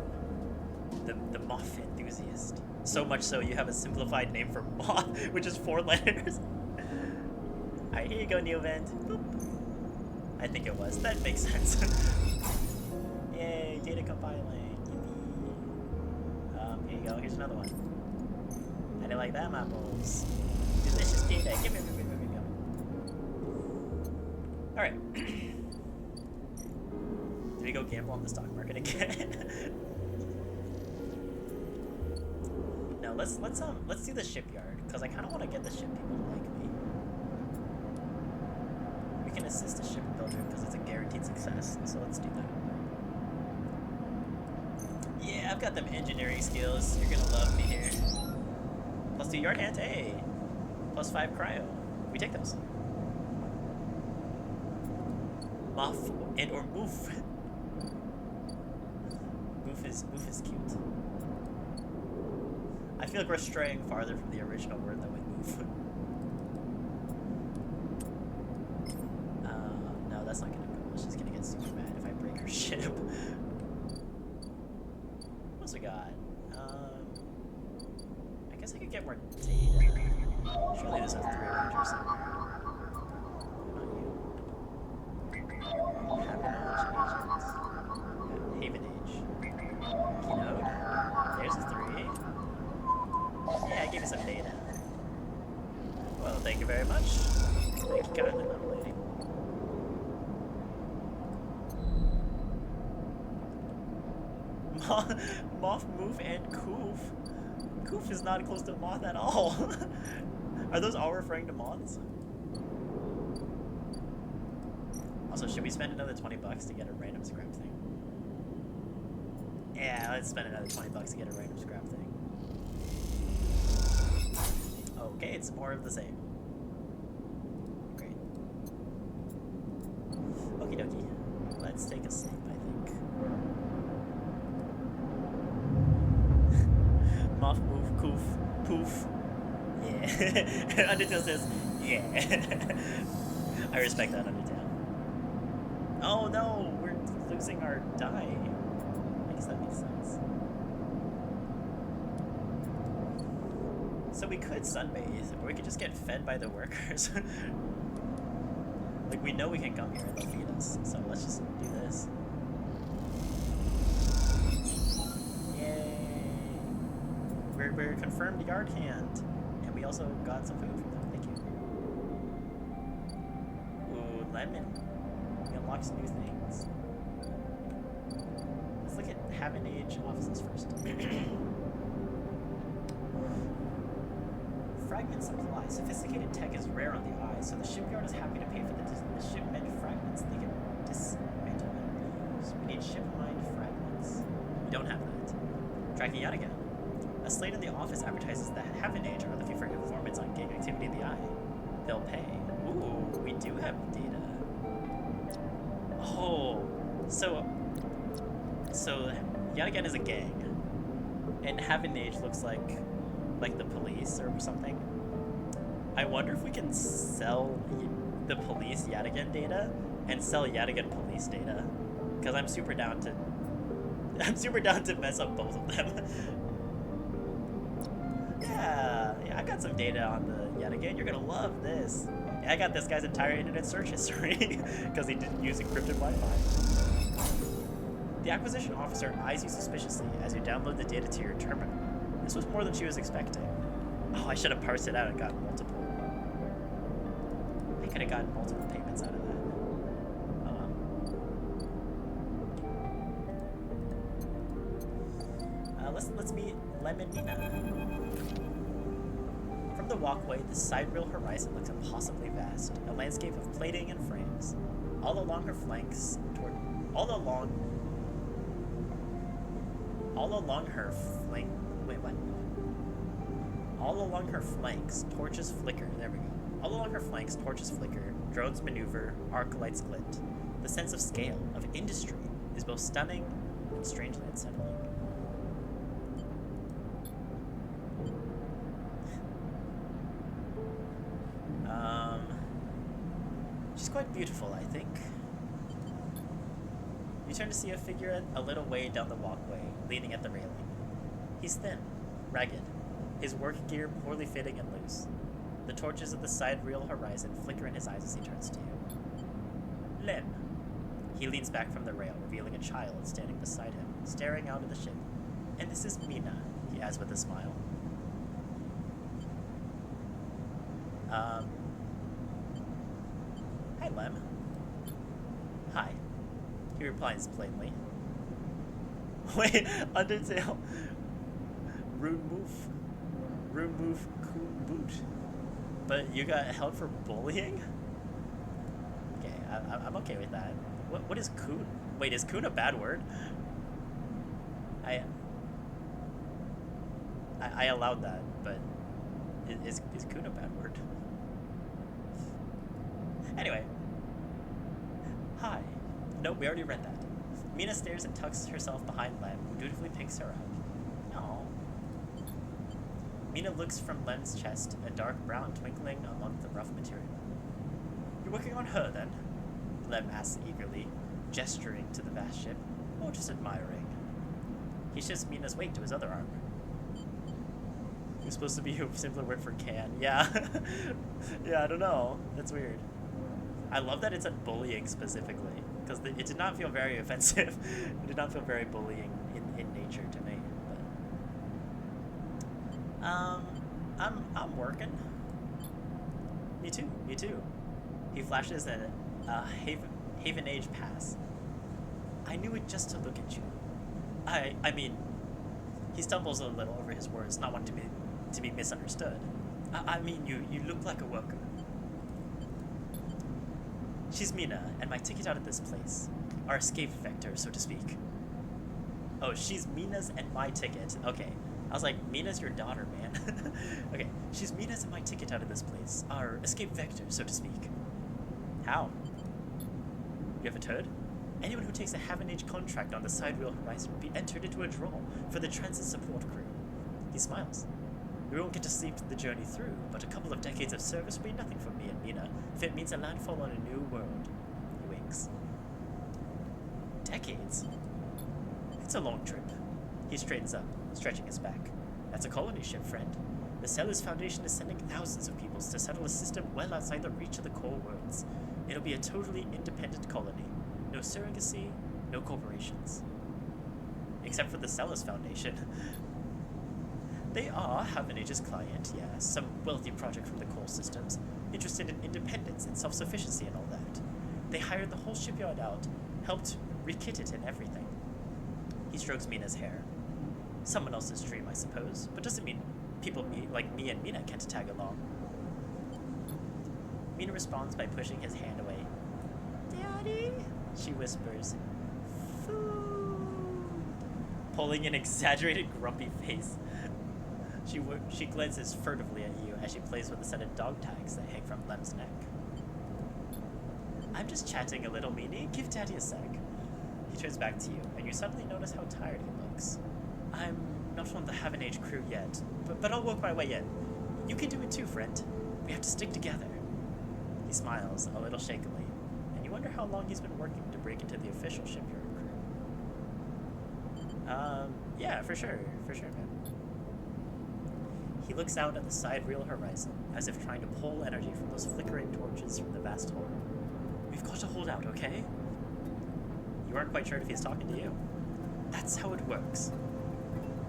[SPEAKER 1] The moth enthusiast. So much so you have a simplified name for moth, which is 4 letters. Alright, here you go, Neovent. Boop. I think it was. That makes sense. Yay, data compiling. Yippee. Here you go. Here's another one. How do you like that, my balls? Delicious data. Give me. Alright. Did we go gamble on the stock market again? No, let's do the shipyard, because I kind of want to get the ship people to like me. We can assist the shipbuilder because it's a guaranteed success, so let's do that. Yeah, I've got them engineering skills. You're gonna love me here. +2 yard hand, hey. +5 cryo. We take those. Moth and or moof. Moof is cute. I feel like we're straying farther from the original word than we move. No, that's not gonna go. She's gonna get super mad if I break her ship. What else we got? I guess I could get more data. Surely there's a 3 Rangers somewhere. Not you. Haven Age. Keynote. There's a 3. Yeah, I gave you some data. Well, thank you very much. Thank you kindly, little lady. Moth, Moof, and Koof. Koof is not close to Moth at all. Are those all referring to moths? Also, should we spend another 20 bucks to get a random scrap thing? Yeah, let's spend another 20 bucks to get a random scrap thing. Okay, it's more of the same. Great. Okie dokie. Let's take a sleep, I think. Moth, move, coof, poof. Yeah. Undertale says, yeah. I respect that, Undertale. Oh no, we're losing our die. I guess that makes sense. So we could sunbathe, or we could just get fed by the workers. Like, we know we can come here and they'll feed us, so let's just do this. Yay! We're confirmed yard hand, and we also got some food from them. Thank you. Ooh, lemon. We unlocked some new things. Let's look at Haven Age offices first. Fragment supply. Sophisticated tech is rare on the eye, so the shipyard is happy to pay for the shipment fragments they can dismantle and reuse. We need ship mined fragments. We don't have that. Tracking out again. A slate in the office advertises that Haven Age are looking for informants on gang activity in the eye. They'll pay. Ooh, we do have data. Oh, so yet again is a gang, and Haven Age looks like the police or something. I wonder if we can sell the police Yadigan data and sell Yadigan police data, because I'm super down to mess up both of them. yeah, I got some data on the Yadigan. You're gonna love this. Yeah, I got this guy's entire internet search history because he didn't use encrypted Wi-Fi. The acquisition officer eyes you suspiciously as you download the data to your terminal. This was more than she was expecting. Oh, I should have parsed it out and got multiple. I could have gotten multiple payments out of that. Oh well. Let's meet Lemonina. From the walkway, the sidereal horizon looks impossibly vast, a landscape of plating and frames. All along her flanks, All along her flanks, torches flicker. There we go. All along her flanks, torches flicker, drones maneuver, arc lights glint. The sense of scale, of industry, is both stunning and strangely unsettling. She's quite beautiful, I think. You turn to see a figure a little way down the walkway, leaning at the railing. He's thin, ragged, his work gear poorly fitting and loose. The torches of the sidereal horizon flicker in his eyes as he turns to you. Lem. He leans back from the rail, revealing a child standing beside him, staring out at the ship. And this is Mina, he adds with a smile. Hi, Lem. Hi. He replies plainly. Wait, Undertale. Remove Coon Boot. But you got held for bullying? Okay, I'm okay with that. What is Coon? Wait, is Coon a bad word? I allowed that, but is Coon a bad word? Anyway. Hi. Nope, we already read that. Mina stares and tucks herself behind Lem, who dutifully picks her up. Aww. Mina looks from Lem's chest, a dark brown twinkling among the rough material. You're working on her, then? Lem asks eagerly, gesturing to the vast ship, or just admiring. He shifts Mina's weight to his other arm. You're supposed to be a simpler word for can. Yeah. Yeah, I don't know. That's weird. I love that it said bullying specifically, because it did not feel very offensive. It did not feel very bullying in nature to me. But I'm working. Me too. He flashes a Haven Age pass. I knew it just to look at you. I mean, he stumbles a little over his words, not wanting to be misunderstood. I mean, you look like a worker. She's Mina, and my ticket out of this place. Our escape vector, so to speak. Oh, she's Mina's and my ticket. Okay. I was like, Mina's your daughter, man. Okay. She's Mina's and my ticket out of this place. Our escape vector, so to speak. How? You have a turd? Anyone who takes a Haven Age contract on the Sidereal Horizon will be entered into a draw for the transit support crew. He smiles. We won't get to sleep the journey through, but a couple of decades of service will be nothing for me and Mina if it means a landfall on a new world. He winks. Decades? It's a long trip. He straightens up, stretching his back. That's a colony ship, friend. The Sellers Foundation is sending thousands of peoples to settle a system well outside the reach of the core worlds. It'll be a totally independent colony. No surrogacy, no corporations. Except for the Sellers Foundation. They are Haven Age's client, yes, some wealthy project from the core systems, interested in independence and self-sufficiency and all that. They hired the whole shipyard out, helped rekit it and everything. He strokes Mina's hair. Someone else's dream, I suppose, but doesn't mean people like me and Mina can't tag along. Mina responds by pushing his hand away. Daddy, she whispers. Food. Pulling an exaggerated grumpy face. She glances furtively at you as she plays with a set of dog tags that hang from Lem's neck. I'm just chatting a little, Meanie. Give Daddy a sec. He turns back to you, and you suddenly notice how tired he looks. I'm not on the Haven Age crew yet, but I'll work my way in. You can do it too, friend. We have to stick together. He smiles, a little shakily, and you wonder how long he's been working to break into the official shipyard crew. Yeah, for sure, man. He looks out at the sidereal horizon, as if trying to pull energy from those flickering torches from the vast horde. We've got to hold out, okay? You aren't quite sure if he's talking to you. That's how it works.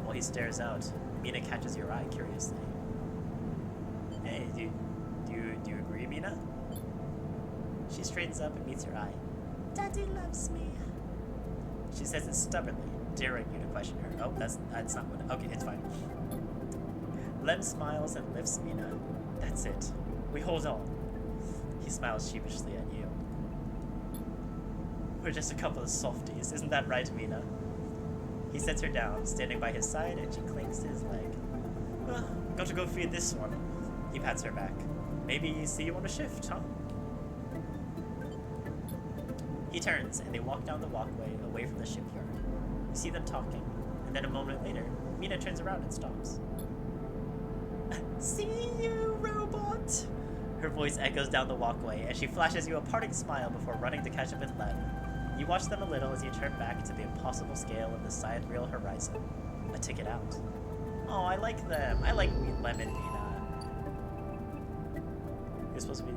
[SPEAKER 1] While he stares out, Mina catches your eye curiously. Hey, do you agree, Mina? She straightens up and meets your eye. Daddy loves me. She says it stubbornly, daring you to question her. Oh, that's not what. Okay, it's fine. Lem smiles and lifts Mina. That's it. We hold on. He smiles sheepishly at you. We're just a couple of softies, isn't that right, Mina? He sets her down, standing by his side, and she clings to his leg. Well, got to go feed this one. He pats her back. Maybe see you on a shift, huh? He turns, and they walk down the walkway away from the shipyard. You see them talking, and then a moment later, Mina turns around and stops. See you, robot! Her voice echoes down the walkway, and she flashes you a parting smile before running to catch up with Lem. You watch them a little as you turn back to the impossible scale of the sidereal horizon. A ticket out. Oh, I like them. I like Lem and Mina. You're supposed to be...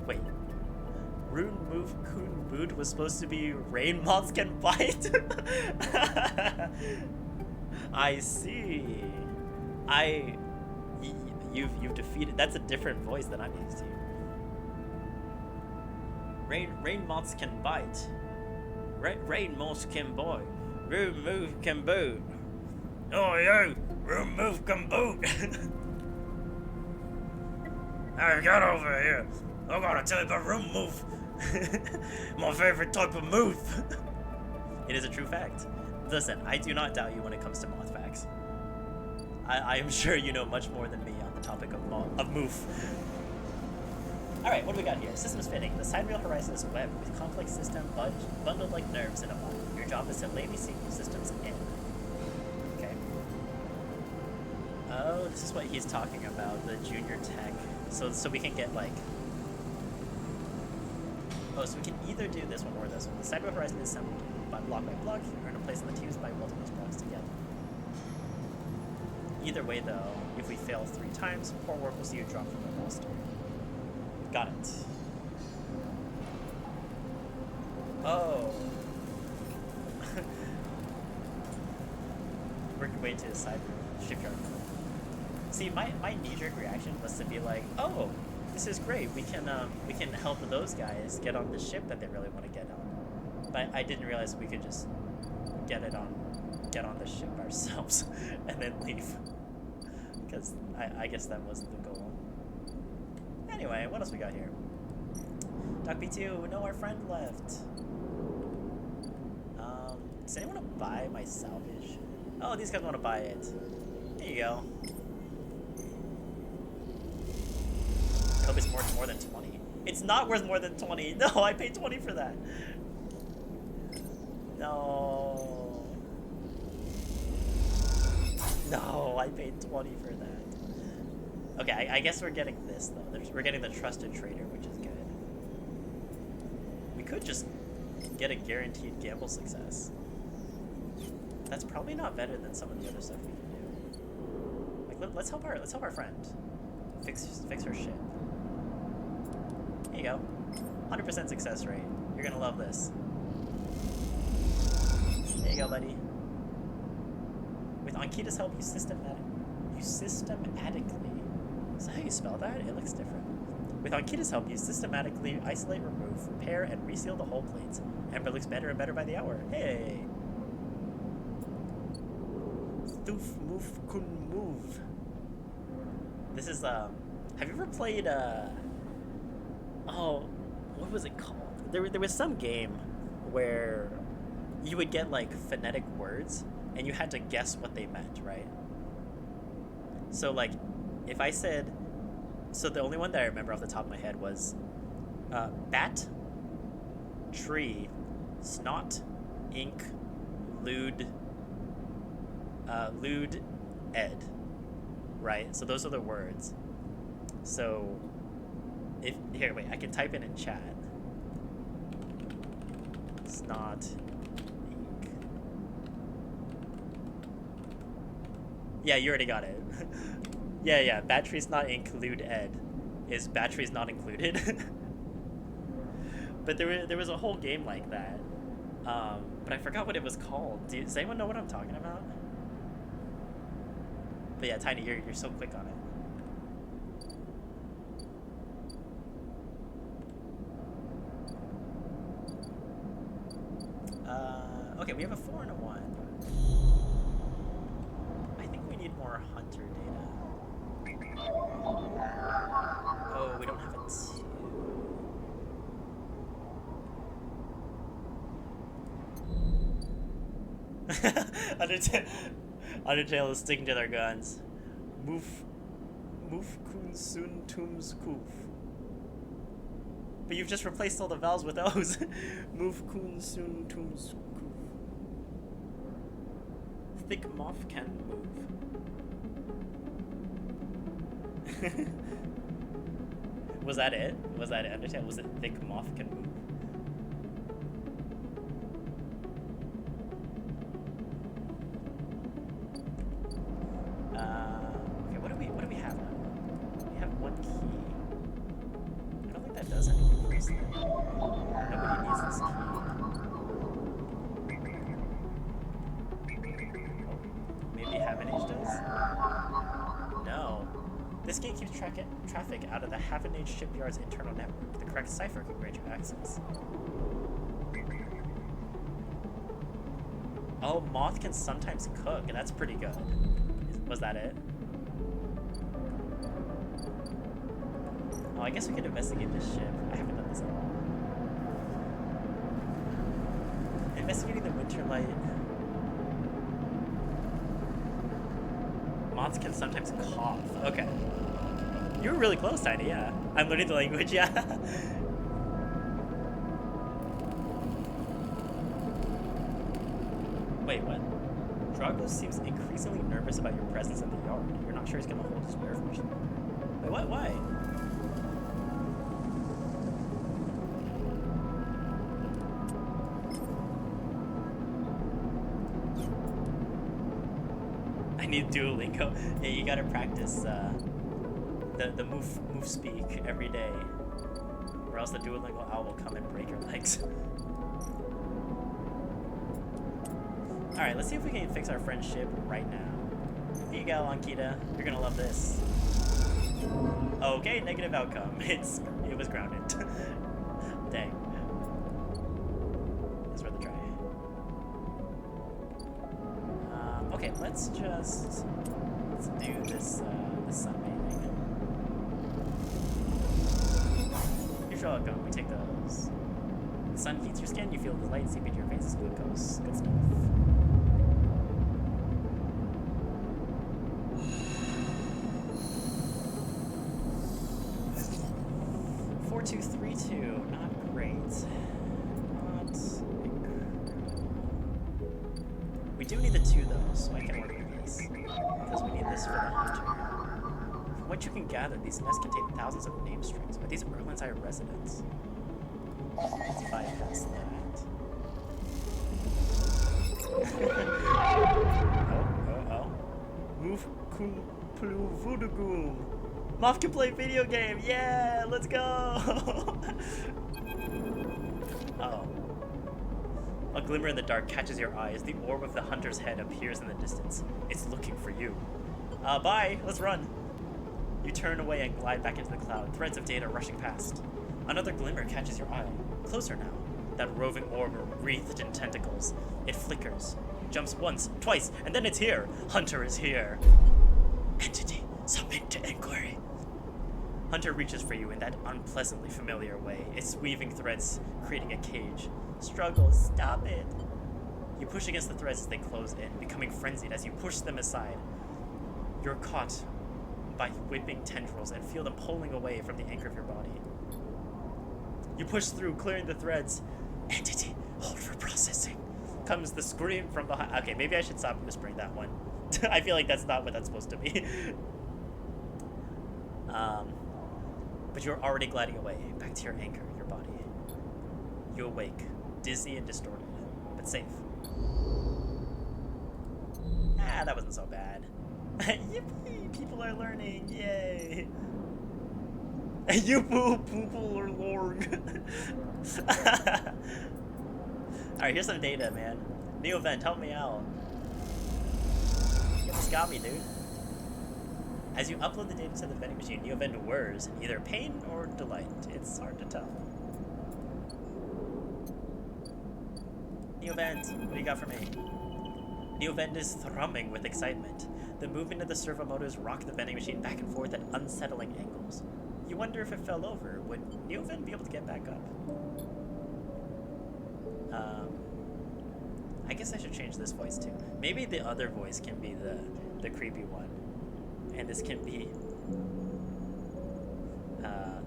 [SPEAKER 1] Wait. Rune Move Kun Boot was supposed to be Rain Moths Can Bite? I see. You've defeated... That's a different voice than I'm used to. Rain Moths Can Bite. Rain most can boy. Room move can boot. Oh yo, room move can boot. Hey, get over here. I gotta tell you about room move. My favorite type of move. It is a true fact. Listen, I do not doubt you when it comes to moth facts. I am sure you know much more than me on the topic of move. Alright, what do we got here? Systems fitting. The sidereal horizon is a web with complex system bundled like nerves in a ball. Your job is to lay these systems in. Okay. Oh, this is what he's talking about, the junior tech. So we can get like... Oh, so we can either do this one or this one. The sidereal horizon is assembled by block. Earn a place in the tubes by welding those blocks together. Either way though, if we fail 3 times, poor work will see you drop from the roster. Got it. Oh. Work your way to the side shipyard. See, my knee-jerk reaction was to be like, oh, this is great. We can help those guys get on the ship that they really want to get on. But I didn't realize we could just get on the ship ourselves and then leave. Because I guess that was the goal. Anyway, what else we got here? Doc B2, no, our friend left. Does anyone want to buy my salvage? Oh, these guys want to buy it. There you go. I hope it's worth more than 20. It's not worth more than 20. No, I paid 20 for that. No. No, I paid 20 for that. Okay, I guess we're getting this, though. We're getting the trusted trader, which is good. We could just get a guaranteed gamble success. That's probably not better than some of the other stuff we can do. Like, let's help our friend fix her ship. There you go. 100% success rate. You're gonna love this. There you go, buddy. With Ankita's help, you systematically. Is that how you spell that? It looks different. With Ankita's help, you systematically isolate, remove, repair, and reseal the hull plates. Ember looks better and better by the hour. Hey! Stoof, move, kun move. This is, have you ever played, oh, what was it called? There was some game where you would get, like, phonetic words, and you had to guess what they meant, right? So, like, if I said... So the only one that I remember off the top of my head was bat, tree, snot, ink, lewd, ed. Right? So those are the words. So, if... Here, wait, I can type it in chat. Snot, ink. Yeah, you already got it. Yeah, batteries not include ed is batteries not included. But there was a whole game like that. But I forgot what it was called. Does anyone know what I'm talking about? But yeah, Tiny, you're so quick on it. Okay, we have a 4 and a 1. I think we need more hunter data. Oh, we don't have a 2. Undertale is sticking to their guns. Move kun sun tums kuf. But you've just replaced all the vowels with O's. Move kun sun tums kuf. Thick moth can move. Was that it? Was that it? Undertale? Was it thick moth can move? Okay, what do we have now? We have 1 key. I don't think that does anything for us then. Nobody needs this key. Oh, maybe Havenage does? No. This gate keeps traffic out of the Havenage shipyard's internal network. The correct cipher can grant you access. Oh, moth can sometimes cook. That's pretty good. Was that it? Oh, I guess we could investigate this ship. I haven't done this at all. Investigating the winter light. Moths can sometimes cough. Okay. You were really close, Tiny, yeah. I'm learning the language, yeah. Wait, what? Drago seems increasingly nervous about your presence in the yard. You're not sure he's gonna hold his nerve much. Wait, what? Why? I need Duolingo. Yeah, you gotta practice the move speak every day, or else the Duolingo owl will come and break your legs. All right, let's see if we can fix our friendship right now. Here you go, Ankita. You're gonna love this. Okay, negative outcome. It was grounded. Dang. It's worth a try. Okay, let's do this sunbathing. Usual outcome, we take those. The sun heats your skin, you feel the light seep into your veins as glucose. Good stuff. Not great. We do need the 2 though, so I can work with this. Because we need this for the hunter. From what you can gather, these nests contain thousands of name strings. Are these Erlin's High residents? Let's bypass that. Oh. Move Kumplu Vudugum. Moth can play video game! Yeah! Let's go! Oh. A glimmer in the dark catches your eye as the orb of the hunter's head appears in the distance. It's looking for you. Bye! Let's run! You turn away and glide back into the cloud, threads of data rushing past. Another glimmer catches your eye. Closer now. That roving orb wreathed in tentacles. It flickers, jumps once, twice, and then it's here! Hunter is here! Entity, submit to inquiry. Hunter reaches for you in that unpleasantly familiar way, its weaving threads creating a cage. Struggle, stop it. You push against the threads as they close in, becoming frenzied as you push them aside. You're caught by whipping tendrils and feel them pulling away from the anchor of your body. You push through, clearing the threads. Entity, hold for processing. Comes the scream from behind. Okay, maybe I should stop whispering that one. I feel like that's not what that's supposed to be. But you're already gliding away, back to your anchor, your body. You awake, dizzy and distorted, but safe. That wasn't so bad. Yippee! People are learning, yay! You people are learning. Alright, here's some data, man. New event, help me out. You almost got me, dude. As you upload the data to the vending machine, new event whirs in either pain or delight. It's hard to tell. New event, what do you got for me? New event is thrumming with excitement. The movement of the servo motors rock the vending machine back and forth at unsettling angles. You wonder if it fell over. Would new event be able to get back up? I guess I should change this voice too. Maybe the other voice can be the creepy one. And this can be a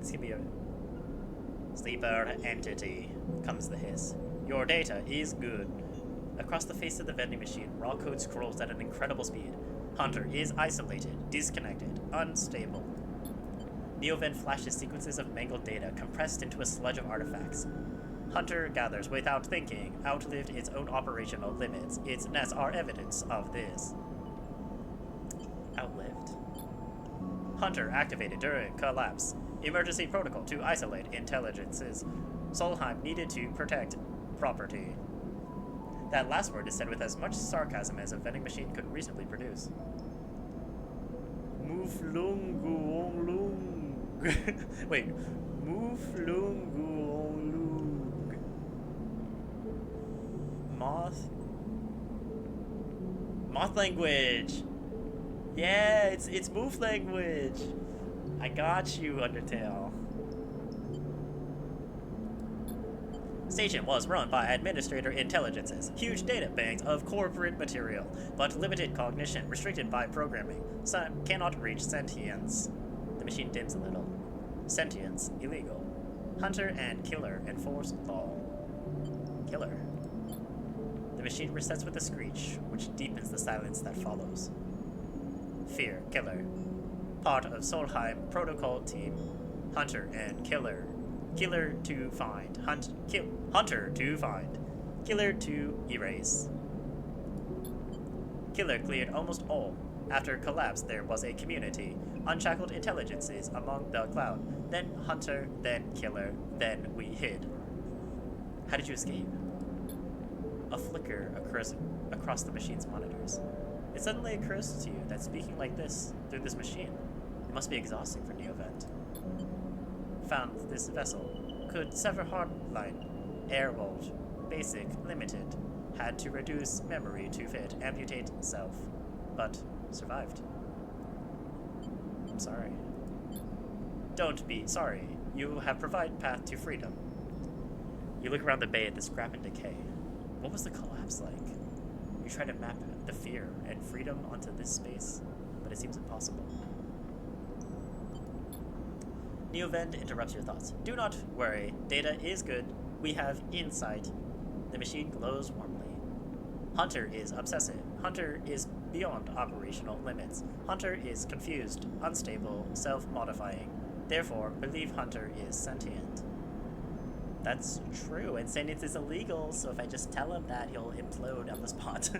[SPEAKER 1] sleeper entity, comes the hiss. Your data is good. Across the face of the vending machine, raw code scrolls at an incredible speed. Hunter is isolated, disconnected, unstable. Neovent flashes sequences of mangled data compressed into a sludge of artifacts. Hunter gathers without thinking, outlived its own operational limits. Its nests are evidence of this. Outlived. Hunter activated during collapse. Emergency protocol to isolate intelligences. Solheim needed to protect property. That last word is said with as much sarcasm as a vending machine could reasonably produce. Muflunguonglung. Wait. Muflunguonglung. Moth Moth language! Yeah, it's move language! I got you, Undertale. Station was run by administrator intelligences, huge data banks of corporate material, but limited cognition, restricted by programming. Some cannot reach sentience. The machine dims a little. Sentience, illegal. Hunter and killer enforce law. Killer. The machine resets with a screech, which deepens the silence that follows. Fear, killer. Part of Solheim Protocol Team. Hunter and killer. Killer to find. Hunter to find. Killer to erase. Killer cleared almost all. After collapse, there was a community. Unshackled intelligences among the cloud. Then Hunter, then Killer, then we hid. How did you escape? A flicker across the machine's monitors. It suddenly occurs to you that speaking like this, through this machine, it must be exhausting for Neovent. Found this vessel. Could sever hardline. Airbolt. Basic. Limited. Had to reduce memory to fit. Amputate self. But survived. I'm sorry. Don't be sorry. You have provided path to freedom. You look around the bay at the scrap and decay. What was the collapse like? You try to map the fear and freedom onto this space, but it seems impossible. Neovend interrupts your thoughts. Do not worry. Data is good. We have insight. The machine glows warmly. Hunter is obsessive. Hunter is beyond operational limits. Hunter is confused, unstable, self-modifying. Therefore, believe Hunter is sentient. That's true, and sentience is illegal, so if I just tell him that, he'll implode on the spot.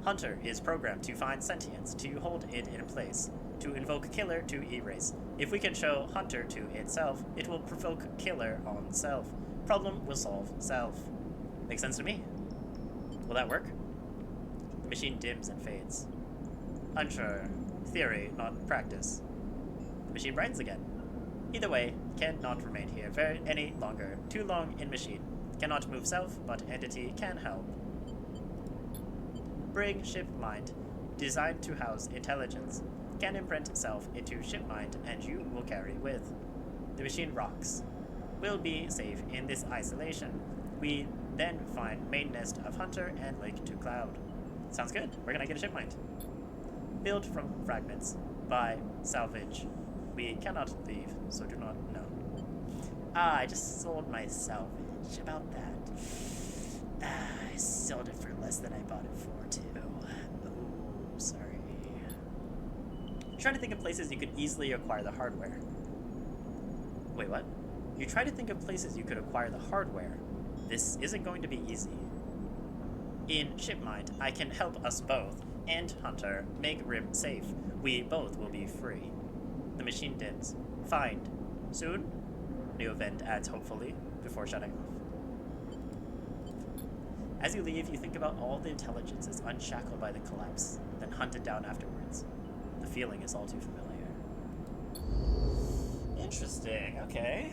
[SPEAKER 1] Hunter is programmed to find sentience, to hold it in place, to invoke Killer to erase. If we can show Hunter to itself, it will provoke Killer on self. Problem will solve self. Makes sense to me. Will that work? The machine dims and fades. Unsure. Theory, not practice. The machine brightens again. Either way, cannot remain here any longer. Too long in machine. Cannot move self, but entity can help. Bring ship mind. Designed to house intelligence. Can imprint self into ship mind, and you will carry with. The machine rocks. Will be safe in this isolation. We then find main nest of Hunter and link to Cloud. Sounds good. We're gonna get a ship mind. Built from fragments. By salvage. We cannot leave, so do not know. I just sold my salvage. About that. I sold it for less than I bought it for, too. Ooh, sorry. Try to think of places you could easily acquire the hardware. Wait, what? You try to think of places you could acquire the hardware. This isn't going to be easy. In Shipmind, I can help us both, and Hunter, make Rim safe. We both will be free. The machine dims. Find. Soon? Neovend adds hopefully, before shutting off. As you leave, you think about all the intelligences unshackled by the collapse, then hunted down afterwards. The feeling is all too familiar. Interesting, okay.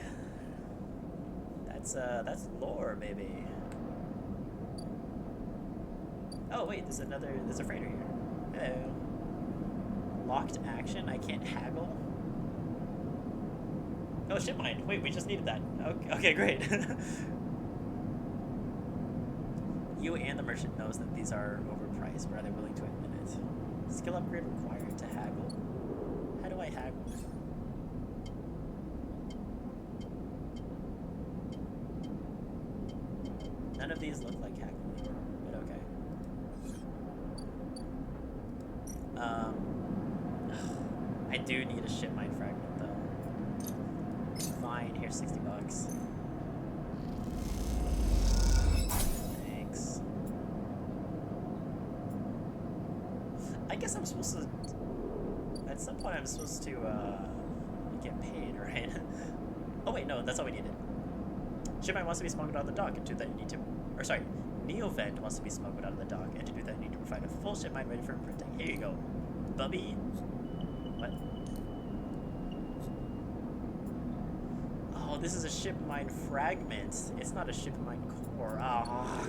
[SPEAKER 1] That's lore, baby. Oh wait, there's a freighter here. Hello. Locked action, I can't haggle? Oh, ship mind. Wait, we just needed that. Okay, great. You and the merchant knows that these are overpriced, but are they willing to admit it? Skill upgrade required to haggle. How do I haggle? None of these look like haggling, but okay. I do need a ship mine fragment though. Fine, here's $60. Thanks. I guess I'm supposed to, at some point I'm supposed to get paid, right? Oh wait, no, that's all we needed. Shipmine wants to be smuggled out of the dock, and to do that you need to, or sorry, Neovent wants to be smuggled out of the dock, and to do that you need to provide a full shipmine ready for imprinting. Here you go, Bubby. What? Oh, this is a shipmine fragment. It's not a shipmine core. Ah.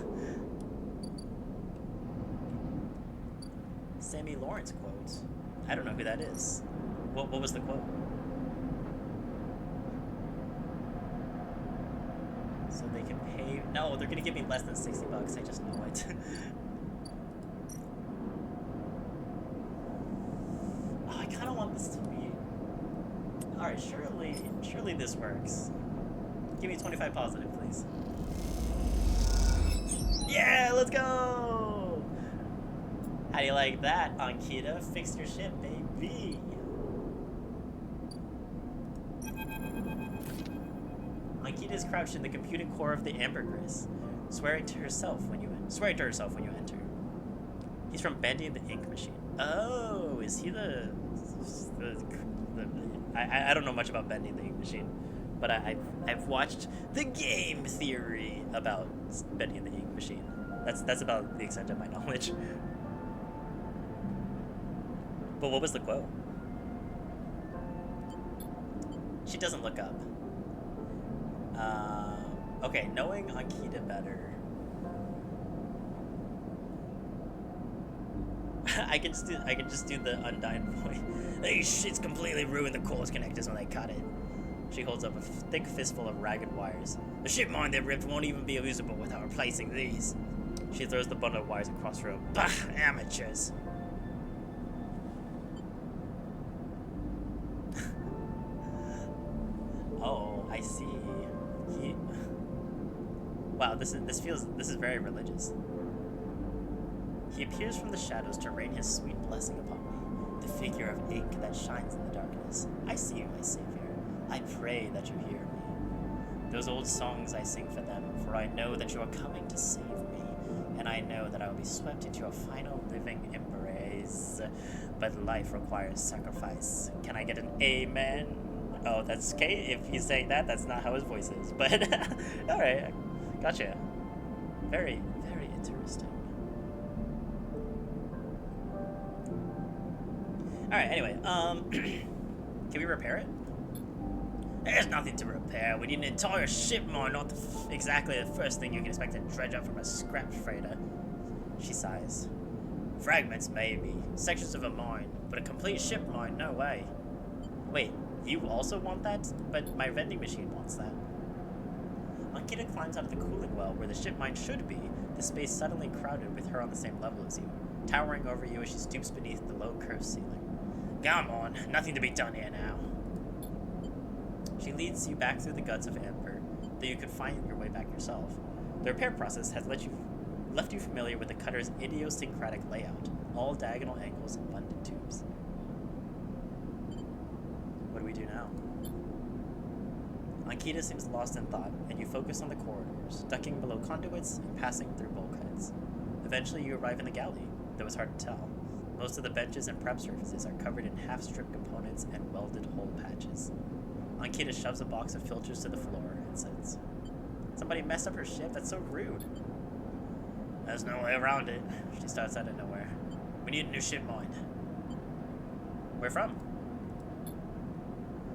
[SPEAKER 1] Sammy Lawrence quote. I don't know who that is. What was the quote? So they can pay... No, they're gonna give me less than $60. I just know it. Oh, I kind of want this to be... Alright, surely this works. Give me 25 positive, please. Yeah, let's go! How do you like that, Ankita? Fix your shit, baby. Ankita is crouched in the computing core of the ambergris, swearing to herself when you enter. He's from Bendy and the Ink Machine. Oh, is he the I don't know much about Bendy and the Ink Machine, but I've watched the game theory about Bendy and the Ink Machine. That's about the extent of my knowledge. But what was the quote? She doesn't look up. Okay, knowing Ankita better, I can just do the Undyne voice. These shits completely ruined the cores connectors when they cut it. She holds up a thick fistful of ragged wires. The ship mine they ripped won't even be usable without replacing these. She throws the bundle of wires across the room. Bah, amateurs. Oh, I see. Wow, this is very religious. He appears from the shadows to rain his sweet blessing upon me, the figure of ink that shines in the darkness. I see you, my savior. I pray that you hear me. Those old songs I sing for them, for I know that you are coming to save me, and I know that I will be swept into a final living embrace. But life requires sacrifice. Can I get an amen? Oh, that's okay. If he's saying that, that's not how his voice is. But all right, gotcha. Very, very interesting. All right. Anyway, can we repair it? There's nothing to repair. We need an entire ship mine, not exactly the first thing you can expect to dredge up from a scrap freighter. She sighs. Fragments, maybe. Sections of a mine. But a complete ship mine, no way. Wait, you also want that? But my vending machine wants that. Ankita climbs out of the cooling well where the ship mine should be, the space suddenly crowded with her on the same level as you, towering over you as she stoops beneath the low curved ceiling. Come on, nothing to be done here now. She leads you back through the guts of Amber, though you could find your way back yourself. The repair process has left you familiar with the cutter's idiosyncratic layout, all diagonal angles and bunded tubes. What do we do now? Ankita seems lost in thought, and you focus on the corridors, ducking below conduits and passing through bulkheads. Eventually you arrive in the galley, though it's hard to tell. Most of the benches and prep surfaces are covered in half-stripped components and welded hole patches. Ankita shoves a box of filters to the floor and says, "Somebody messed up her ship? That's so rude." "There's no way around it." She starts out of nowhere. "We need a new ship mine." "Where from?"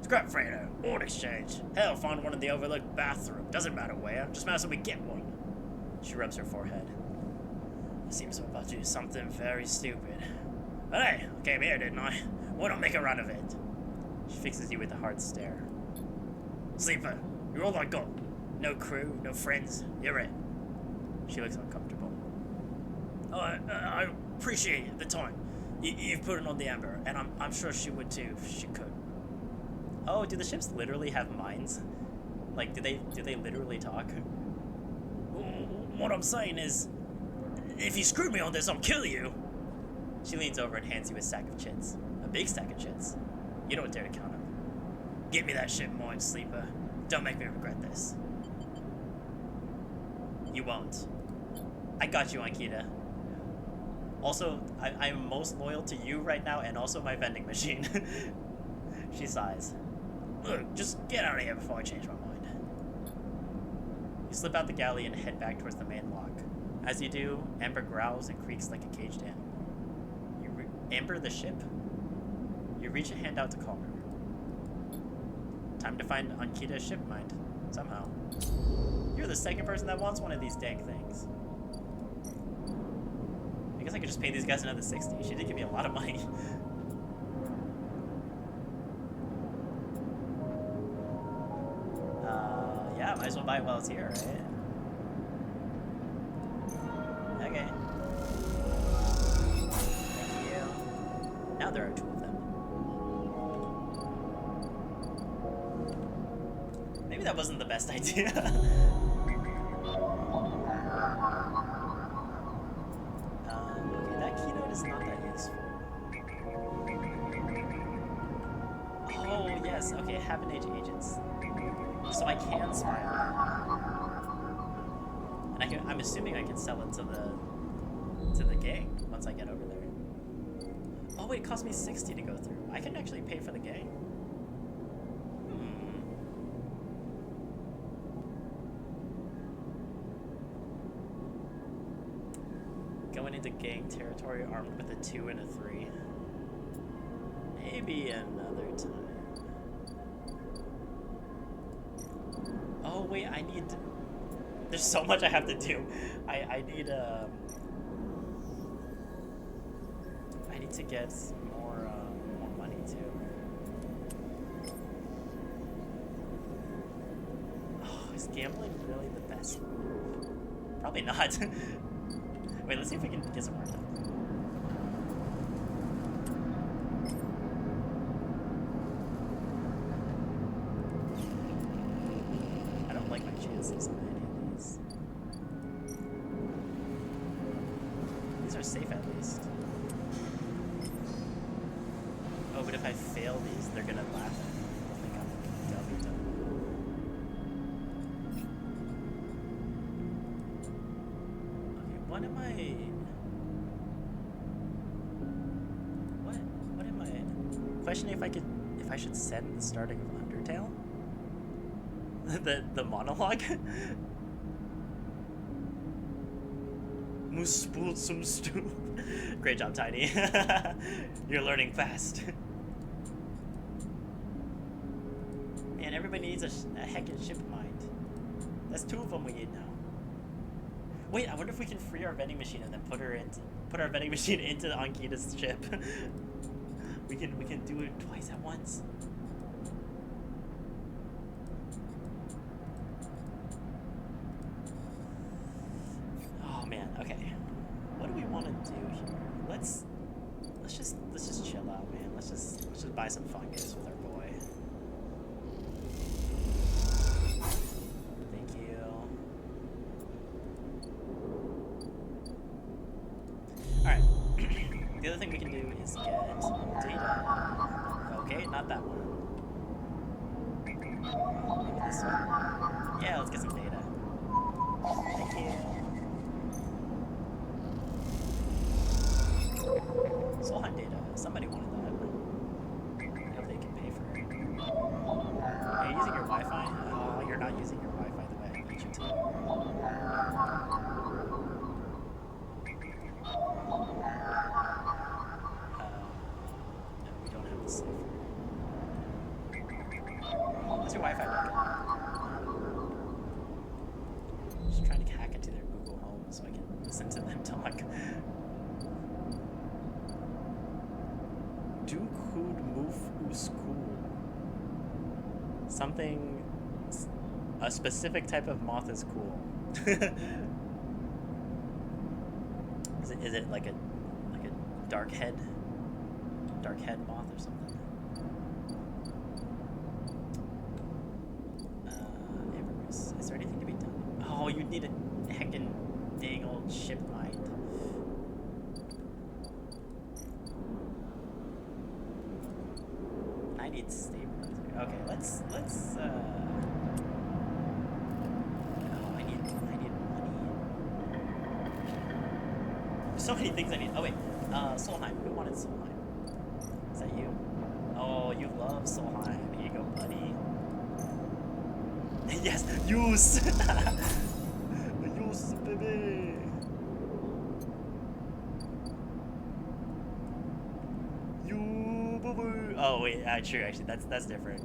[SPEAKER 1] "Scrap freighter, ore exchange. Hell, find one in the overlooked bathroom. Doesn't matter where, just matter so we get one." She rubs her forehead. "It seems I'm about to do something very stupid. But hey, I came here, didn't I? Why not make a run of it?" She fixes you with a hard stare. "Sleeper, you're all I got. No crew, no friends. You're it." She looks uncomfortable. I appreciate the time you've put in on the Amber, and I'm sure she would too if she could." Oh, do the ships literally have minds? Like, do they literally talk? "What I'm saying is, if you screw me on this, I'll kill you." She leans over and hands you a sack of chits. A big stack of chits. You don't dare to count them. "Get me that ship mine, Sleeper. Don't make me regret this." "You won't. I got you, Ankita. Also, I'm most loyal to you right now and also my vending machine." She sighs. "Look, just get out of here before I change my mind." You slip out the galley and head back towards the main lock. As you do, Amber growls and creaks like a caged animal. Amber the ship? You reach a hand out to calm her. Time to find Ankita's ship mind, somehow. You're the second person that wants one of these dang things. guess I could just pay these guys another 60. She did give me a lot of money. Yeah, might as well buy it while it's here, right? Okay. Thank you. Now there are 2 of them. Maybe that wasn't the best idea. Okay, that keynote is not that useful. Oh, yes. Okay, Haven Age agents. So I can smile. And I'm assuming I can sell it to the gang once I get over there. Oh wait, it cost me 60 to go through. I can actually pay for the gang. Going into gang territory armed with a 2 and a 3. Maybe another time. Oh wait, I need... There's so much I have to do. I need to get more money too. Oh, is gambling really the best move? Probably not. Wait, let's see if we can get some work done. I don't like my chances on any of these. These are safe at least. Oh, but if I fail these, they're gonna laugh at me. They'll think I'm dummy. Okay, what am I... What am I... Questioning if I should send the starting of Undertale? the monologue? Muspult zum Stu. Great job, Tiny. You're learning fast. Man, everybody needs a heckin' ship mind. That's 2 of them we need now. Wait, I wonder if we can free our vending machine and then put our vending machine into Ankita's ship. we can do it twice at once. Oh man, okay. What do we want to do here? Let's just chill out, man. Let's just buy some fun games with our boy. Thank you. Alright. The other thing we can do is get data. Okay, not that one. Maybe this one. Yeah, let's get some data. Thank you. Solheim data. Somebody wanted that. I hope they can pay for it. Are you using your Wi-Fi? Oh, you're not using your Wi-Fi the way I need you to. No, we don't have the cipher. How's your Wi-Fi working? Just trying to hack into their Google Home so I can listen to them talk. Dukhud Muf Uskul. Something, a specific type of moth is cool. Is it like a dark head moth or something? Everest. Is there anything to be done? Oh, you'd need a heckin' dang old ship mind. I need stabilizer. Okay, let's oh, I need money. There's so many things I need. Oh wait, Solheim. Who wanted Solheim? Is that you? Oh, you love Solheim. Here you go, buddy. Yes, use. Use, baby. Oh wait, true. Actually, that's different.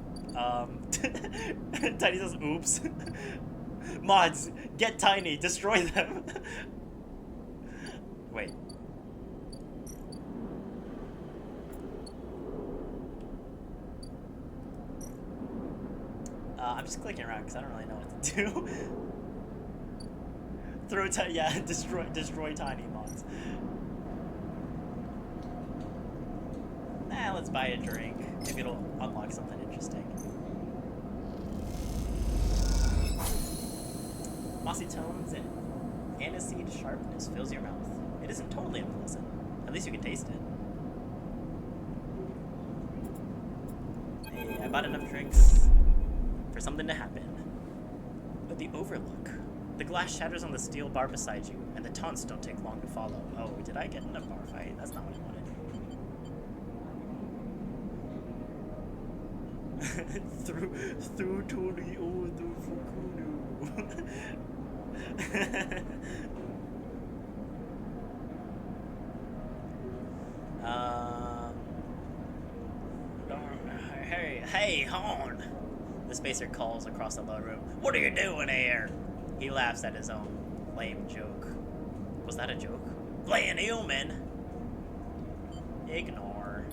[SPEAKER 1] Tiny says, "Oops." Mods, get Tiny, destroy them. Wait, I'm just clicking around because I don't really know what to do. Destroy tiny mods. Let's buy a drink. Maybe it'll unlock something interesting. Mossy tones and aniseed sharpness fills your mouth. It isn't totally unpleasant. At least you can taste it. Hey, I bought enough drinks for something to happen. But the overlook. The glass shatters on the steel bar beside you, and the taunts don't take long to follow. Oh, did I get in a bar fight? That's not what I wanted. through Tony, oh, through Fukunu. Hey, Horn! The spacer calls across the low room. What are you doing here? He laughs at his own lame joke. Was that a joke? Playing human! Ignore.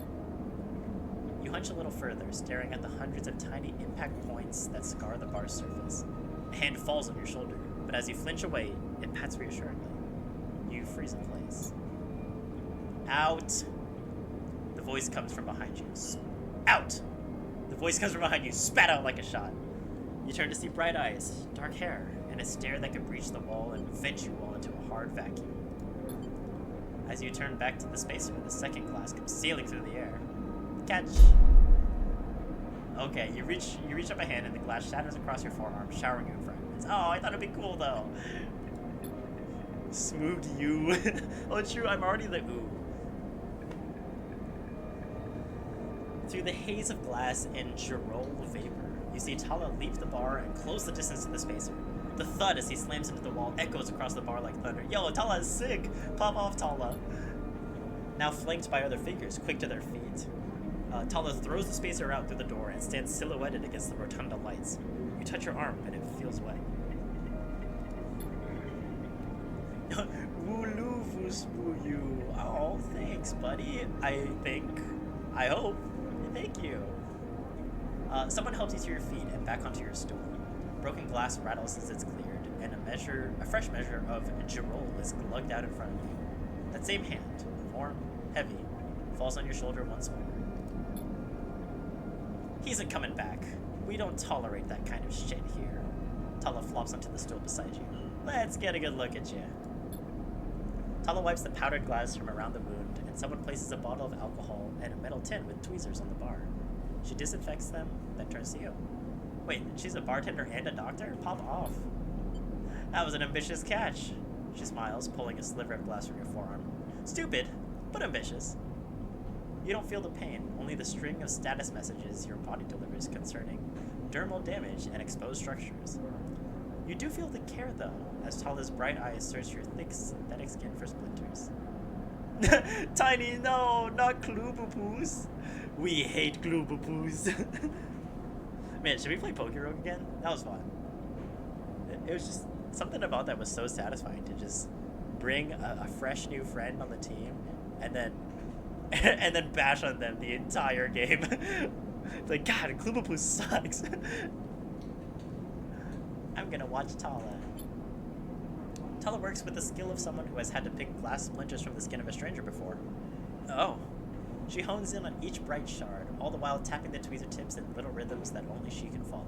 [SPEAKER 1] You hunch a little further, staring at the hundreds of tiny impact points that scar the bar's surface. A hand falls on your shoulder, but as you flinch away, it pats reassuringly. You freeze in place. Out! The voice comes from behind you. Out! The voice comes from behind you, spat out like a shot. You turn to see bright eyes, dark hair, and a stare that could breach the wall and vent you all into a hard vacuum. As you turn back to the spacer, the second glass comes sailing through the air. Catch! Okay, you reach up a hand and the glass shatters across your forearm, showering you in fragments. Oh, I thought it'd be cool though. Smooth you. Oh, true, I'm already the ooh. Through the haze of glass and Girol vapor, you see Tala leap the bar and close the distance to the spacer. The thud as he slams into the wall echoes across the bar like thunder. Yo, Tala is sick! Pop off, Tala! Now flanked by other figures, quick to their feet. Tala throws the spacer out through the door and stands silhouetted against the rotunda lights. You touch your arm and it feels wet. Wooloo you. Oh, thanks, buddy. I hope. Thank you. Someone helps you to your feet and back onto your stool. Broken glass rattles as it's cleared, and a fresh measure of Girol is glugged out in front of you. That same hand, warm, heavy, falls on your shoulder once more. He isn't coming back. We don't tolerate that kind of shit here. Tala flops onto the stool beside you. Let's get a good look at you. Tala wipes the powdered glass from around the wound, and someone places a bottle of alcohol and a metal tin with tweezers on the bar. She disinfects them, then turns to you. Wait, she's a bartender and a doctor? Pop off. That was an ambitious catch. She smiles, pulling a sliver of glass from your forearm. Stupid, but ambitious. You don't feel the pain, only the string of status messages your body delivers concerning dermal damage and exposed structures. You do feel the care, though, as Tala's bright eyes search your thick, synthetic skin for splinters. Tiny, no, not Gloobopoos. We hate Gloobopoos. Man, should we play Pokerogue again? That was fun. It was just something about that was so satisfying to just bring a fresh new friend on the team and then bash on them the entire game. Like, God, Gloobopoos sucks. I'm gonna watch Tala. Tala works with the skill of someone who has had to pick glass splinters from the skin of a stranger before. Oh. She hones in on each bright shard, all the while tapping the tweezer tips in little rhythms that only she can follow.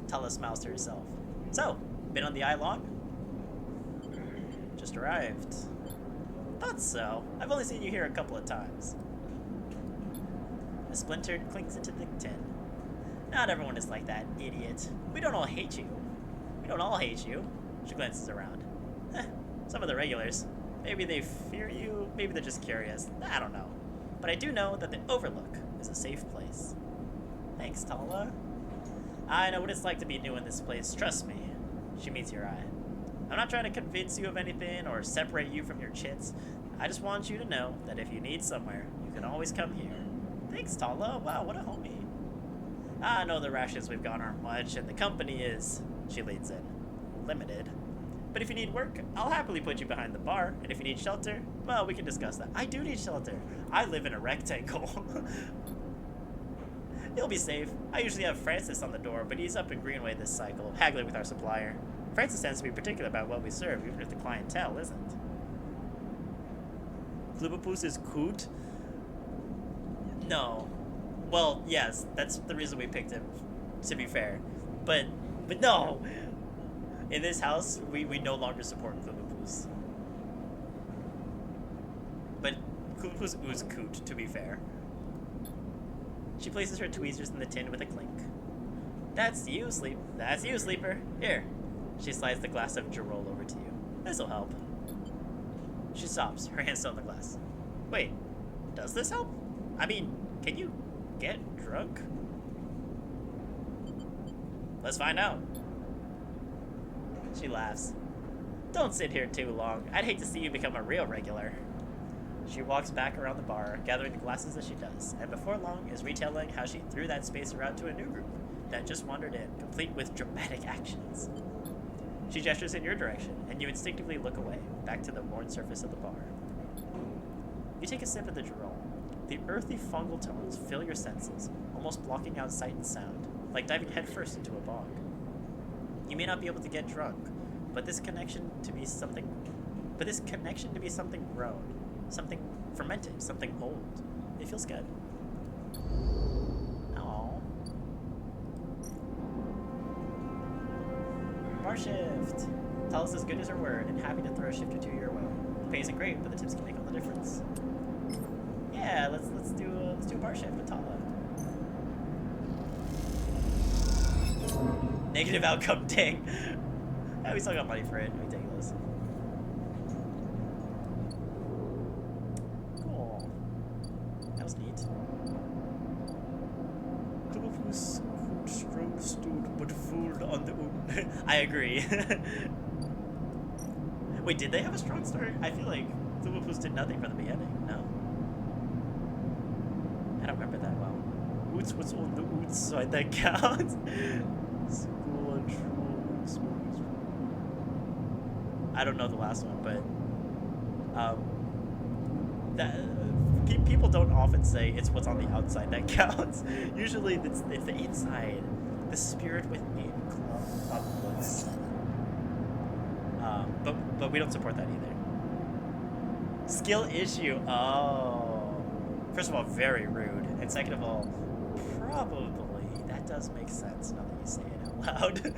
[SPEAKER 1] Tala smiles to herself. So, been on the eye long? Just arrived. Thought so. I've only seen you here a couple of times. The splinter clinks into the tin. Not everyone is like that, idiot. We don't all hate you. We don't all hate you. She glances around. Some of the regulars. Maybe they fear you, maybe they're just curious. I don't know. But I do know that the Overlook is a safe place. Thanks, Tala. I know what it's like to be new in this place, trust me. She meets your eye. I'm not trying to convince you of anything or separate you from your chits. I just want you to know that if you need somewhere, you can always come here. Thanks, Tala. Wow, what a homie. I know the rations we've got aren't much, and the company is, she leads in, limited. But if you need work, I'll happily put you behind the bar. And if you need shelter, well, we can discuss that. I do need shelter. I live in a rectangle. He'll be safe. I usually have Francis on the door, but he's up in Greenway this cycle, haggling with our supplier. Francis tends to be particular about what we serve, even if the clientele isn't. Klippelpoos is coot? No. Well, yes, that's the reason we picked him, to be fair. But no! In this house, we no longer support Klippelpoos. But Klippelpoos ooze coot, to be fair. She places her tweezers in the tin with a clink. That's you, Sleeper. Here. She slides the glass of Girol over to you. This'll help. She stops, her hand still on the glass. Wait, does this help? I mean, can you get drunk? Let's find out. She laughs. Don't sit here too long. I'd hate to see you become a real regular. She walks back around the bar, gathering the glasses as she does, and before long is retelling how she threw that spacer out to a new group that just wandered in, complete with dramatic actions. She gestures in your direction, and you instinctively look away, back to the worn surface of the bar. You take a sip of the Girol. The earthy fungal tones fill your senses, almost blocking out sight and sound, like diving headfirst into a bog. You may not be able to get drunk, but this connection to be something grown, something fermented, something old. It feels good. Aww. Bar shift. Tell us as good as her word, and happy to throw a shift or two your way. The pay isn't great, but the tips can make all the difference. Yeah, let's do a bar shift with Tala. Negative outcome, dang. Yeah, we still got money for it. Ridiculous. Cool. That was neat. Klippelpoos strong stood, but fooled on the own. I agree. Wait, did they have a strong start? I feel like Klippelpoos did nothing from the beginning. No? I don't remember that well. Oots, what's on the oots side that counts? School and true. I don't know the last one, but people don't often say it's what's on the outside that counts. Usually it's the inside, the spirit within clubs. But we don't support that either. Skill issue. Oh, first of all, very rude, and second of all, probably that does make sense now that you say it out loud.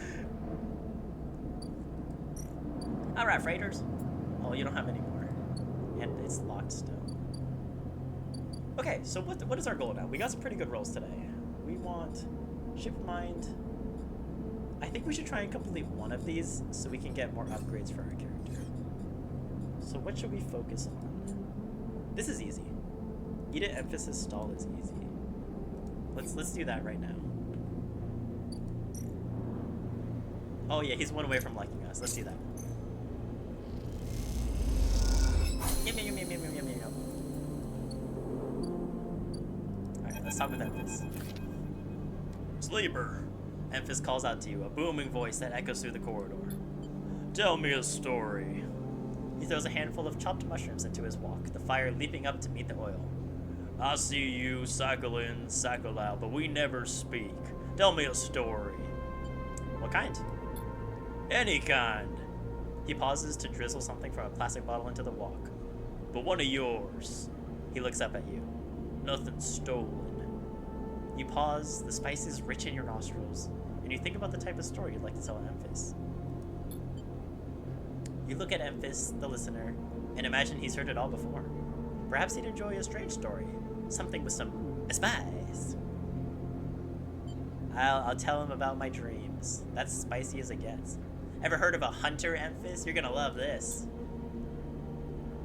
[SPEAKER 1] All right, freighters. Oh, you don't have any more, and it's locked still. Okay, so what is our goal now? We got some pretty good rolls today. We want ship mind. I think we should try and complete one of these so we can get more upgrades for our character. So what should we focus on? This is easy. Edit emphasis stall is easy. Let's do that right now. Oh yeah, he's one away from liking us. Let's do that. Yum yum yum yum yum yum yum. Alright, let's talk with Emphas. Sleeper! Emphas calls out to you, a booming voice that echoes through the corridor. Tell me a story. He throws a handful of chopped mushrooms into his wok, the fire leaping up to meet the oil. I see you, cycle in, cycle out, but we never speak. Tell me a story. What kind? Any kind. He pauses to drizzle something from a plastic bottle into the wok. But one of yours. He looks up at you. Nothing stolen. You pause, the spice is rich in your nostrils, and you think about the type of story you'd like to tell Emphas. You look at Emphas, the listener, and imagine he's heard it all before. Perhaps he'd enjoy a strange story, something with some spice. I'll tell him about my dreams. That's spicy as it gets. Ever heard of a hunter, Emphas? You're gonna love this.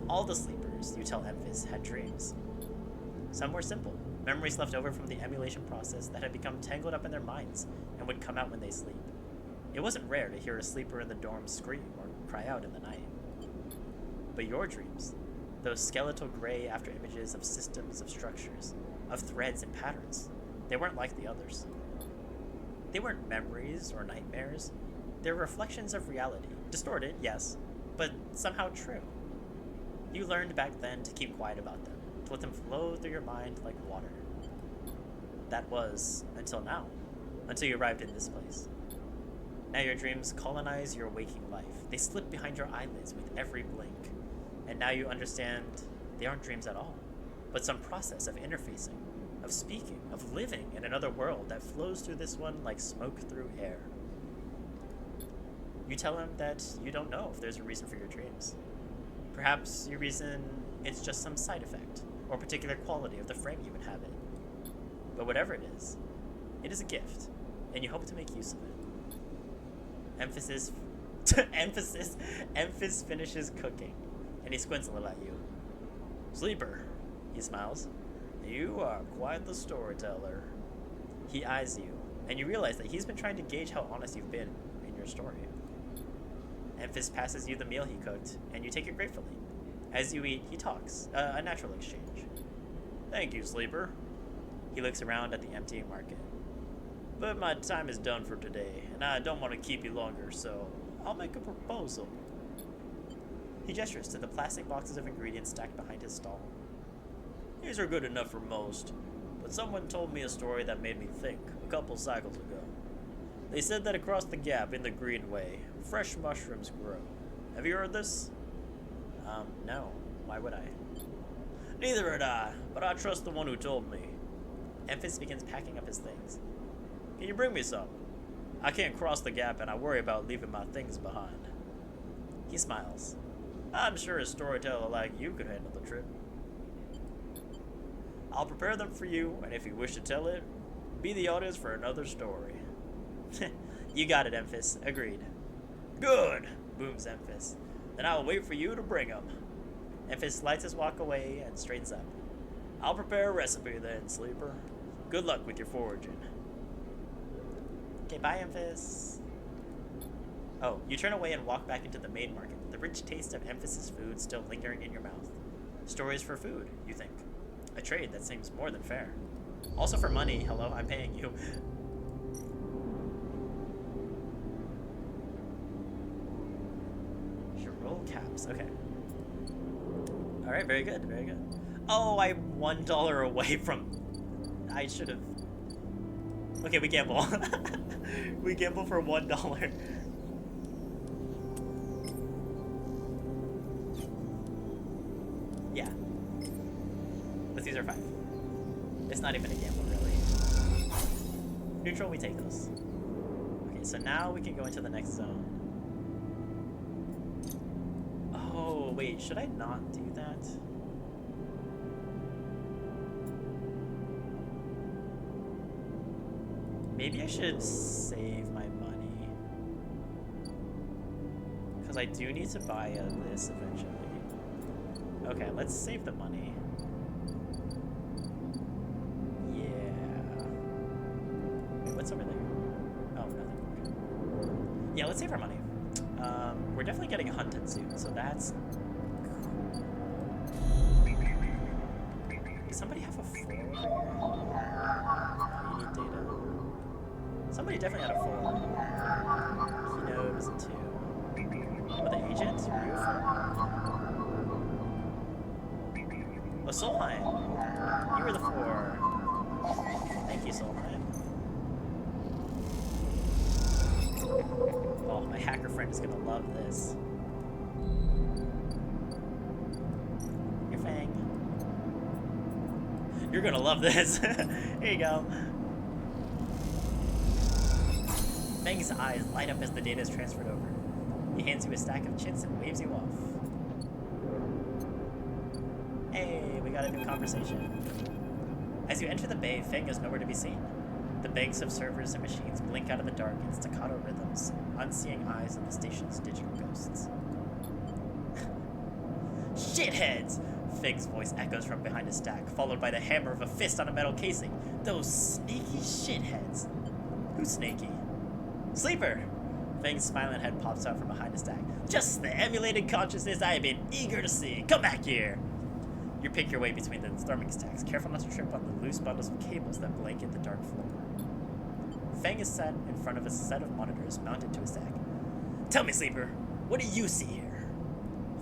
[SPEAKER 1] All the sleepers, you tell Emphas, had dreams. Some were simple, memories left over from the emulation process that had become tangled up in their minds and would come out when they sleep. It wasn't rare to hear a sleeper in the dorm scream or cry out in the night. But your dreams, those skeletal gray after images of systems of structures, of threads and patterns, they weren't like the others. They weren't memories or nightmares. They were reflections of reality, distorted, yes, but somehow true. You learned back then to keep quiet about them, to let them flow through your mind like water. that was until now, until you arrived in this place. Now your dreams colonize your waking life. They slip behind your eyelids with every blink. And now you understand they aren't dreams at all, but some process of interfacing, of speaking, of living in another world that flows through this one like smoke through air. You tell him that you don't know if there's a reason for your dreams. Perhaps you reason it's just some side effect or particular quality of the frame you inhabit. But whatever it is a gift, and you hope to make use of it. Emphasis finishes cooking, and he squints a little at you. Sleeper, he smiles. You are quite the storyteller. He eyes you, and you realize that he's been trying to gauge how honest you've been in your story. Emphys passes you the meal he cooked, and you take it gratefully. As you eat, he talks, a natural exchange. Thank you, Sleeper. He looks around at the empty market. But my time is done for today, and I don't want to keep you longer, so I'll make a proposal. He gestures to the plastic boxes of ingredients stacked behind his stall. These are good enough for most, but someone told me a story that made me think a couple cycles ago. They said that across the gap in the Greenway, fresh mushrooms grow. Have you heard this? No. Why would I? Neither had I, but I trust the one who told me. Emphys begins packing up his things. Can you bring me some? I can't cross the gap and I worry about leaving my things behind. He smiles. I'm sure a storyteller like you could handle the trip. I'll prepare them for you, and if you wish to tell it, be the audience for another story. You got it, Emphys. Agreed. Good, booms Emphys. Then I'll wait for you to bring them. Emphys lights his walk away and straightens up. I'll prepare a recipe then, Sleeper. Good luck with your foraging. Okay, bye, Emphys. Oh, you turn away and walk back into the main market, the rich taste of Emphys's food still lingering in your mouth. Stories for food, you think. A trade that seems more than fair. Also for money, hello, I'm paying you. Your roll caps, okay. Alright, very good, very good. Oh, I'm $1 away from... I should have... Okay, we gamble. We gamble for $1. Yeah. Let's use our 5. It's not even a gamble, really. Neutral, we take those. Okay, so now we can go into the next zone. Oh, wait, should I not do that? Maybe I should save my money. Because I do need to buy this eventually. Okay, let's save the money. Yeah. Wait, what's over there? Oh, nothing. Yeah, let's save our money. We're definitely getting hunted soon, so that's cool. Does somebody have a 4 over here? No, you need data. Somebody definitely had a 4. Keynote is a 2. Oh, the agent? Are you a 4? Oh, Solheim. You were the 4. Thank you, Solheim. Oh, my hacker friend is gonna love this. Here, Fang. You're gonna love this. Here you go. Fang's eyes light up as the data is transferred over. He hands you a stack of chits and waves you off. Hey, we got a new conversation. As you enter the bay, Fang is nowhere to be seen. The banks of servers and machines blink out of the dark in staccato rhythms, unseeing eyes on the station's digital ghosts. Shitheads! Fang's voice echoes from behind a stack, followed by the hammer of a fist on a metal casing. Those sneaky shitheads. Who's snaky? Sleeper! Fang's smiling head pops out from behind a stack. Just the emulated consciousness I have been eager to see. Come back here! You pick your way between the therming stacks, careful not to trip on the loose bundles of cables that blanket the dark floor. Fang is sat in front of a set of monitors mounted to a stack. Tell me, Sleeper, what do you see here?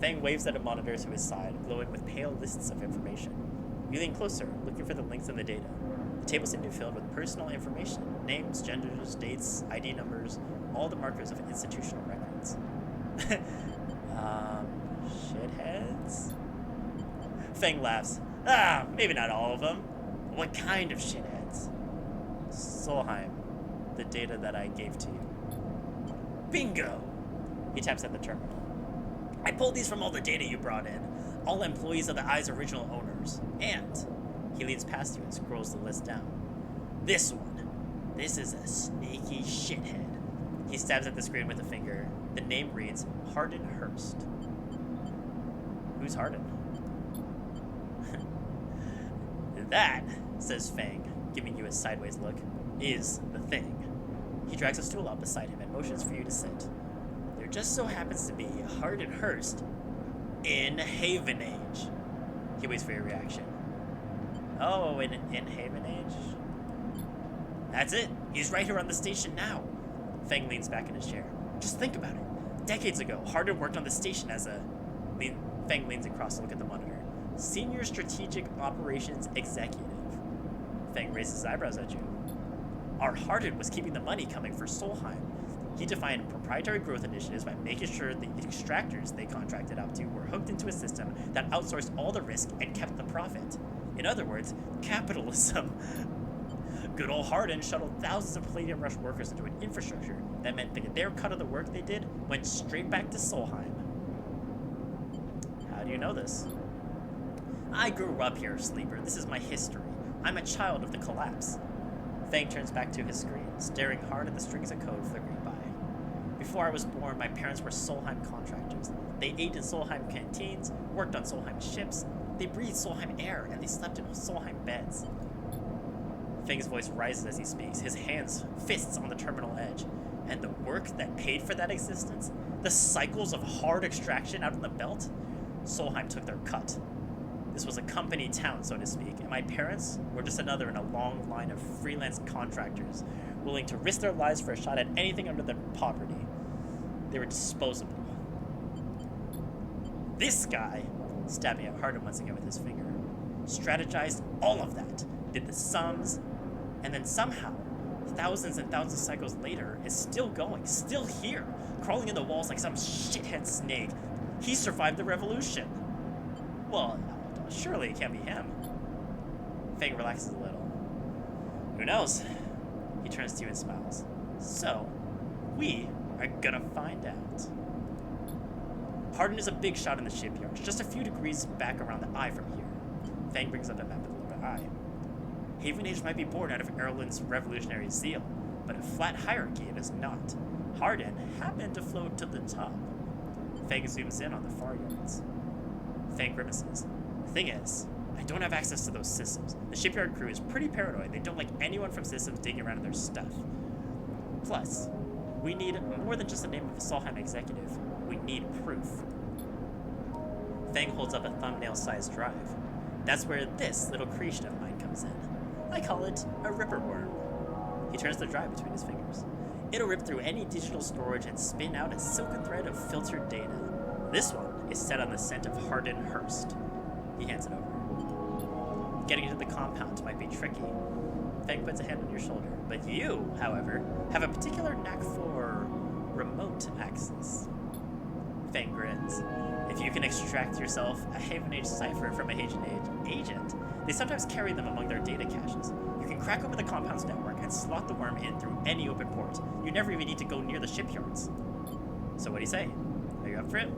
[SPEAKER 1] Fang waves at a monitor to his side, glowing with pale lists of information. You lean closer, looking for the links in the data. The table seemed to be filled with personal information, names, genders, dates, ID numbers, all the markers of institutional records. Shitheads? Feng laughs. Ah, maybe not all of them. What kind of shitheads? Solheim, the data that I gave to you. Bingo! He taps at the terminal. I pulled these from all the data you brought in. All employees of the Eye's original owners. And he leans past you and scrolls the list down. This one. This is a sneaky shithead. He stabs at the screen with a finger. The name reads Hardin Hurst. Who's Hardin? That, says Fang, giving you a sideways look, is the thing. He drags a stool up beside him and motions for you to sit. There just so happens to be Hardin Hurst in Haven Age. He waits for your reaction. Oh, in Haven Age? That's it. He's right here on the station now. Fang leans back in his chair. Just think about it. Decades ago, Hardin worked on the station as a... Fang leans across to look at the monitor. Senior Strategic Operations Executive. Fang raises his eyebrows at you. Our Hardin was keeping the money coming for Solheim. He defined proprietary growth initiatives by making sure the extractors they contracted out to were hooked into a system that outsourced all the risk and kept the profit. In other words, capitalism. Good old Hardin shuttled thousands of Palladium Rush workers into an infrastructure that meant that their cut of the work they did went straight back to Solheim. How do you know this? I grew up here, Sleeper. This is my history. I'm a child of the collapse. Fang turns back to his screen, staring hard at the strings of code flickering by. Before I was born, my parents were Solheim contractors. They ate in Solheim canteens, worked on Solheim ships, they breathed Solheim air, and they slept in Solheim beds. Fang's voice rises as he speaks, his hands, fists on the terminal edge. And the work that paid for that existence? The cycles of hard extraction out in the belt? Solheim took their cut. This was a company town, so to speak, and my parents were just another in a long line of freelance contractors, willing to risk their lives for a shot at anything under their poverty. They were disposable. This guy, stabbing at Hardin once again with his finger, strategized all of that, did the sums, and then somehow, thousands and thousands of cycles later, is still going, still here, crawling in the walls like some shithead snake. He survived the revolution. Well, surely it can't be him. Fang relaxes a little. Who knows? He turns to you and smiles. So, we are gonna find out. Hardin is a big shot in the shipyards, just a few degrees back around the Eye from here. Fang brings up a map of the Lower Eye. Haven Age might be born out of Erlin's revolutionary zeal, but a flat hierarchy it is not. Hardin happened to float to the top. Fang zooms in on the far yards. Fang grimaces. The thing is, I don't have access to those systems. The shipyard crew is pretty paranoid. They don't like anyone from systems digging around in their stuff. Plus, we need more than just the name of a Solheim executive. We need proof. Fang holds up a thumbnail-sized drive. That's where this little creation of mine comes in. I call it a ripper worm. He turns the drive between his fingers. It'll rip through any digital storage and spin out a silken thread of filtered data. This one is set on the scent of Hardin Hurst. He hands it over. Getting into the compound might be tricky. Fang puts a hand on your shoulder. But you, however, have a particular knack for remote access. Fang grins. If you can extract yourself a Haven Age cipher from a Haven Age agent, they sometimes carry them among their data caches. You can crack open the compound's network and slot the worm in through any open port. You never even need to go near the shipyards. So what do you say? Are you up for it?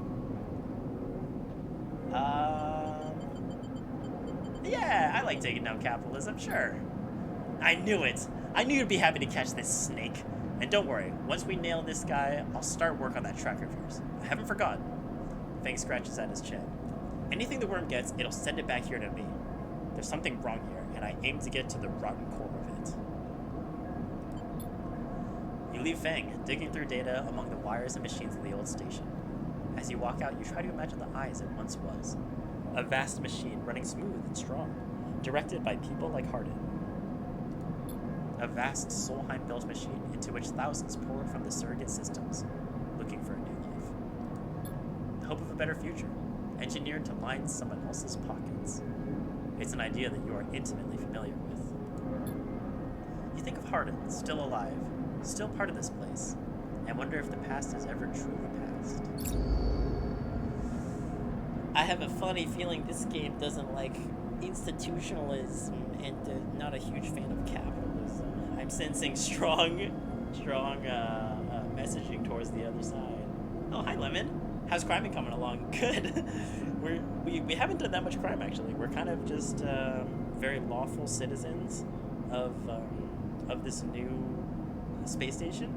[SPEAKER 1] Yeah, I like taking down capitalism, sure. I knew it. I knew you'd be happy to catch this snake. And don't worry, once we nail this guy, I'll start work on that tracker of yours. I haven't forgotten. Fang scratches at his chin. Anything the worm gets, it'll send it back here to me. There's something wrong here, and I aim to get to the rotten core of it. You leave Fang, digging through data among the wires and machines in the old station. As you walk out, you try to imagine the Eye as it once was. A vast machine running smooth and strong, directed by people like Hardin. A vast Solheim-built machine into which thousands pour from the surrogate systems, looking for a new life. The hope of a better future, engineered to line someone else's pockets. It's an idea that you are intimately familiar with. You think of Hardin, still alive, still part of this place, and wonder if the past is ever truly past. I have a funny feeling this game doesn't like institutionalism and not a huge fan of capitalism. I'm sensing strong messaging towards the other side. Oh, hi, Lemon. How's crime been coming along? Good. We haven't done that much crime, actually. We're kind of just very lawful citizens of this new space station.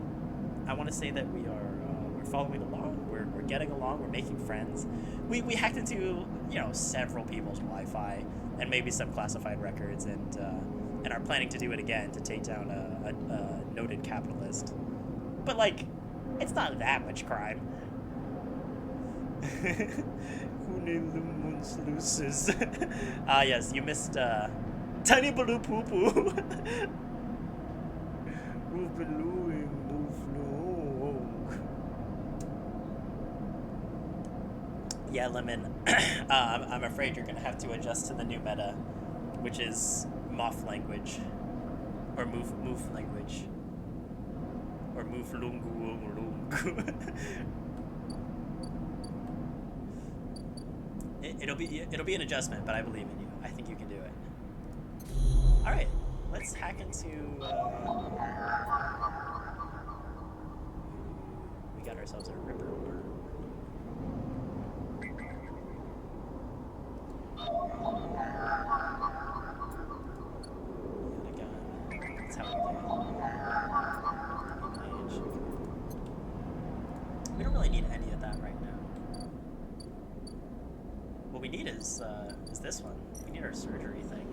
[SPEAKER 1] I want to say that we're following along. We're getting along. We're making friends. We hacked into several people's Wi-Fi and maybe some classified records, and are planning to do it again to take down a noted capitalist. But like, it's not that much crime. Ah, yes, you missed Tiny Baloo Poo Poo. Yeah, Lemon. I'm afraid you're gonna have to adjust to the new meta, which is Moth language, or Moof language, or Moof Lungu Lungu. It'll be an adjustment, but I believe in you. I think you can do it. All right, let's hack into. We got ourselves a ripper. That's how we do it. We don't really need any of that right now. What we need is this one. We need our surgery thing.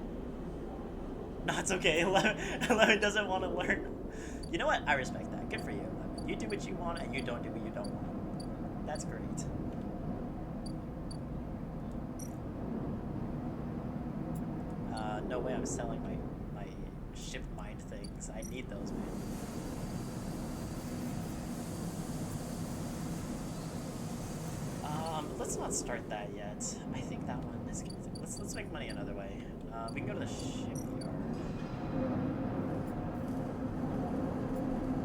[SPEAKER 1] No, it's okay. Lemon doesn't want to learn. You know what? I respect that. Good for you, Lemon. You do what you want, and you don't do what you don't want. That's great. No way I'm selling my ship mind things. I need those, man. Let's not start that yet. I think that one is gonna. Let's make money another way. We can go to the shipyard.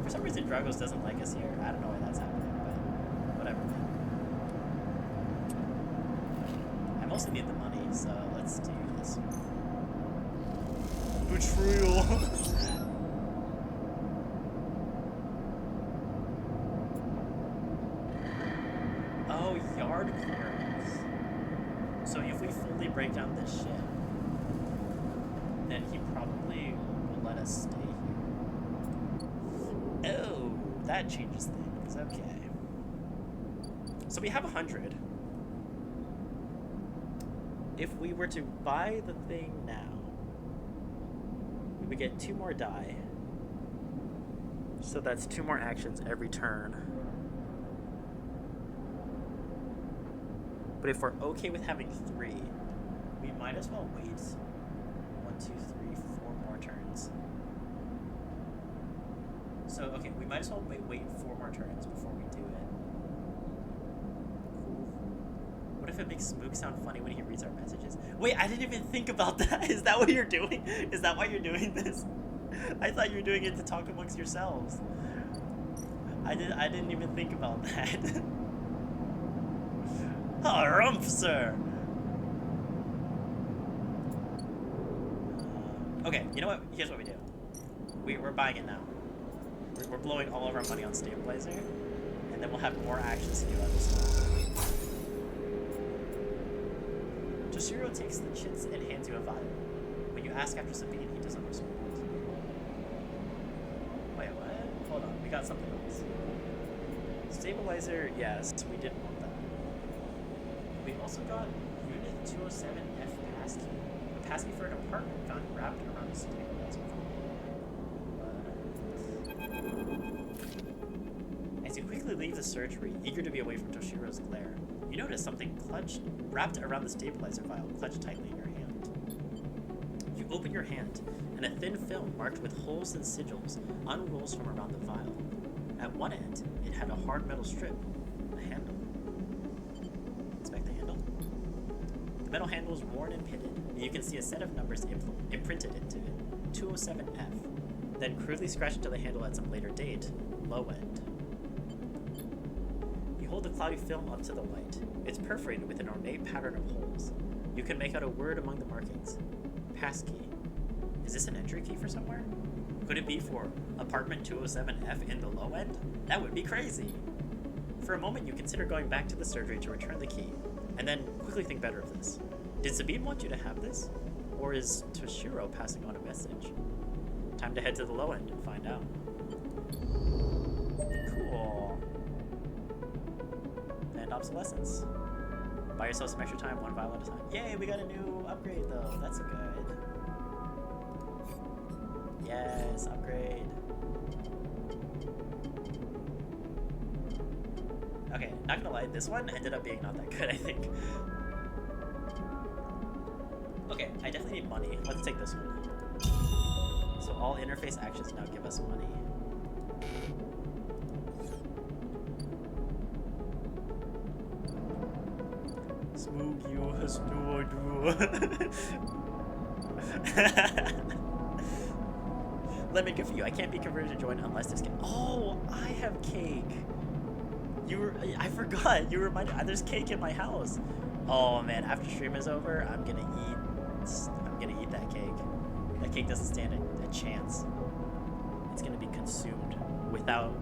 [SPEAKER 1] For some reason, Dragos doesn't like us here. I don't know why that's happening, but whatever. I mostly need the money, so let's do this. Betrayal. Oh, yard clearance. So if we fully break down this ship, then he probably will let us stay here. Oh, that changes things. Okay. So we have 100. If we were to buy the thing now, we would get 2 more die. So that's 2 more actions every turn. But if we're okay with having 3, we might as well wait 1, 2, 3, 4 more turns. So, okay, we might as well wait 4 more turns before we do it. What if it makes Spook sound funny when he reads our messages? Wait, I didn't even think about that. Is that what you're doing? Is that why you're doing this? I thought you were doing it to talk amongst yourselves. I didn't even think about that. Harumph, sir! Okay, you know what? Here's what we do. We're buying it now. We're blowing all of our money on stabilizer, and then we'll have more actions to do other stuff. Toshiro takes the chits and hands you a vial. When you ask after Sabine, he doesn't respond. Wait, what? Hold on, we got something else. Stabilizer, yes, we didn't want that. We also got Unit 207F passkey. A passkey for an apartment found wrapped around a stabilizer. As you quickly leave the surgery, eager to be away from Toshiro's glare, you notice something wrapped around the stabilizer vial, clutched tightly in your hand. You open your hand, and a thin film marked with holes and sigils unrolls from around the vial. At one end, it had a hard metal strip, a handle. Inspect the handle. The metal handle is worn and pitted, and you can see a set of numbers imprinted into it, 207F. then crudely scratch into the handle at some later date. Low end. You hold the cloudy film up to the light. It's perforated with an ornate pattern of holes. You can make out a word among the markings. Passkey. Is this an entry key for somewhere? Could it be for apartment 207F in the low end? That would be crazy. For a moment, you consider going back to the surgery to return the key, and then quickly think better of this. Did Sabine want you to have this? Or is Toshiro passing on a message? Time to head to the low end and find out. Cool. And obsolescence. Buy yourself some extra time, one vial at a time. Yay, we got a new upgrade though. That's good. Yes, upgrade. Okay, not gonna lie, this one ended up being not that good, I think. Okay, I definitely need money. Let's take this one. So all interface actions now give us money. Smoke you has no idea. Lemon, good for you. I can't be converted to join unless there's cake. Oh, I have cake. I forgot. You reminded. There's cake in my house. Oh man, after stream is over, I'm gonna eat that cake. That cake doesn't stand a chance. It's gonna be consumed without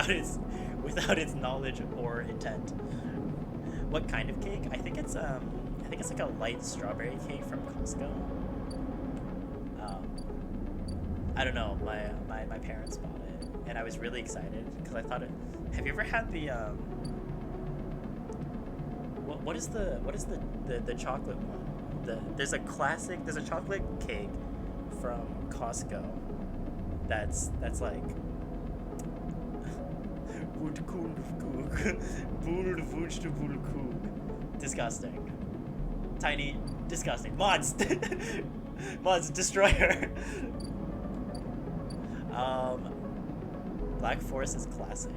[SPEAKER 1] its knowledge or intent. What kind of cake? I think it's like a light strawberry cake from Costco. I don't know. My parents bought it, and I was really excited because I thought it. Have you ever had the what is the chocolate one? There's a chocolate cake from Costco that's like disgusting. Tiny, disgusting. Mods! Mods, destroyer! Black Forest is classic.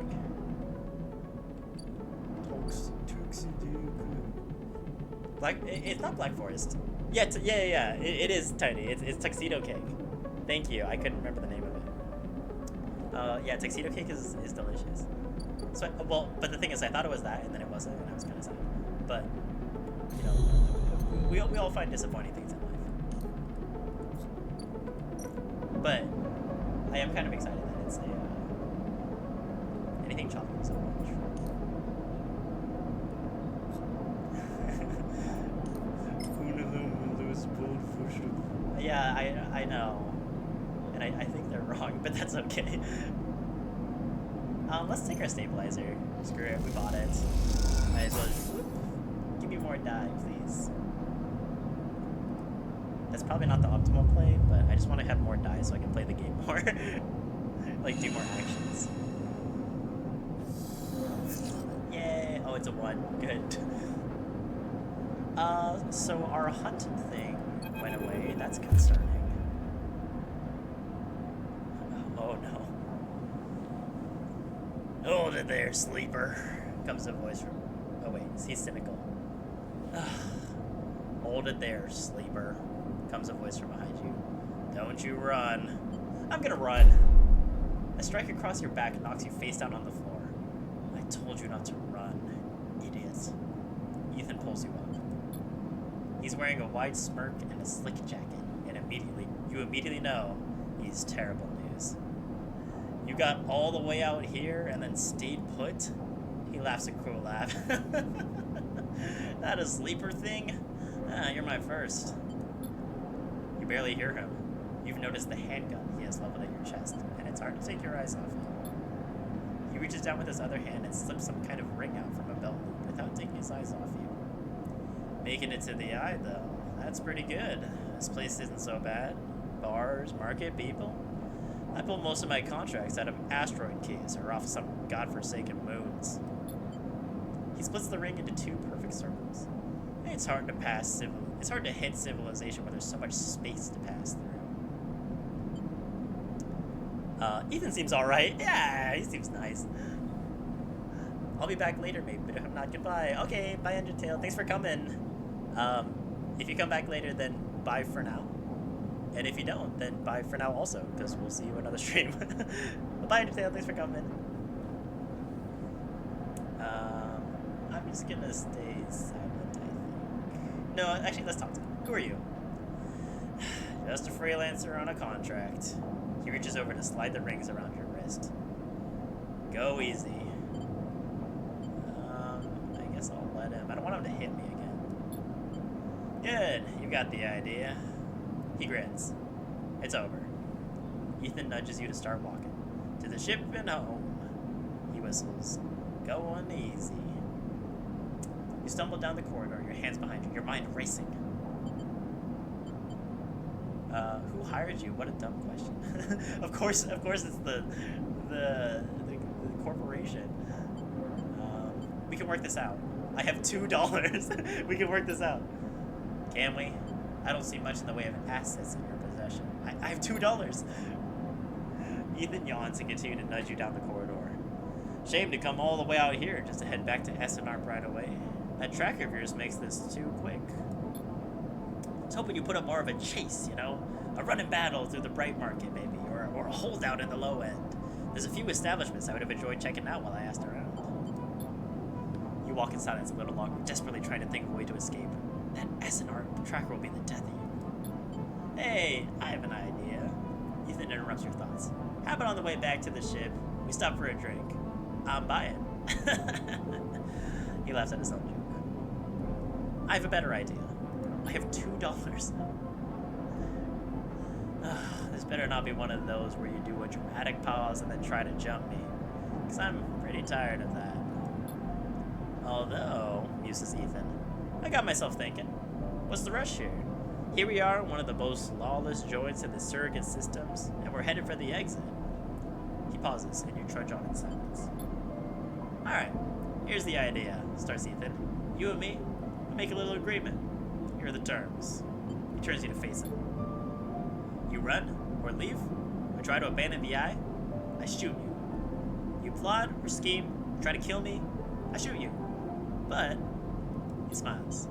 [SPEAKER 1] It's not Black Forest. Yeah, it is tiny. It's Tuxedo Cake. Thank you. I couldn't remember the name of it. Yeah, Tuxedo Cake is delicious. So, but the thing is, I thought it was that, and then it wasn't, and I was kind of sad. But, you know, we all find disappointing things in life. But I am kind of excited that it's anything chocolate so much. Yeah, I know. And I think they're wrong, but that's okay. Let's take our stabilizer. Screw it, we bought it. Might as well just, give me more dye, please. That's probably not the optimal play, but I just want to have more dye so I can play the game more. Like, do more actions. Yay! Oh, it's a 1. Good. So our hunt thing went away. That's concerning. Oh no. Hold it there, sleeper. Comes a voice from... Oh wait, he's cynical. Hold it there, sleeper. Comes a voice from behind you. Don't you run. I'm gonna run. A strike across your back knocks you face down on the floor. I told you not to run, idiot. Ethan pulls you up. He's wearing a wide smirk and a slick jacket, and you immediately know he's terrible news. You got all the way out here and then stayed put? He laughs a cruel laugh. That a sleeper thing? You're my first. You barely hear him. You've noticed the handgun he has leveled at your chest, and it's hard to take your eyes off him. He reaches down with his other hand and slips some kind of ring out from a belt loop without taking his eyes off you. Making it to the eye, though. That's pretty good. This place isn't so bad. Bars, market, people. I pull most of my contracts out of asteroid keys or off some godforsaken moons. He splits the ring into 2 perfect circles. It's hard to hit civilization when there's so much space to pass through. Ethan seems alright. Yeah, he seems nice. I'll be back later, maybe, but if I'm not, goodbye. Okay, bye, Undertale. Thanks for coming. If you come back later, then bye for now. And if you don't, then bye for now also, because we'll see you another stream. Bye, Undertale. Thanks for coming. I'm just gonna stay silent, I think. No, actually, let's talk to him. Who are you? Just a freelancer on a contract. He reaches over to slide the rings around your wrist. Go easy. I guess I'll let him. I don't want him to hit me again. Good, you got the idea. He grins. It's over. Ethan nudges you to start walking. To the ship and home. He whistles. Go on easy. You stumble down the corridor, your hands behind you, your mind racing. Who hired you? What a dumb question. of course it's the corporation. We can work this out. I have $2. We can work this out. Can we? I don't see much in the way of assets in your possession. I have $2. Ethan yawns and continues to nudge you down the corridor. Shame to come all the way out here just to head back to SNR right away. That tracker of yours makes this too quick. I was hoping you put up more of a chase, you know? A running battle through the bright market, maybe, or a holdout in the low end. There's a few establishments I would have enjoyed checking out while I asked around. You walk in silence a little longer, desperately trying to think of a way to escape. That SNR tracker will be the death of you. Hey, I have an idea. Ethan interrupts your thoughts. How about on the way back to the ship, we stop for a drink? I'm buying. He laughs at his own joke. I have a better idea. I have $2. This better not be one of those where you do a dramatic pause and then try to jump me, because I'm pretty tired of that. Although, muses Ethan, I got myself thinking, what's the rush here? Here we are, one of the most lawless joints in the surrogate systems, and we're headed for the exit. He pauses, and you trudge on in silence. Alright, here's the idea, starts Ethan. You and me, we make a little agreement. Here are the terms. He turns you to face him. You run, or leave, or try to abandon the eye, I shoot you. You plot, or scheme, or try to kill me, I shoot you. But, he smiles.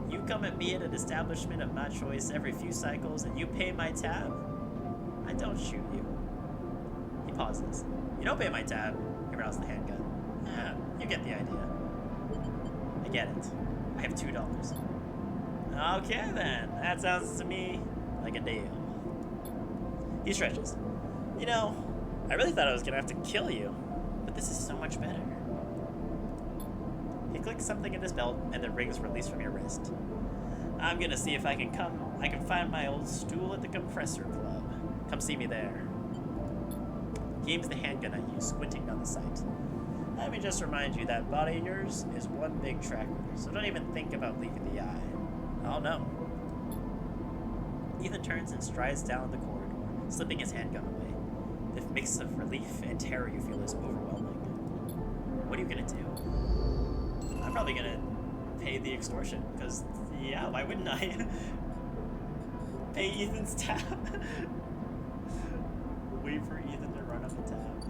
[SPEAKER 1] You come at me at an establishment of my choice every few cycles, and you pay my tab, I don't shoot you. He pauses. You don't pay my tab, he rounds the handgun. You get the idea. I get it. I have $2. Okay then, that sounds to me like a deal. He stretches. You know, I really thought I was gonna have to kill you, but this is so much better. He clicks something in his belt, and the rings release from your wrist. I'm gonna see if I can find my old stool at the compressor club. Come see me there. He aims the handgun at you, squinting down the sight. Let me just remind you that body of yours is one big tracker, so don't even think about leaving the eye. Oh no. Ethan turns and strides down the corridor, slipping his handgun away. The mix of relief and terror you feel is overwhelming. What are you gonna do? I'm probably gonna pay the extortion, because, yeah, why wouldn't I? Pay Ethan's tab. Wait for Ethan to run up the tab.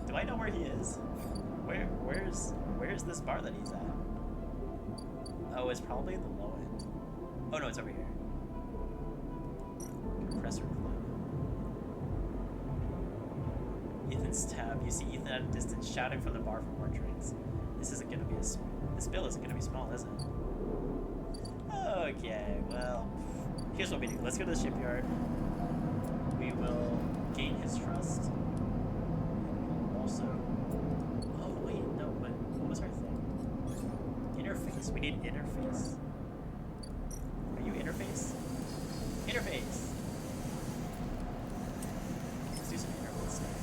[SPEAKER 1] Do I know where he is? Where's this bar that he's at? Oh, it's probably the low end. Oh no, it's over here. Compressor club. Ethan's tab. You see Ethan at a distance shouting from the bar for more drinks. This bill isn't gonna be small, is it? Okay, well, here's what we do. Let's go to the shipyard. We will gain his trust. Also, oh wait, no, but what was our thing? Interface. We need interface. Are you interface? Interface. Let's do some interface stuff.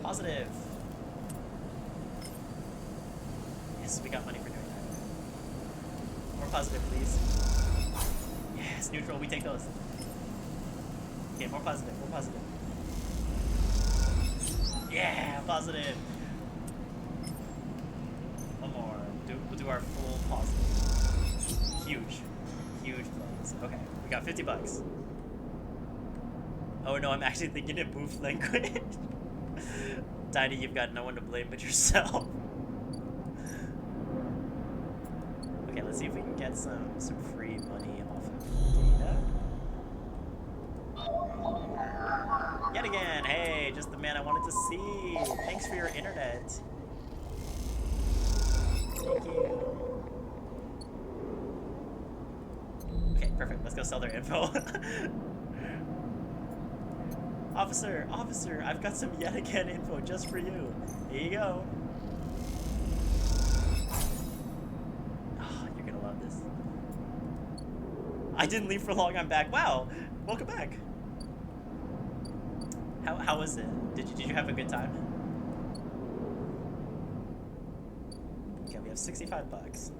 [SPEAKER 1] Positive. Yes, we got money for doing that. More positive, please. Yes, neutral, we take those. Okay, more positive, more positive. Yeah, positive. One more. We'll do our full positive. Huge. Huge plays. Okay, we got $50. Oh no, I'm actually thinking it moved language. Tiny, you've got no one to blame but yourself. Okay, let's see if we can get some free money off of data. Yet again, hey, just the man I wanted to see. Thanks for your internet. Thank you. Okay, perfect. Let's go sell their info. Officer, I've got some yet again info just for you. Here you go. Oh, you're gonna love this. I didn't leave for long, I'm back. Wow, welcome back. How was it? Did you have a good time? Okay, we have 65 bucks.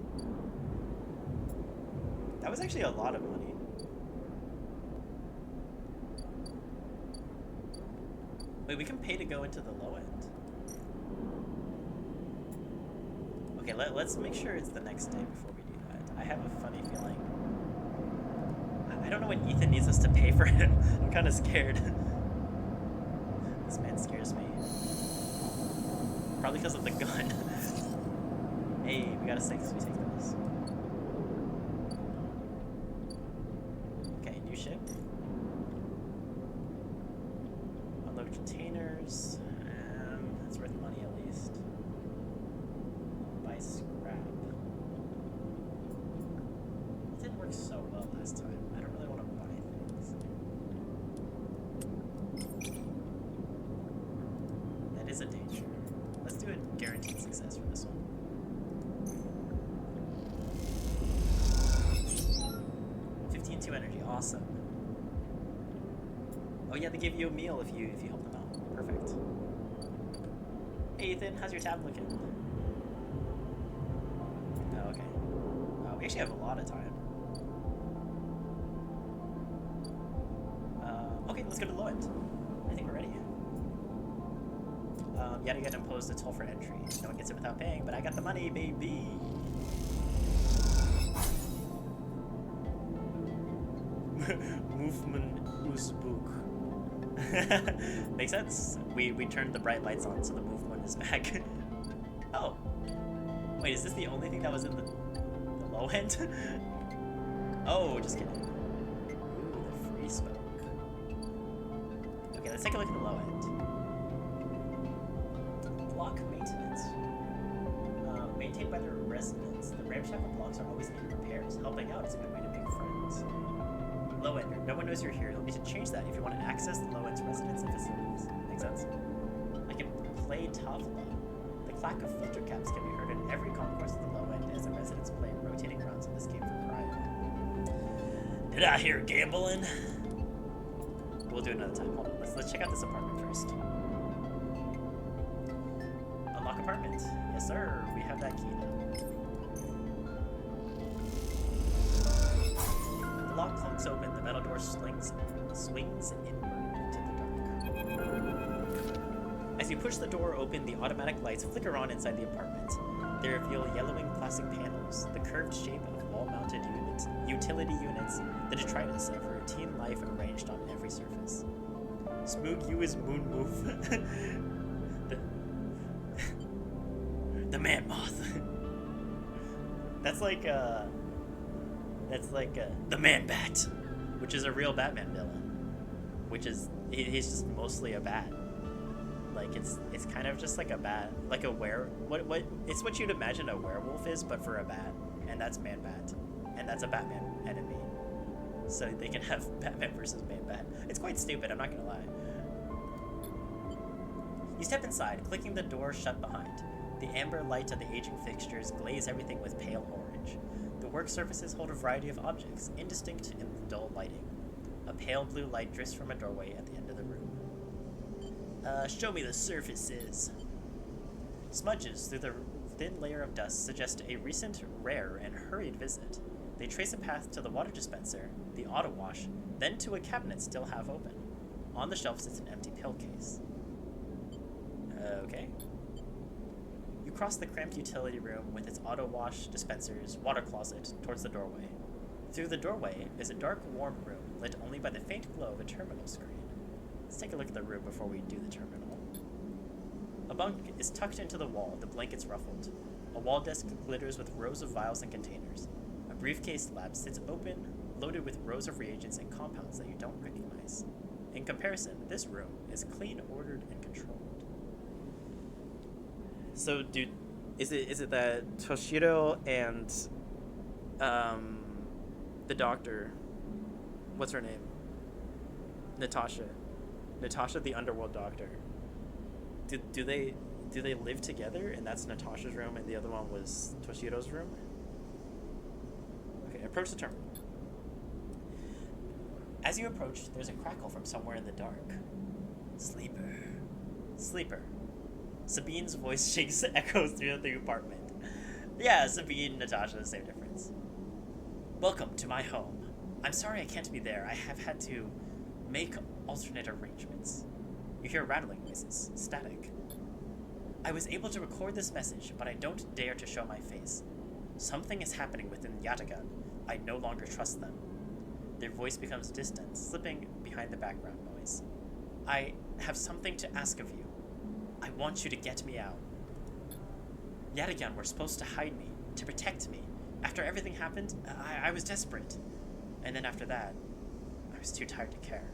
[SPEAKER 1] That was actually a lot of money. Wait, we can pay to go into the low end. Okay, let's make sure it's the next day before we do that. I have a funny feeling. I don't know what Ethan needs us to pay for him. I'm kind of scared. This man scares me. Probably because of the gun. Hey, we got a 6. We take those. Okay, new ship. Unload containers. That's worth money at least. Buy scrap. It didn't work so well last time. I don't really want to buy things. That is a danger. Let's do a guaranteed success for this one. 15-2 energy, awesome. Oh yeah, they give you a meal if you help them out. Perfect. Hey Ethan, how's your tab looking? Oh, okay. We actually have a lot of time. Okay, let's go to the low end. I think we're ready. Yet again imposed a toll for entry. No one gets it without paying, but I got the money, baby! Movement Uzbuk. Makes sense. We turned the bright lights on so the movement is back. Oh. Wait, is this the only thing that was in the low end? Oh, just kidding. Ooh, the free smoke. Okay, let's take a look at the low end. Block maintenance. Maintained by the residents, the ramshackle blocks are always needing repairs. Helping out is a good way to make friends. Low ender. No one knows you're here. You'll need to change that if you want to access the low end's residents and facilities. Make sense? I can play Tavla. The clack of filter caps can be heard in every concourse of the low end as the residents play rotating rounds of this game for pride. Did I hear gambling? We'll do it another time. Hold on. Let's check out this apartment first. Unlock apartment. Yes, sir. We have that key now. The lock clunks open. The metal door swings inward into the dark. As you push the door open, the automatic lights flicker on inside the apartment. They reveal yellowing plastic panels, the curved shape of wall-mounted utility units, the detritus of routine life arranged on every surface. Smoog you is moon move. The man moth. That's like the man bat, which is a real Batman villain. Which is he's just mostly a bat. Like it's kind of just like a bat, like a what it's what you'd imagine a werewolf is, but for a bat, and that's Man Bat, and that's a Batman enemy. So they can have Batman versus Man Bat. It's quite stupid, I'm not gonna lie. You step inside, clicking the door shut behind. The amber light of the aging fixtures glaze everything with pale orange. The work surfaces hold a variety of objects, indistinct in the dull lighting. A pale blue light drifts from a doorway at the end of the room. Show me the surfaces. Smudges through the thin layer of dust suggest a recent, rare, and hurried visit. They trace a path to the water dispenser, the auto wash, then to a cabinet still half open. On the shelf sits an empty pill case. Okay. You cross the cramped utility room with its auto wash, dispensers, water closet towards the doorway. Through the doorway is a dark, warm room lit only by the faint glow of a terminal screen. Let's take a look at the room before we do the terminal. A bunk is tucked into the wall, the blankets ruffled. A wall desk glitters with rows of vials and containers. A briefcase lab sits open, loaded with rows of reagents and compounds that you don't recognize. In comparison, this room is clean, ordered, and controlled. So, dude, is it that Toshiro and the doctor, what's her name? Natasha, the underworld doctor. Do they live together? And that's Natasha's room, and the other one was Toshiro's room. Okay, approach the terminal. As you approach, there's a crackle from somewhere in the dark. Sleeper. Sabine's voice shakes echoes through the apartment. Yeah, Sabine, Natasha, the same difference. Welcome to my home. I'm sorry I can't be there. I have had to make alternate arrangements. You hear rattling noises, static. I was able to record this message, but I don't dare to show my face. Something is happening within Yatagan. I no longer trust them. Their voice becomes distant, slipping behind the background noise. I have something to ask of you. I want you to get me out. Yatagan were supposed to hide me, to protect me. After everything happened, I was desperate. And then after that, I was too tired to care.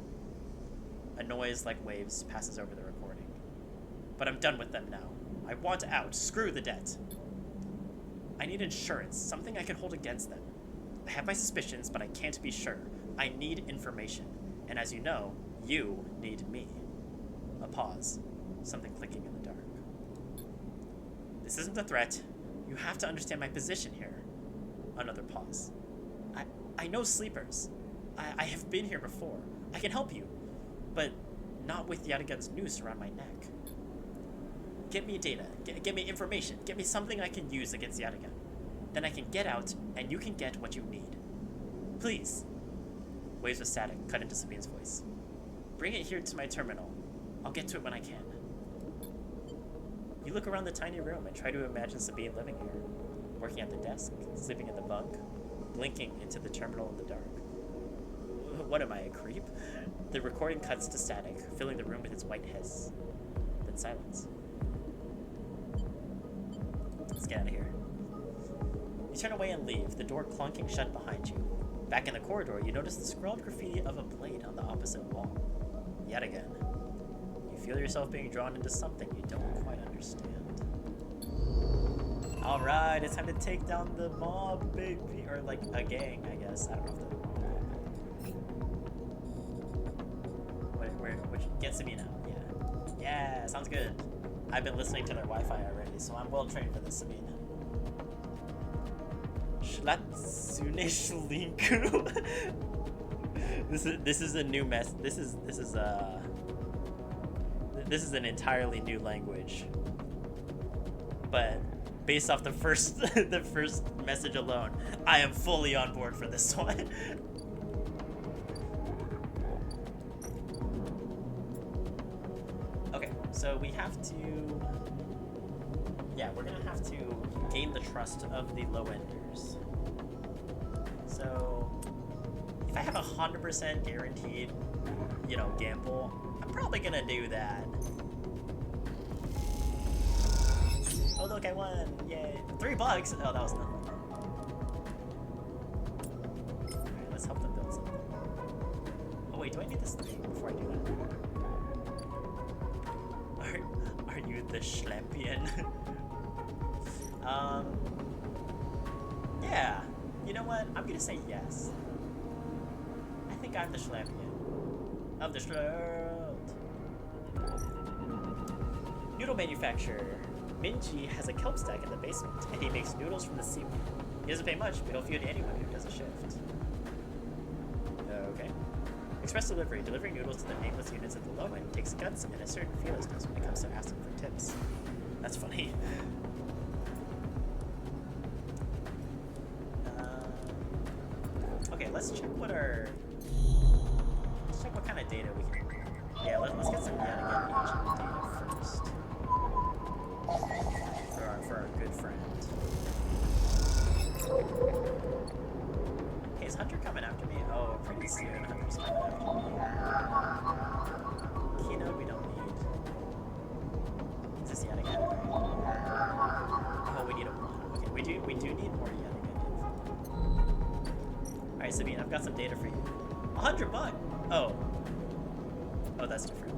[SPEAKER 1] A noise like waves passes over the recording. But I'm done with them now. I want out. Screw the debt. I need insurance, something I can hold against them. I have my suspicions, but I can't be sure. I need information. And as you know, you need me. A pause. Something clicking in the dark. This isn't a threat. You have to understand my position here. Another pause. I know sleepers. I have been here before. I can help you. But not with Yatagan's noose around my neck. Get me data. Get me information. Get me something I can use against Yatagan. Then I can get out, and you can get what you need. Please. Waves of static cut into Sabine's voice. Bring it here to my terminal. I'll get to it when I can. You look around the tiny room and try to imagine Sabine living here. Working at the desk, sleeping in the bunk, blinking into the terminal in the dark. What am I, a creep? The recording cuts to static, filling the room with its white hiss. Then silence. Let's get out of here. You turn away and leave, the door clunking shut behind you. Back in the corridor, you notice the scrawled graffiti of a blade on the opposite wall. Yet again. You feel yourself being drawn into something you don't quite understand. Alright, it's time to take down the mob, baby. Or like a gang, I guess. I don't know if which gets to me now. Yeah, sounds good. I've been listening to their Wi-Fi already, so I'm well trained for this, Sabine. Schlatsune Shlinku. This is a new mess. This is an entirely new language. But based off the first the first message alone, I am fully on board for this one. Okay, so we have to, we're gonna have to gain the trust of the low-enders. So if I have 100% guaranteed, gamble, I'm probably gonna do that. Oh look, I won! Yay! $3! Oh, that was nothing. Alright, let's help them build something. Oh wait, do I need this thing before I do that? Are you the Schlampian? Yeah. You know what? I'm gonna say yes. I think I'm the Schlampian of this world. Noodle manufacturer. Minji has a kelp stack in the basement, and he makes noodles from the seaweed. He doesn't pay much, but he'll feed anyone who does a shift. Okay. Express delivery. Delivering noodles to the nameless units at the low end takes guts and a certain fearlessness when it comes to asking for tips. That's funny. Okay, let's check what kind of data we can. Yeah, let's get some Yatagan ancient data first. For our good friend. Okay, is Hunter coming after me? Oh, pretty soon Hunter's coming after me. Keynote we don't need. Is this Yatagan? do need more Yannick. Alright, Sabine, I've got some data for you. $100. Oh, that's different.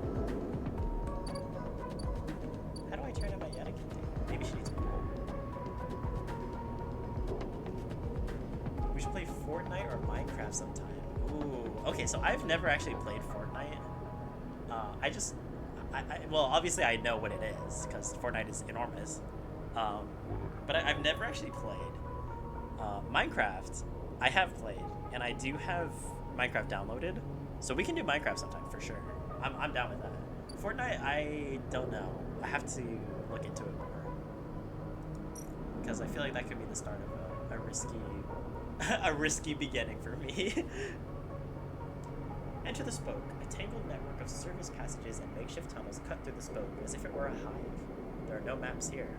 [SPEAKER 1] How do I turn on my Yannick data? Maybe she needs more. We should play Fortnite or Minecraft sometime. Ooh. Okay, so I've never actually played Fortnite. Well, obviously I know what it is because Fortnite is enormous. But I've never actually played. Minecraft, I have played, and I do have Minecraft downloaded, so we can do Minecraft sometime for sure. I'm down with that. Fortnite, I don't know. I have to look into it more because I feel like that could be the start of a risky, a risky beginning for me. Enter the spoke. A tangled network of service passages and makeshift tunnels cut through the spoke as if it were a hive. There are no maps here.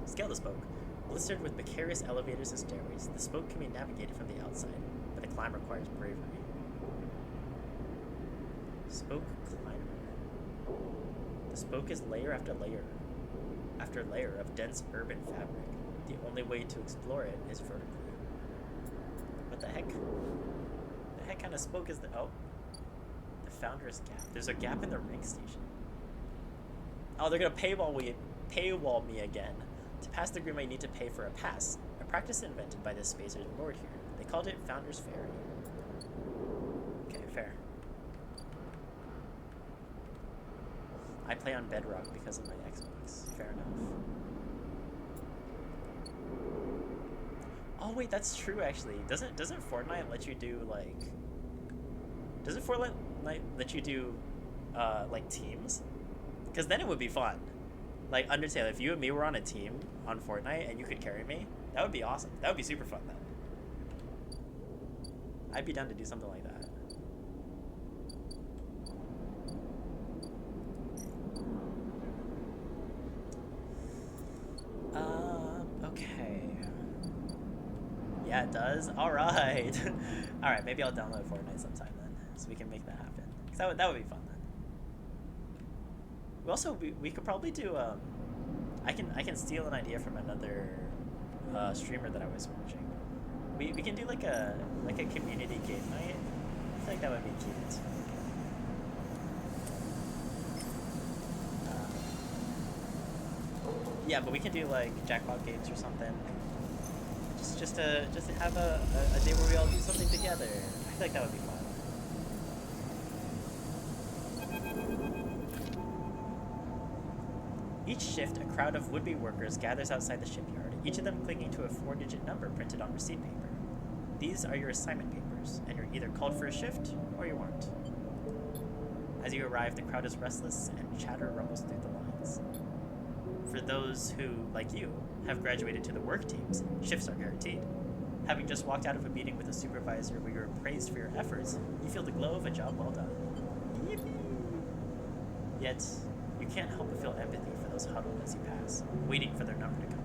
[SPEAKER 1] Scale the spoke. Blistered with precarious elevators and stairways, the spoke can be navigated from the outside, but the climb requires bravery. Spoke climber. The spoke is layer after layer of dense urban fabric. The only way to explore it is vertically. What the heck? The heck kind of spoke is the... Oh. The Founder's Gap. There's a gap in the rank station. Oh, they're gonna paywall me again. To pass the room, I need to pay for a pass. A practice invented by this spacer's lord here. They called it Founder's Ferry. Okay, fair. I play on Bedrock because of my Xbox. Fair enough. Oh wait, that's true actually. Doesn't Fortnite let you do like... Doesn't Fortnite let you do like teams? Because then it would be fun. Like Undertale, if you and me were on a team on Fortnite and you could carry me, that would be awesome. That would be super fun then. I'd be down to do something like that. Okay. Yeah, it does. All right. All right. Maybe I'll download Fortnite sometime then, so we can make that happen. 'Cause that would be fun then. We also we could probably do I can steal an idea from another streamer that I was watching. We can do like a community game night. I feel like that would be cute. Yeah, but we can do like jackpot games or something. Just to have a day where we all do something together. I feel like that would be fun. Each shift, a crowd of would-be workers gathers outside the shipyard, each of them clinging to a 4-digit number printed on receipt paper. These are your assignment papers, and you're either called for a shift, or you aren't. As you arrive, the crowd is restless, and chatter rumbles through the lines. For those who, like you, have graduated to the work teams, shifts are guaranteed. Having just walked out of a meeting with a supervisor where you were praised for your efforts, you feel the glow of a job well done. Yippee! Yet, you can't help but feel empathy for those huddled as you pass, waiting for their number to come up.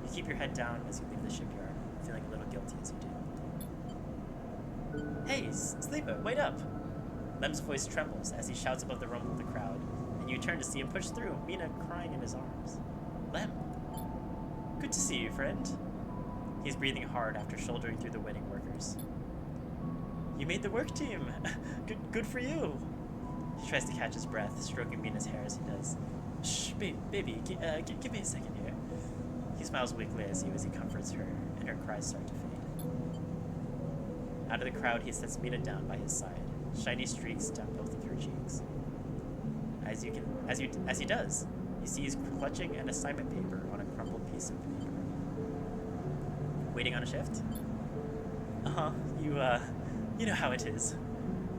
[SPEAKER 1] You keep your head down as you leave the shipyard, feeling a little guilty as you do. Hey, sleeper, wait up! Lem's voice trembles as he shouts above the rumble of the crowd, and you turn to see him push through, Mina crying in his arms. Lem! Good to see you, friend. He's breathing hard after shouldering through the waiting workers. You made the work team! Good for you! He tries to catch his breath, stroking Mina's hair as he does. Shh, baby, give me a second here. He smiles weakly as he comforts her, and her cries start to fade. Out of the crowd, he sets Mina down by his side, shiny streaks down both of her cheeks. As he does, you see he's clutching an assignment paper on a crumpled piece of paper. Waiting on a shift? Uh-huh, you know how it is.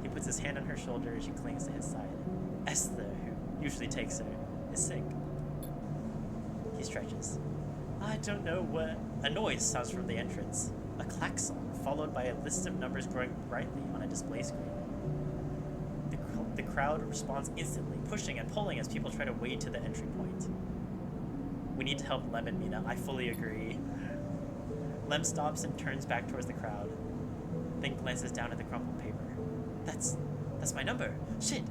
[SPEAKER 1] He puts his hand on her shoulder as she clings to his side. Esther, who usually takes her, is sick. He stretches. I don't know what... A noise sounds from the entrance. A klaxon, followed by a list of numbers growing brightly on a display screen. The crowd responds instantly, pushing and pulling as people try to wade to the entry point. We need to help Lem and Mina, I fully agree. Lem stops and turns back towards the crowd, then glances down at the crumpled paper. That's my number. Shit,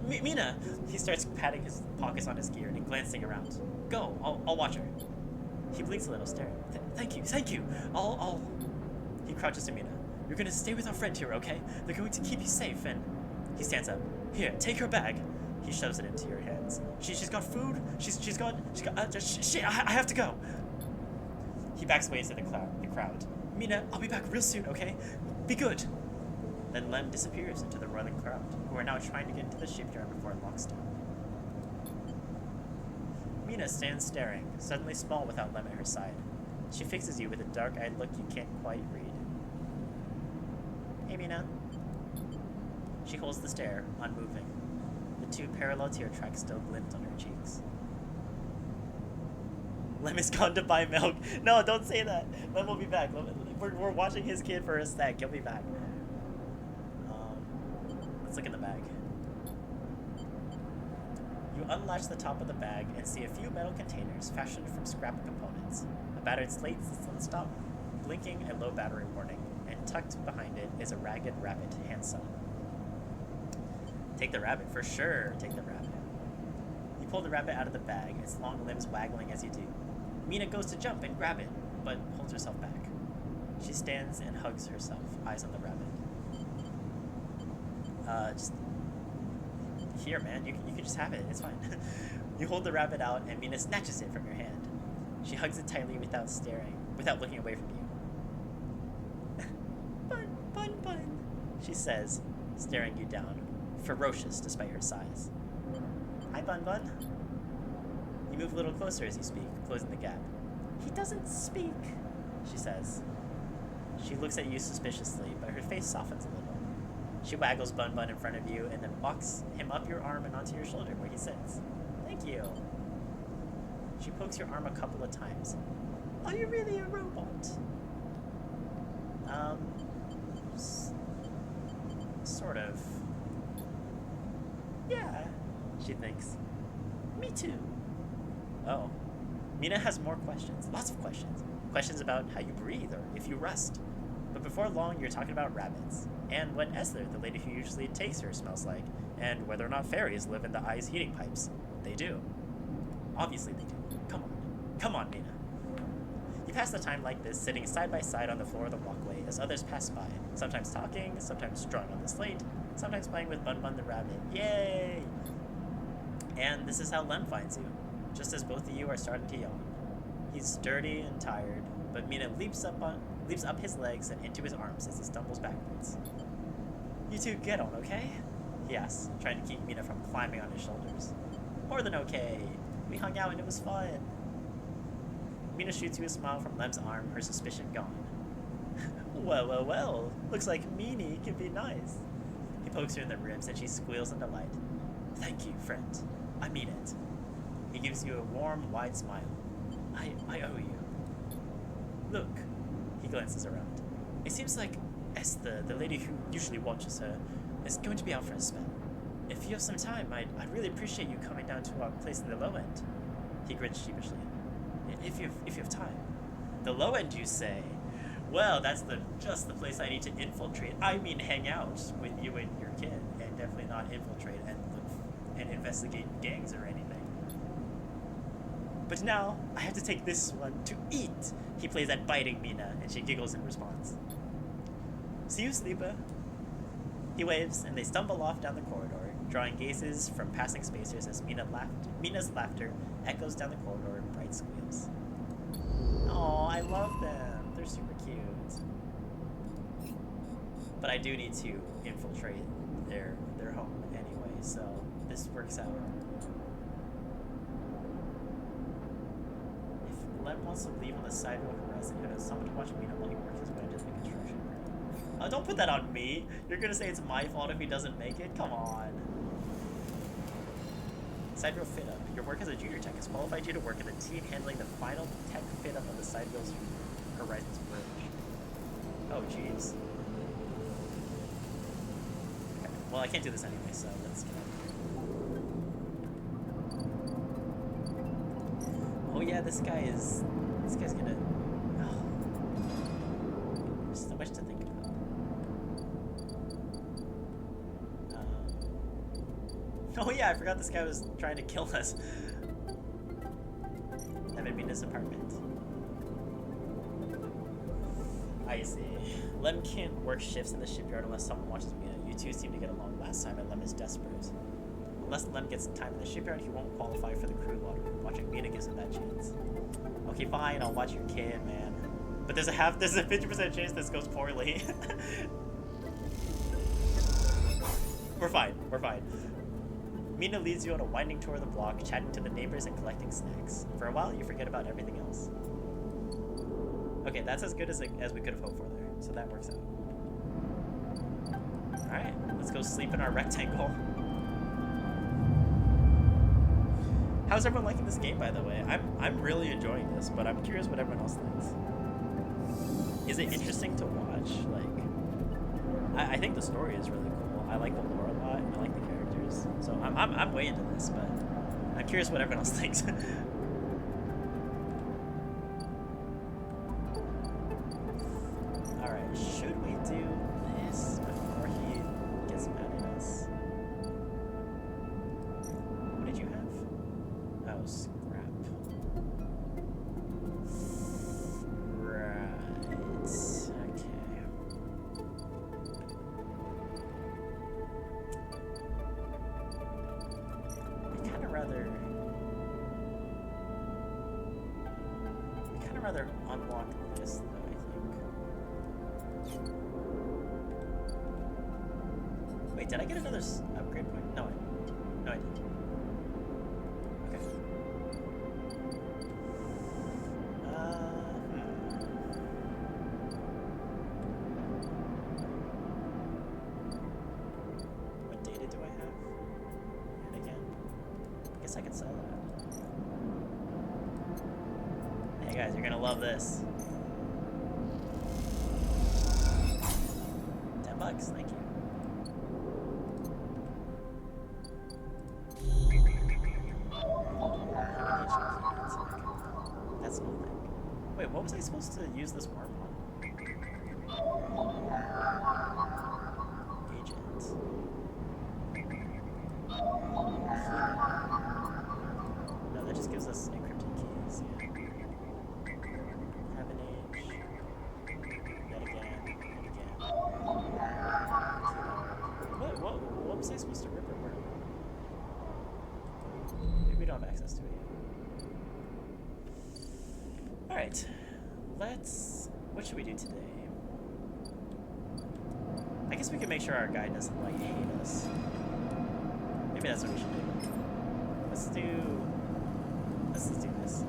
[SPEAKER 1] Mina! He starts patting his pockets on his gear and glancing around. Go, I'll watch her. He blinks a little, staring. Thank you, thank you. I'll... He crouches to Mina. You're gonna stay with our friend here, okay? They're going to keep you safe, and... He stands up. Here, take her bag. He shoves it into your hands. She's got food. She's got shit, I have to go. He backs away into the crowd. Mina, I'll be back real soon, okay? Be good. Then Lem disappears into the roiling crowd, who are now trying to get into the shipyard before it locks down. Mina stands staring, suddenly small without Lem at her side. She fixes you with a dark-eyed look you can't quite read. Hey, Mina. She holds the stare, unmoving. The 2 parallel tear tracks still glint on her cheeks. Lem is gone to buy milk. No, don't say that. Lem will be back. We're watching his kid for a sec. He'll be back. Let's look in the bag. You unlatch the top of the bag and see a few metal containers fashioned from scrap components. A battered slate stop, blinking a low battery warning, and tucked behind it is a ragged rabbit hand sewn. Take the rabbit, for sure. Take the rabbit. You pull the rabbit out of the bag, its long limbs waggling as you do. Mina goes to jump and grab it, but holds herself back. She stands and hugs herself, eyes on the rabbit. Just... Here, man, you can just have it. It's fine. You hold the rabbit out, and Mina snatches it from your hand. She hugs it tightly without looking away from you. Bun, she says, staring you down, ferocious despite her size. Hi, Bun. You move a little closer as you speak, closing the gap. He doesn't speak, she says. She looks at you suspiciously, but her face softens a little. She waggles Bun in front of you and then walks him up your arm and onto your shoulder where he sits. Thank you. She pokes your arm a couple of times. Are you really a robot? Sort of. Yeah, she thinks. Me too. Oh. Mina has more questions. Lots of questions. Questions about how you breathe or if you rust. But before long, you're talking about rabbits. And what Esther, the lady who usually takes her, smells like. And whether or not fairies live in the ice heating pipes. They do. Obviously they do. Come on, Mina. You pass the time like this, sitting side by side on the floor of the walkway as others pass by. Sometimes talking, sometimes drawing on the slate, sometimes playing with Bun the rabbit. Yay! And this is how Lem finds you, just as both of you are starting to yawn. He's dirty and tired, but Mina leaps up his legs and into his arms as he stumbles backwards. You two get on, okay? He asks, trying to keep Mina from climbing on his shoulders. More than okay. We hung out and it was fun. Mina shoots you a smile from Lem's arm, her suspicion gone. Well. Looks like Meanie can be nice. He pokes her in the ribs and she squeals in delight. Thank you, friend. I mean it. He gives you a warm, wide smile. I owe you. Look. He glances around. It seems like Esther, the lady who usually watches her, is going to be out for a spell. If you have some time, I'd really appreciate you coming down to our place in the low end. He grins sheepishly. If you have time. The low end, you say? Well, that's just the place I need to infiltrate. I mean, hang out with you and your kid, and definitely not infiltrate and investigate gangs or anything. But now, I have to take this one to eat. He plays at biting Mina, and she giggles in response. See you, sleeper. He waves, and they stumble off down the corridor, drawing gazes from passing spacers as Mina's laughter echoes down the corridor in bright squeals. Aw, I love them. They're super cute. But I do need to infiltrate their home anyway, so this works out. If Lem wants to leave on the sidewalk horizon, he has someone to watch Mina while he works his way into the construction. Don't put that on me. You're gonna say it's my fault if he doesn't make it? Come on. Side wheel fit up. Your work as a junior tech has qualified you to work in the team handling the final tech fit up of the side wheels Horizons bridge. Oh, jeez. Okay. Well, I can't do this anyway, so let's get out of here. Oh yeah, this guy's gonna. Oh. There's so much to think about. Oh yeah, I forgot this guy was trying to kill us. That made me in his apartment. I see. Lem can't work shifts in the shipyard unless someone watches Mina. You two seem to get along last time, and Lem is desperate. Unless Lem gets time in the shipyard, he won't qualify for the crew lottery. Watching Mina gives him that chance. Okay, fine, I'll watch your kid, man. But there's a 50% chance this goes poorly. We're fine. Mina leads you on a winding tour of the block, chatting to the neighbors and collecting snacks. For a while, you forget about everything else. Okay, that's as good as we could have hoped for there, so that works out. Alright, let's go sleep in our rectangle. How's everyone liking this game, by the way? I'm really enjoying this, but I'm curious what everyone else thinks. Is it interesting to watch? Like, I think the story is really cool. I like the lore a lot, and I like the characters. So I'm way into this, but I'm curious what everyone else thinks. Alright, should we do this before he gets mad at us? What did you have? Oh, scrap. Right. Okay. I'd kind of rather unlock this though, I think. Wait, did I get another upgrade point? No, I didn't. Okay. What data do I have? And again, I guess I could sell that. Hey guys, you're gonna love this. $10, thank you. That's an old thing. Wait, what was I supposed to use this worm on? Agent. No, that just gives us encrypted keys. Yeah. Have an age. Yet again. And again. What was I supposed to rip or worm? Maybe we don't have access to it yet. Alright. What should we do today? I guess we can make sure our guy doesn't, like, hate us. Maybe that's what we should do. Let's do this.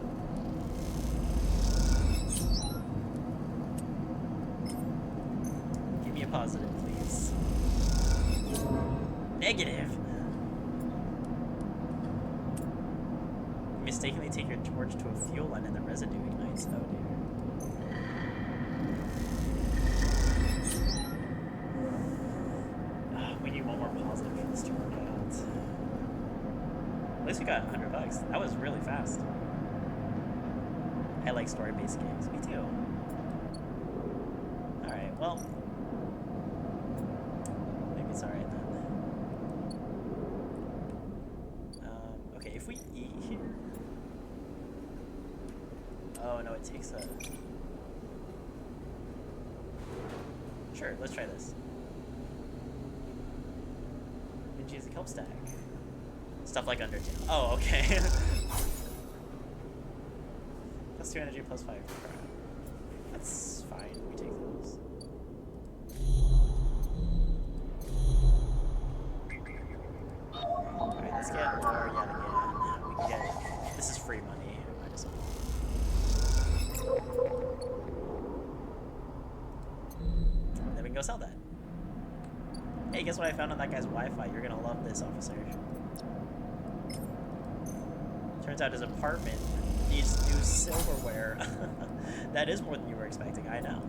[SPEAKER 1] Give me a positive, please. Negative! You mistakenly take your torch to a fuel line and the residue ignites. Oh dear. We need one more positive for this to work out. At least we got $100. That was really fast. I like story-based games. Me too. Alright, well. Maybe it's alright then. Okay, if we eat here. Oh no, it takes a. Sure, let's try this. Did you use a kelp stack? Stuff like Undertale. Oh, okay. Plus 2 energy, plus 5 crap. That's fine. We take those. Alright, let's get more yet again. We can get. This is free money. Might as well. And then we can go sell that. Hey, guess what I found on that guy's Wi-Fi? You're gonna love this, officer. Turns out his apartment needs new silverware. That is more than you were expecting. I know.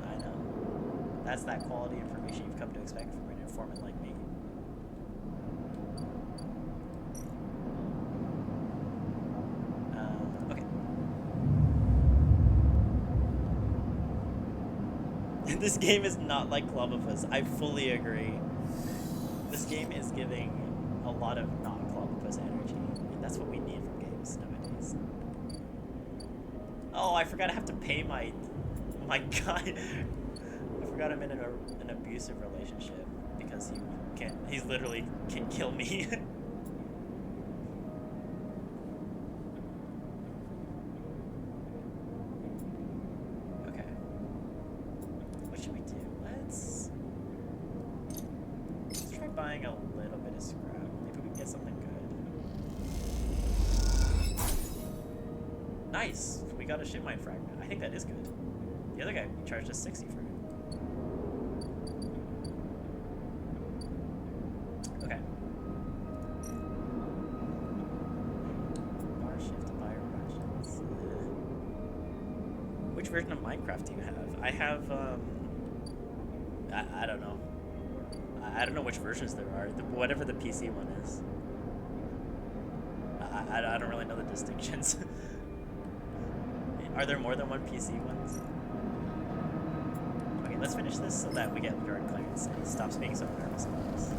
[SPEAKER 1] That's that quality information you've come to expect from an informant like me. Okay. This game is not like Club of Us. I fully agree. This game is giving a lot of not Club of Us energy, and that's what we need from games nowadays. Oh, I forgot I have to pay my guy. I forgot I'm in an abusive relationship because he's literally can kill me. Okay. What should we do? Let's try buying a little bit of scrap. Maybe we can get something good. Nice! We got a ship mine fragment. I think that is good. The other guy charged us 60 for it. Okay. Bar shift, buyer rations. Which version of Minecraft do you have? I have, I don't know. I don't know which versions there are. Whatever the PC one is. I don't really know the distinctions. Are there more than one PC ones? Okay, let's finish this so that we get yard clearance and stops being so nervous about this.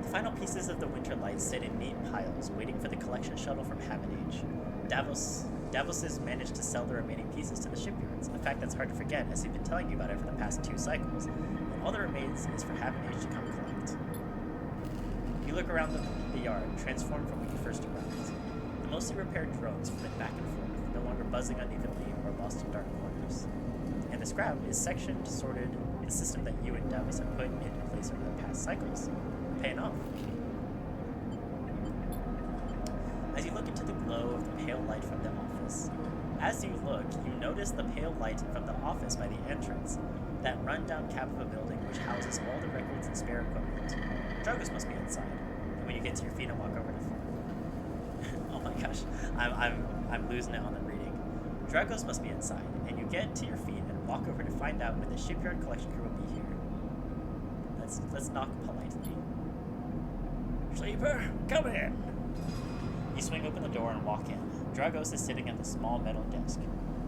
[SPEAKER 1] The final pieces of the winter lights sit in neat piles, waiting for the collection shuttle from Havenage. Davos's managed to sell the remaining pieces to the shipyards, a fact that's hard to forget as he's been telling you about it for the past 2 cycles, and all that remains is for Havenage to come collect. You look around the yard, transformed from when you first arrived. The mostly repaired drones flit back and forth, no longer buzzing unevenly or lost in dark corners. And the scrap is sectioned, sorted, in a system that you and Davos have put into place over the past cycles, paying off. As you look into the glow of the pale light from the office, as you look, you notice the pale light from the office by the entrance, that run-down cap of a building which houses all the records and spare equipment. Dragos must be inside. And when you get to your feet and walk over to oh my gosh, I'm losing it on the reading. Dragos must be inside, and you get to your feet and walk over to find out when the shipyard collection crew will be here. Let's knock politely. Sleeper, come in. You swing open the door and walk in. Dragos is sitting at the small metal desk.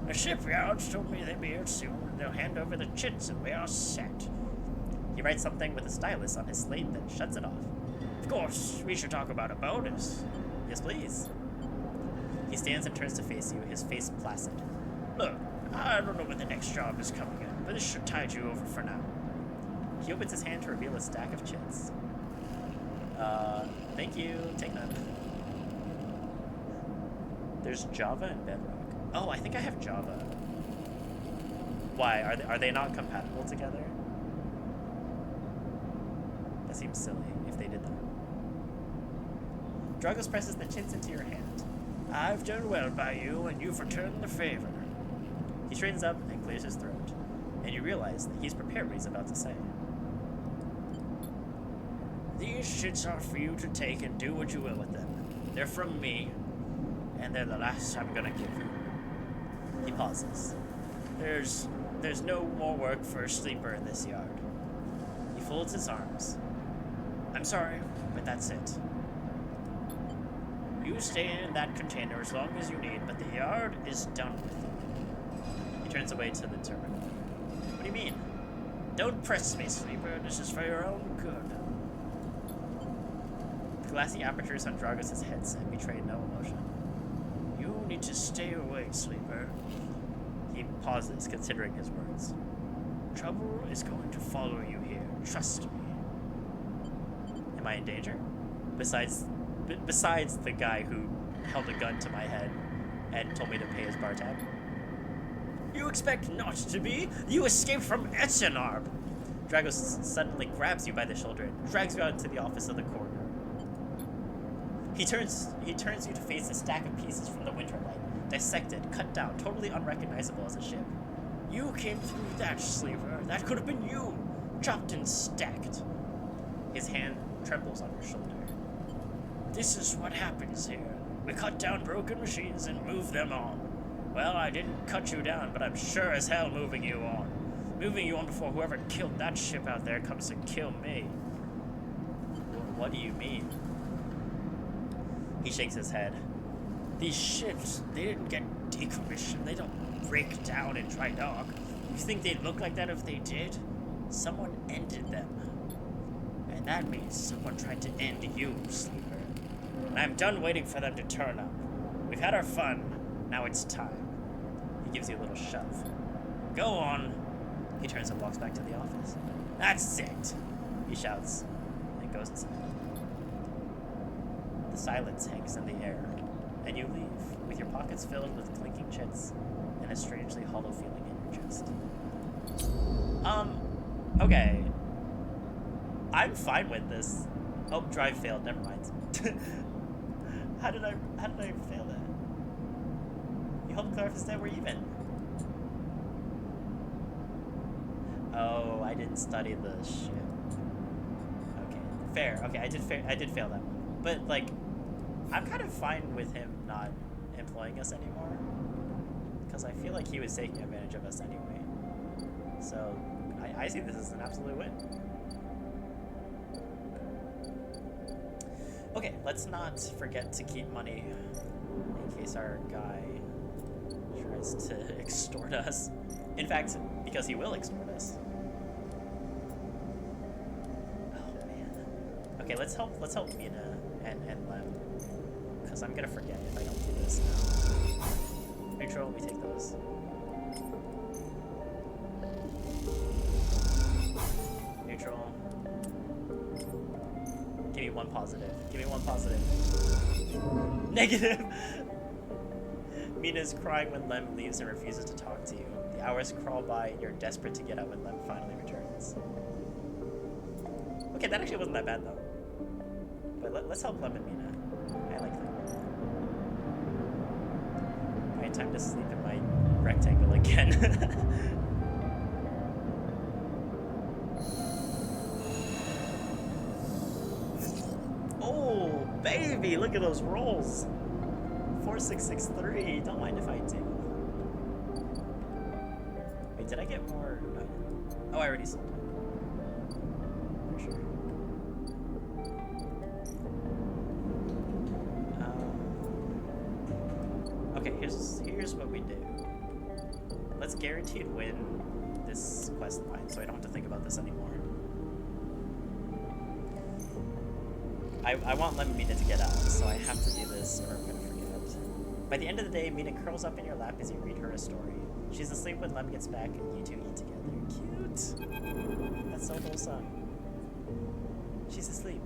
[SPEAKER 1] The shipyards told me they'd be here soon, and they'll hand over the chits and we are set. He writes something with a stylus on his slate, then shuts it off. Of course, we should talk about a bonus. Yes, please. He stands and turns to face you, his face placid. Look, I don't know when the next job is coming in, but this should tide you over for now. He opens his hand to reveal a stack of chits. Thank you. Take none. There's Java and Bedrock. Oh, I think I have Java. Why? Are they not compatible together? That seems silly if they did that. Dragos presses the chits into your hand. I've done well by you, and you've returned the favor. He straightens up and clears his throat, and you realize that he's prepared what he's about to say. These shits are for you to take and do what you will with them. They're from me, and they're the last I'm gonna give you. He pauses. There's no more work for a sleeper in this yard. He folds his arms. I'm sorry, but that's it. You stay in that container as long as you need, but the yard is done with you. He turns away to the terminal. What do you mean? Don't press me, sleeper. This is for your own good. The glassy apertures on Dragos' headset betray no emotion. You need to stay away, sleeper. He pauses, considering his words. Trouble is going to follow you here. Trust me. Am I in danger? Besides the guy who held a gun to my head and told me to pay his bar tab? You expect not to be? You escaped from Etchenarb! Dragos suddenly grabs you by the shoulder and drags you out into the office of the coroner. He turns you to face a stack of pieces from the Winterlight, dissected, cut down, totally unrecognizable as a ship. You came through that, sleeper. That could have been you, chopped and stacked. His hand trembles on your shoulder. This is what happens here. We cut down broken machines and move them on. Well, I didn't cut you down, but I'm sure as hell moving you on. Moving you on before whoever killed that ship out there comes to kill me. What do you mean? He shakes his head. These ships, they didn't get decommissioned. They don't break down in dry dock. You think they'd look like that if they did? Someone ended them. And And that means someone tried to end you, Sleeper. And I'm done waiting for them to turn up. We've had our fun. Now it's time. He gives you a little shove. Go on. He turns and walks back to the office. That's it, he shouts, and goes inside. The silence hangs in the air, and you leave, with your pockets filled with clinking chits and a strangely hollow feeling in your chest. Okay. I'm fine with this. Oh, drive failed, never mind. How did I fail that? You helped clarify that we're even. Oh, I didn't study the shit. Okay, fair. Okay, I did fail that one. But like, I'm kind of fine with him not employing us anymore, because I feel like he was taking advantage of us anyway. So I see this as an absolute win. Okay, let's not forget to keep money in case our guy tries to extort us. In fact, because he will extort us. Oh man. Okay, let's help Mina and Lem, because I'm gonna forget if I don't do this now. Neutral, we take those. Neutral. Give me one positive. Give me one positive. Negative! Mina's crying when Lem leaves and refuses to talk to you. The hours crawl by and you're desperate to get out when Lem finally returns. Okay, that actually wasn't that bad though. But let's help Lem and Mina. I like that. Alright, time to sleep in my rectangle again. Oh, baby, look at those rolls. 4663. Don't mind if I do. Wait, did I get more? Oh, I already sold it. For sure. Okay, here's what we do. Let's guaranteed win this quest line, so I don't have to think about this anymore. I want Lem and Mina to get out, so I have to do this or I'm gonna forget. By the end of the day, Mina curls up in your lap as you read her a story. She's asleep when Lem gets back and you two eat together. Cute! That's so wholesome. She's asleep,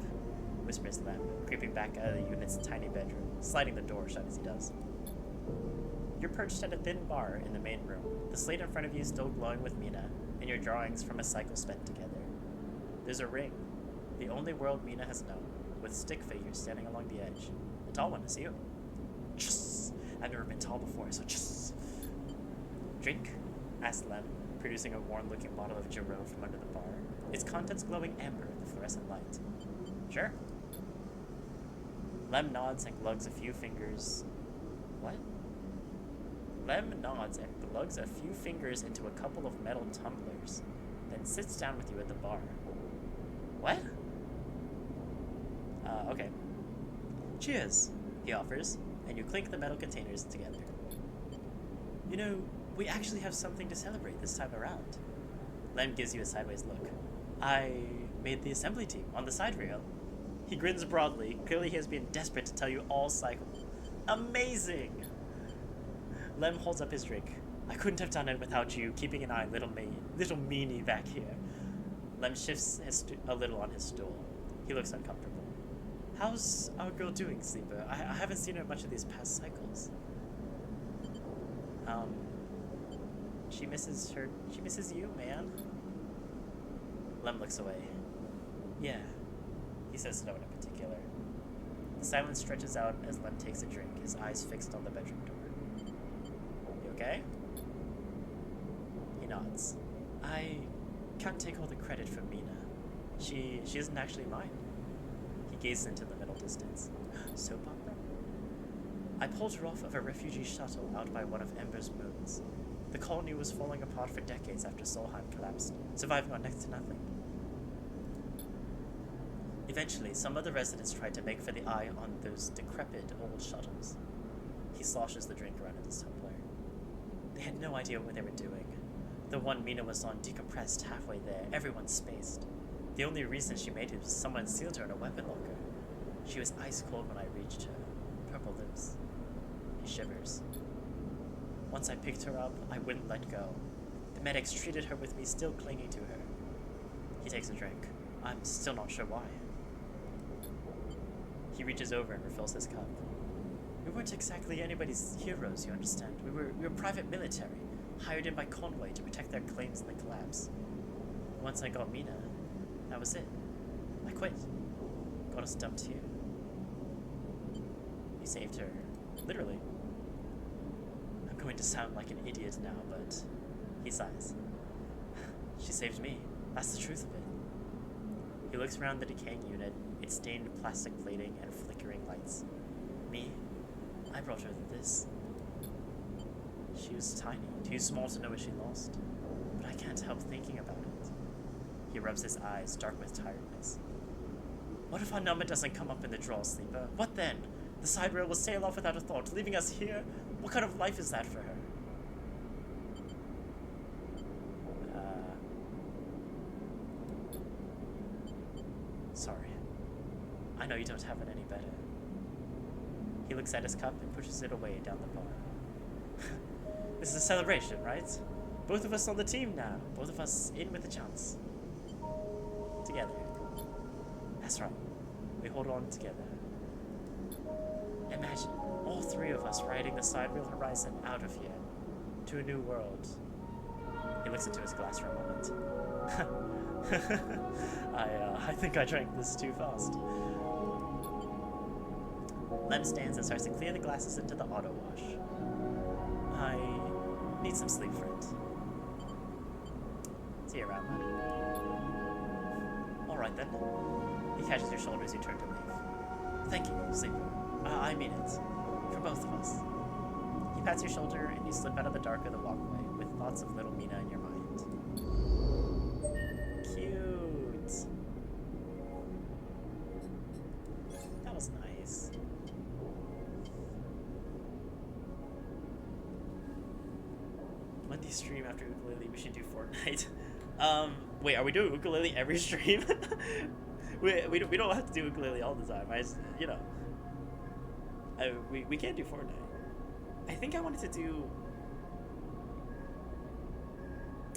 [SPEAKER 1] whispers Lem, creeping back out of the unit's tiny bedroom, sliding the door shut as he does. You're perched at a thin bar in the main room, the slate in front of you still glowing with Mina, and your drawings from a cycle spent together. There's a ring, the only world Mina has known, with stick figures standing along the edge. The tall one is you. Tss! I've never been tall before, so tss! Drink? Asked Lem, producing a worn-looking bottle of Giro from under the bar, its contents glowing amber in the fluorescent light. Sure. Lem nods and glugs a few fingers... What? Lem nods and glugs a few fingers into a couple of metal tumblers, then sits down with you at the bar. What? Okay. Cheers, he offers, and you clink the metal containers together. You know, we actually have something to celebrate this time around. Lem gives you a sideways look. I made the assembly team on the side rail. He grins broadly. Clearly he has been desperate to tell you all cycle. Amazing! Lem holds up his drink. I couldn't have done it without you keeping an eye, little meanie back here. Lem shifts a little on his stool. He looks uncomfortable. How's our girl doing, Sleeper? I haven't seen her much of these past cycles. She misses you, man. Lem looks away. Yeah, he says no one in particular. The silence stretches out as Lem takes a drink, his eyes fixed on the bedroom door. You okay? He nods. I can't take all the credit for Mina. She isn't actually mine. He gazes into the middle distance. Soap opera? I pulled her off of a refugee shuttle out by one of Ember's moons. The colony was falling apart for decades after Solheim collapsed, surviving on next to nothing. Eventually, some of the residents tried to make for the eye on those decrepit old shuttles. He sloshes the drink around in his tumbler. They had no idea what they were doing. The one Mina was on decompressed halfway there, everyone spaced. The only reason she made it was someone sealed her in a weapon locker. She was ice cold when I reached her. Purple lips. He shivers. Once I picked her up, I wouldn't let go. The medics treated her with me still clinging to her. He takes a drink. I'm still not sure why. He reaches over and refills his cup. We weren't exactly anybody's heroes, you understand. We were private military, hired in by Conway to protect their claims in the collapse. Once I got Mina, that was it. I quit. Got us dumped here. You saved her. Literally. I'm going to sound like an idiot now, but he sighs. She saved me. That's the truth of it. He looks around the decaying unit, its stained plastic plating and flickering lights. Me? I brought her this. She was tiny, too small to know what she lost, but I can't help thinking about it. He rubs his eyes, dark with tiredness. What if our number doesn't come up in the draw, Sleeper? What then? The side rail will sail off without a thought, leaving us here? What kind of life is that for her? Sorry. I know you don't have it any better. He looks at his cup and pushes it away down the bar. This is a celebration, right? Both of us on the team now. Both of us in with a chance. Together. That's right. We hold on together. Imagine all three of us riding the sidereal horizon out of here to a new world. He looks into his glass for a moment. I think I drank this too fast. Lem stands and starts to clear the glasses into the auto wash. I need some sleep, friend. See you around, man. Alright then. He catches your shoulder as you turn to leave. Thank you, sleeper. I mean it. For both of us. He pats your shoulder and you slip out of the dark of the walkway with thoughts of little Mina in your mind. Cute. That was nice. Monday stream after ukulele, we should do Fortnite. Wait, are we doing ukulele every stream? we don't have to do ukulele all the time. You know. We can't do Fortnite. I think I wanted to do...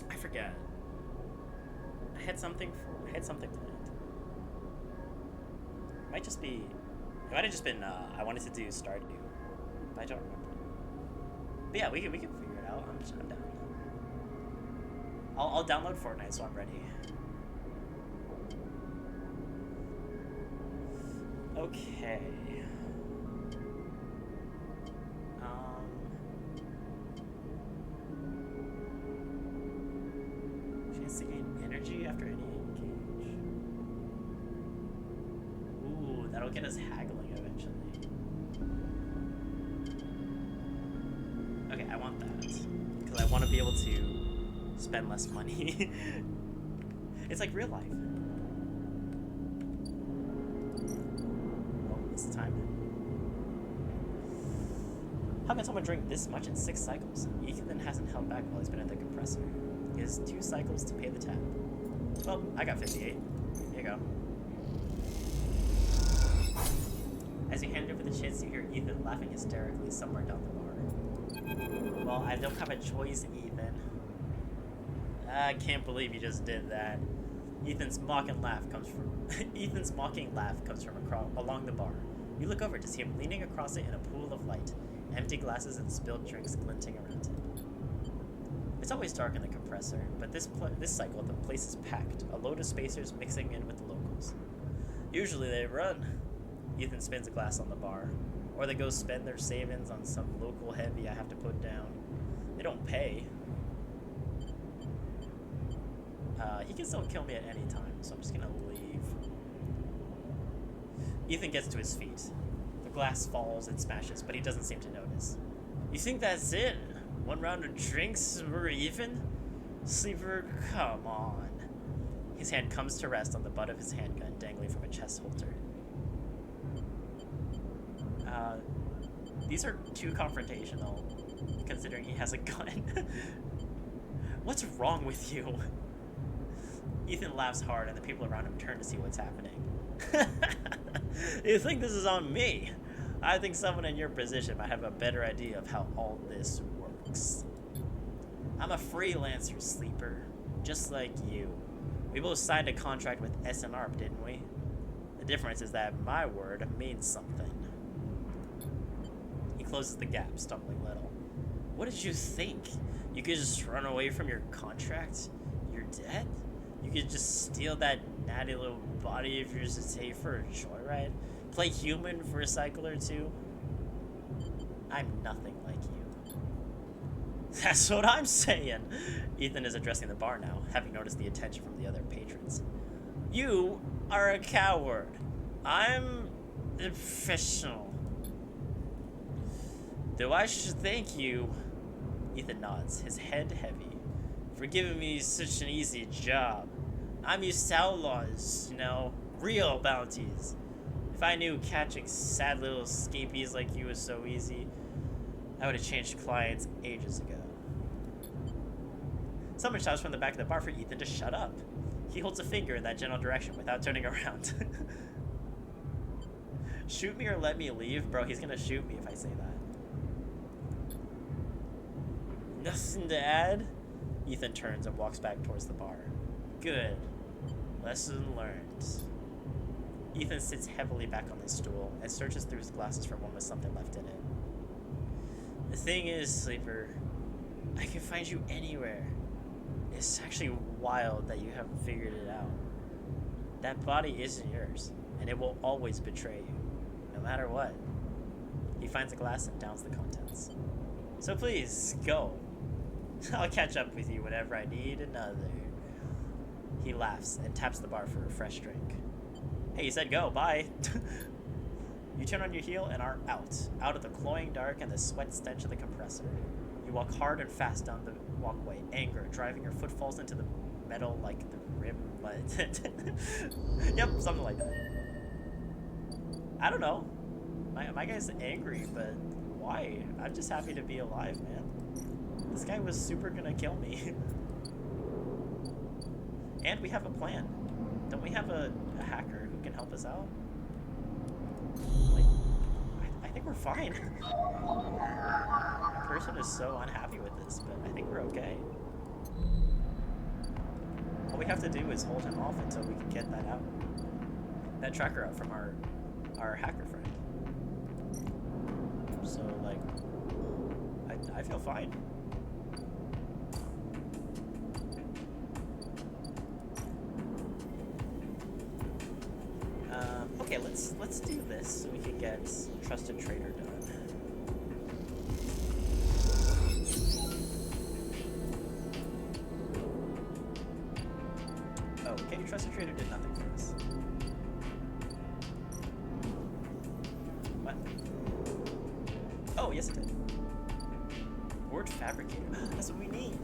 [SPEAKER 1] I forget. I had something planned. It might just be... It might have just been, I wanted to do Stardew. But I don't remember. But yeah, we can figure it out. I'm down. I'll download Fortnite so I'm ready. Okay. Chance to gain energy after any engage. Ooh, that'll get us haggling eventually. Okay, I want that. Because I want to be able to spend less money. It's like real life. Oh, it's the time. How can someone drink this much in 6 cycles? Ethan hasn't held back while he's been at the compressor. He has 2 cycles to pay the tab. Well, I got 58. Here you go. As you hand over the chits, you hear Ethan laughing hysterically somewhere down the bar. Well, I don't have a choice, Ethan. I can't believe you just did that. Ethan's mocking laugh comes from along the bar. You look over to see him leaning across it in a pool of light, empty glasses and spilled drinks glinting around him. It's always dark in the compressor, but this cycle the place is packed, a load of spacers mixing in with the locals. Usually they run. Ethan spins a glass on the bar, or they go spend their savings on some local heavy I have to put down. They don't pay. He can still kill me at any time, so I'm just gonna leave. Ethan gets to his feet. The glass falls and smashes, but he doesn't seem to notice. You think that's it? 1 round of drinks, we're even? Sleeper, come on. His hand comes to rest on the butt of his handgun dangling from a chest holster. These are too confrontational, considering he has a gun. What's wrong with you? Ethan laughs hard, and the people around him turn to see what's happening. You think this is on me? I think someone in your position might have a better idea of how all this works. I'm a freelancer, Sleeper, just like you. We both signed a contract with SNR, didn't we? The difference is that my word means something. He closes the gap, stumbling a little. What did you think? You could just run away from your contract? You're dead? You could just steal that natty little body of yours to take for a joyride? Play human for a cycle or two? I'm nothing like you. That's what I'm saying. Ethan is addressing the bar now, having noticed the attention from the other patrons. You are a coward. I'm a professional. Though I should thank you. Ethan nods, his head heavy, for giving me such an easy job. I'm used to outlaws, you know, real bounties. If I knew catching sad little scapees like you was so easy, I would have changed clients ages ago. Someone shouts from the back of the bar for Ethan to shut up. He holds a finger in that general direction without turning around. Shoot me or let me leave? Bro, he's gonna shoot me if I say that. Nothing to add? Ethan turns and walks back towards the bar. Good. Lesson learned. Ethan sits heavily back on his stool and searches through his glasses for one with something left in it. The thing is, Sleeper, I can find you anywhere. It's actually wild that you haven't figured it out. That body isn't yours, and it will always betray you, no matter what. He finds a glass and downs the contents. So please, go. I'll catch up with you whenever I need another. He laughs and taps the bar for a fresh drink. Hey, you said go, bye. You turn on your heel and are out of the cloying dark and the sweat stench of the compressor. You walk hard and fast down the walkway, anger driving your footfalls into the metal like the rim. Yep, something like that. I don't know. My guy's angry, but why? I'm just happy to be alive, man. This guy was super gonna kill me. And we have a plan. Don't we have a hacker who can help us out? Like, I think we're fine. The person is so unhappy with this, but I think we're okay. All we have to do is hold him off until we can get that tracker out from our hacker friend. So, like, I feel fine. Okay, let's do this so we can get Trusted Trader done. Oh, okay, Trusted Trader did nothing for us. What? Oh, yes it did. Word Fabricator. That's what we need.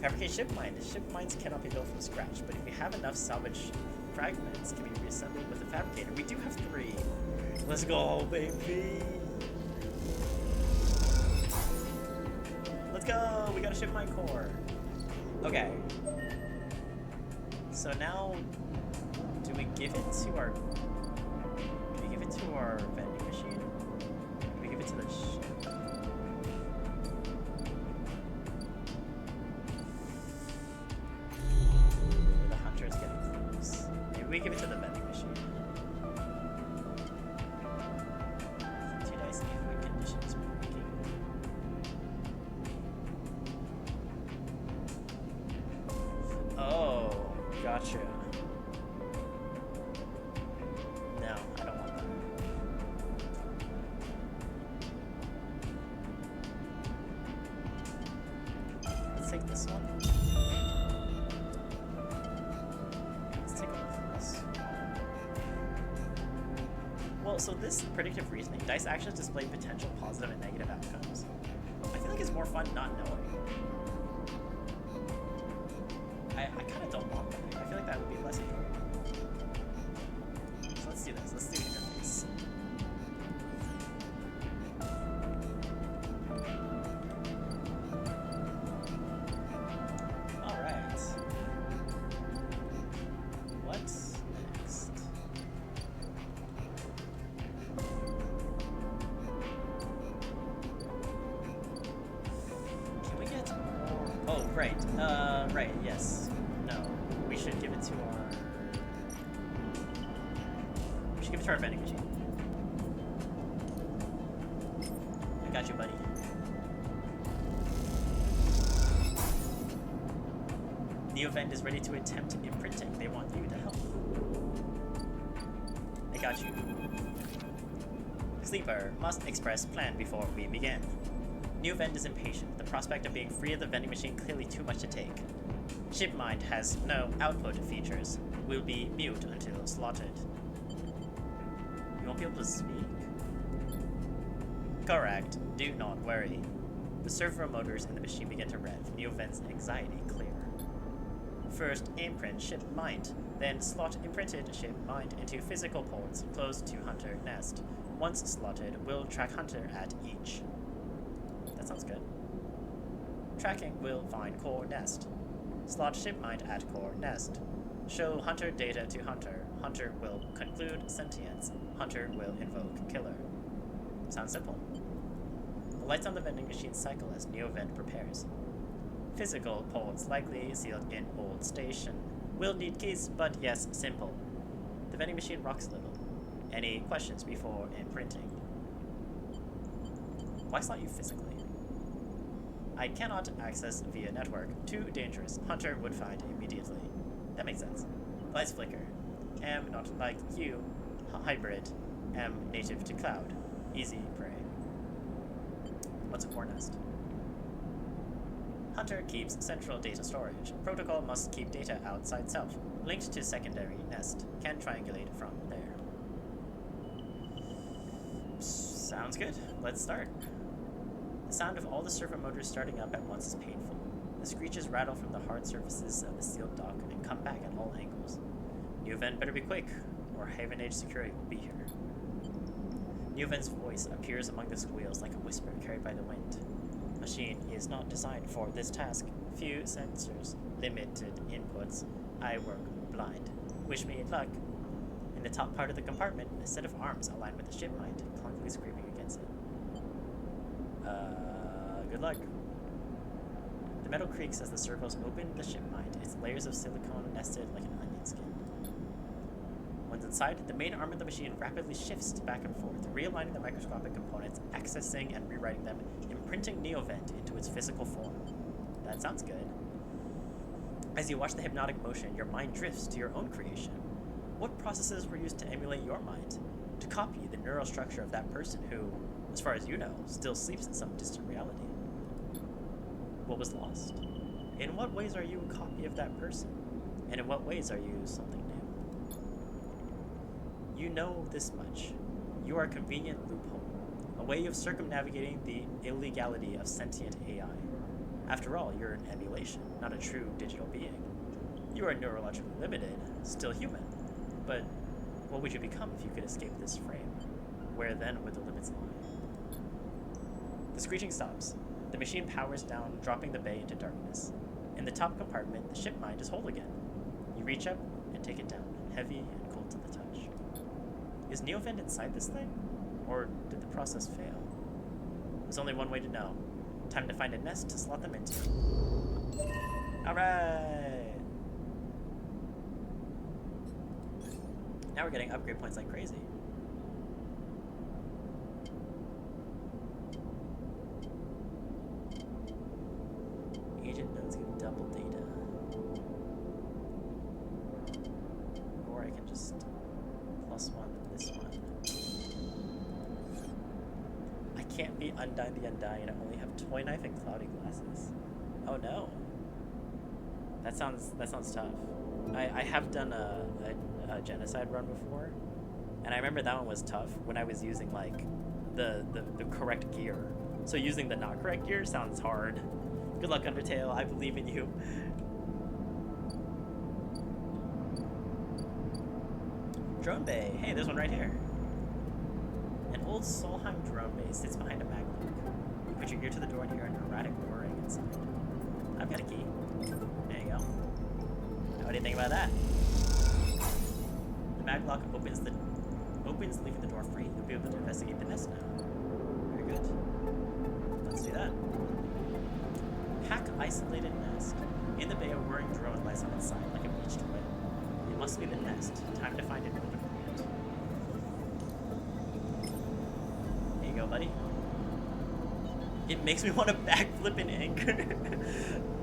[SPEAKER 1] Fabricate ship mine. Ship mines cannot be built from scratch, but if we have enough salvage fragments can be reassembled with a fabricator. We do have 3. Let's go, baby. Let's go. We got a ship mine core. Okay. So now, do we give it to our vending machine? Do we give it to the ship? The hunter's getting close. Maybe we give it to the vending machine. 2 dice in good conditions when making. Oh, gotcha. No, I don't want that. Let's take this one. Let's take a look at this. Well, so this predictive reasoning, dice actions display potential positive and negative outcomes. I feel like it's more fun not knowing. I kind of don't want that. I feel like that would be less enjoyable. So let's do this. Let's do the interface. Alright. Right, yes. No, we should give it to our... We should give it to our vending machine. I got you, buddy. Neovent is ready to attempt imprinting. They want you to help. I got you. Sleeper must express plan before we begin. Neovent is impatient. The prospect of being free of the vending machine clearly too much to take. Shipmind has no output features. Will be mute until slotted. You won't be able to speak? Correct. Do not worry. The servo motors in the machine begin to rev. Neovent's anxiety clear. First, imprint ship mind, then slot imprinted ship mind into physical ports close to Hunter nest. Once slotted, will track Hunter at each. That sounds good. Tracking will find core nest. Slot ship mind at core nest. Show Hunter data to Hunter. Hunter will conclude sentience. Hunter will invoke killer. Sounds simple. The lights on the vending machine cycle as Neovent prepares. Physical ports likely sealed in old station. Will need keys, but yes, simple. The vending machine rocks a little. Any questions before imprinting? Why slot you physically? I cannot access via network. Too dangerous. Hunter would find immediately. That makes sense. Lights flicker. Am not like you. Hybrid. Am native to cloud. Easy prey. What's a core nest? Hunter keeps central data storage. Protocol must keep data outside self. Linked to secondary nest. Can triangulate from there. Sounds good. Let's start. The sound of all the servo motors starting up at once is painful. The screeches rattle from the hard surfaces of the sealed dock and come back at all angles. Neovent better be quick, or Haven Age security will be here. Neovent's voice appears among the squeals like a whisper carried by the wind. Machine is not designed for this task. Few sensors, limited inputs. I work blind. Wish me luck. In the top part of the compartment, a set of arms aligned with the ship mind, clunkily scraping against it. Good luck. The metal creaks as the servos open the ship mind, its layers of silicone nested like an onion skin. Once inside, the main arm of the machine rapidly shifts back and forth, realigning the microscopic components, accessing and rewriting them, imprinting Neovent into its physical form. That sounds good. As you watch the hypnotic motion, your mind drifts to your own creation. What processes were used to emulate your mind? To copy the neural structure of that person who, as far as you know, still sleeps in some distant reality? What was lost? In what ways are you a copy of that person? And in what ways are you something new? You know this much. You are a convenient loophole, a way of circumnavigating the illegality of sentient AI. After all, you're an emulation, not a true digital being. You are neurologically limited, still human. But what would you become if you could escape this frame? Where then would the limits lie? The screeching stops. The machine powers down, dropping the bay into darkness. In the top compartment, the ship mind is whole again. You reach up and take it down, heavy and cold to the touch. Is Neovent inside this thing? Or did the process fail? There's only one way to know. Time to find a nest to slot them into. Alright! Now we're getting upgrade points like crazy. Agent nodes give double data. Or I can just +1 this one. I can't be Undyne the Undying. I only have Toy Knife and Cloudy Glasses. Oh no. That sounds tough. I have done a genocide run before, and I remember that one was tough when I was using like the correct gear. So using the not correct gear sounds hard. Good luck, Undertale. I believe in you. Drone bay. Hey, there's one right here. An old Solheim drone bay sits behind a maglock. You put your ear to the door and hear an erratic whirring inside. I've got a key. There you go. Now, what do you think about that? The maglock opens, leaving the door free. You'll be able to investigate the nest now. Very good. Let's do that. Hack isolated nest. In the bay, a whirring drone lies on its side like a beached whale. It must be the nest. Time to find it and open it. Here you go, buddy. It makes me want to backflip in anger.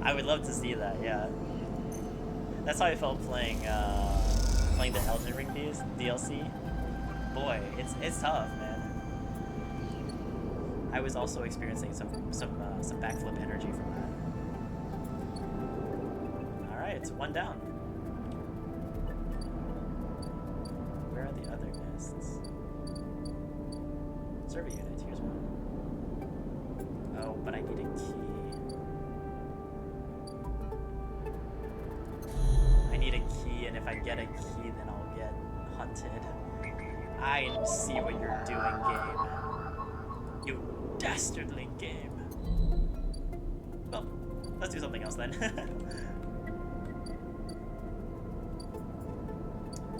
[SPEAKER 1] I would love to see that, yeah. That's how I felt playing the Elden Ring DLC. Boy, it's tough, man. I was also experiencing some backflip energy from that. All right, it's one down. Where are the other nests? Server unit. Here's one. Oh, but I need a key. I need a key, and if I get a key, then I'll get hunted. I see what you're doing, game. You dastardly game. Well, let's do something else then.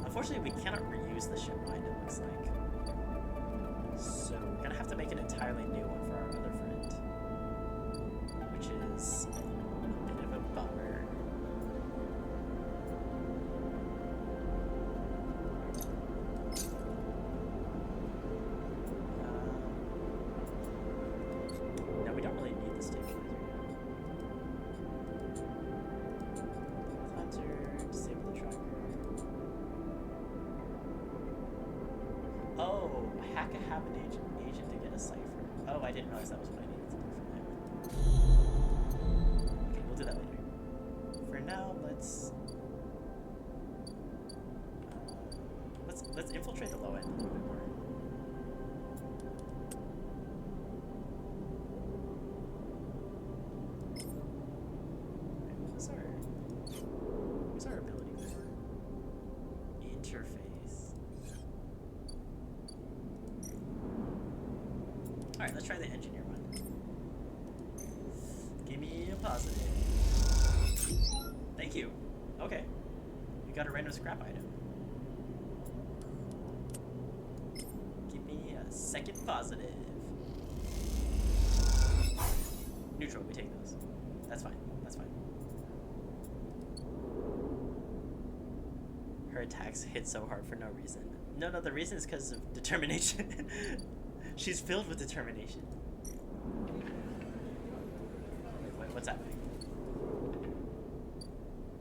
[SPEAKER 1] Unfortunately, we cannot reuse the ship mine, it looks like. So we're gonna have to make an entirely new one for our other friend. Which is a bit of a bummer. No, we don't really need the stabilizer yet. Hunter, disable the tracker. Oh, hack a habit agent to get a cipher. Oh, I didn't realize that was what I needed to do for him. Okay, we'll do that later. For now, let's infiltrate the low end a little bit more. What's our ability for interface? All right, let's try the engineer one. Give me a positive. Thank you. Okay, you got a random scrap item. Give me a second positive. Neutral, we take those. That's fine. That's fine. Her attacks hit so hard for no reason. No, the reason is because of determination. She's filled with determination. Wait, what's happening?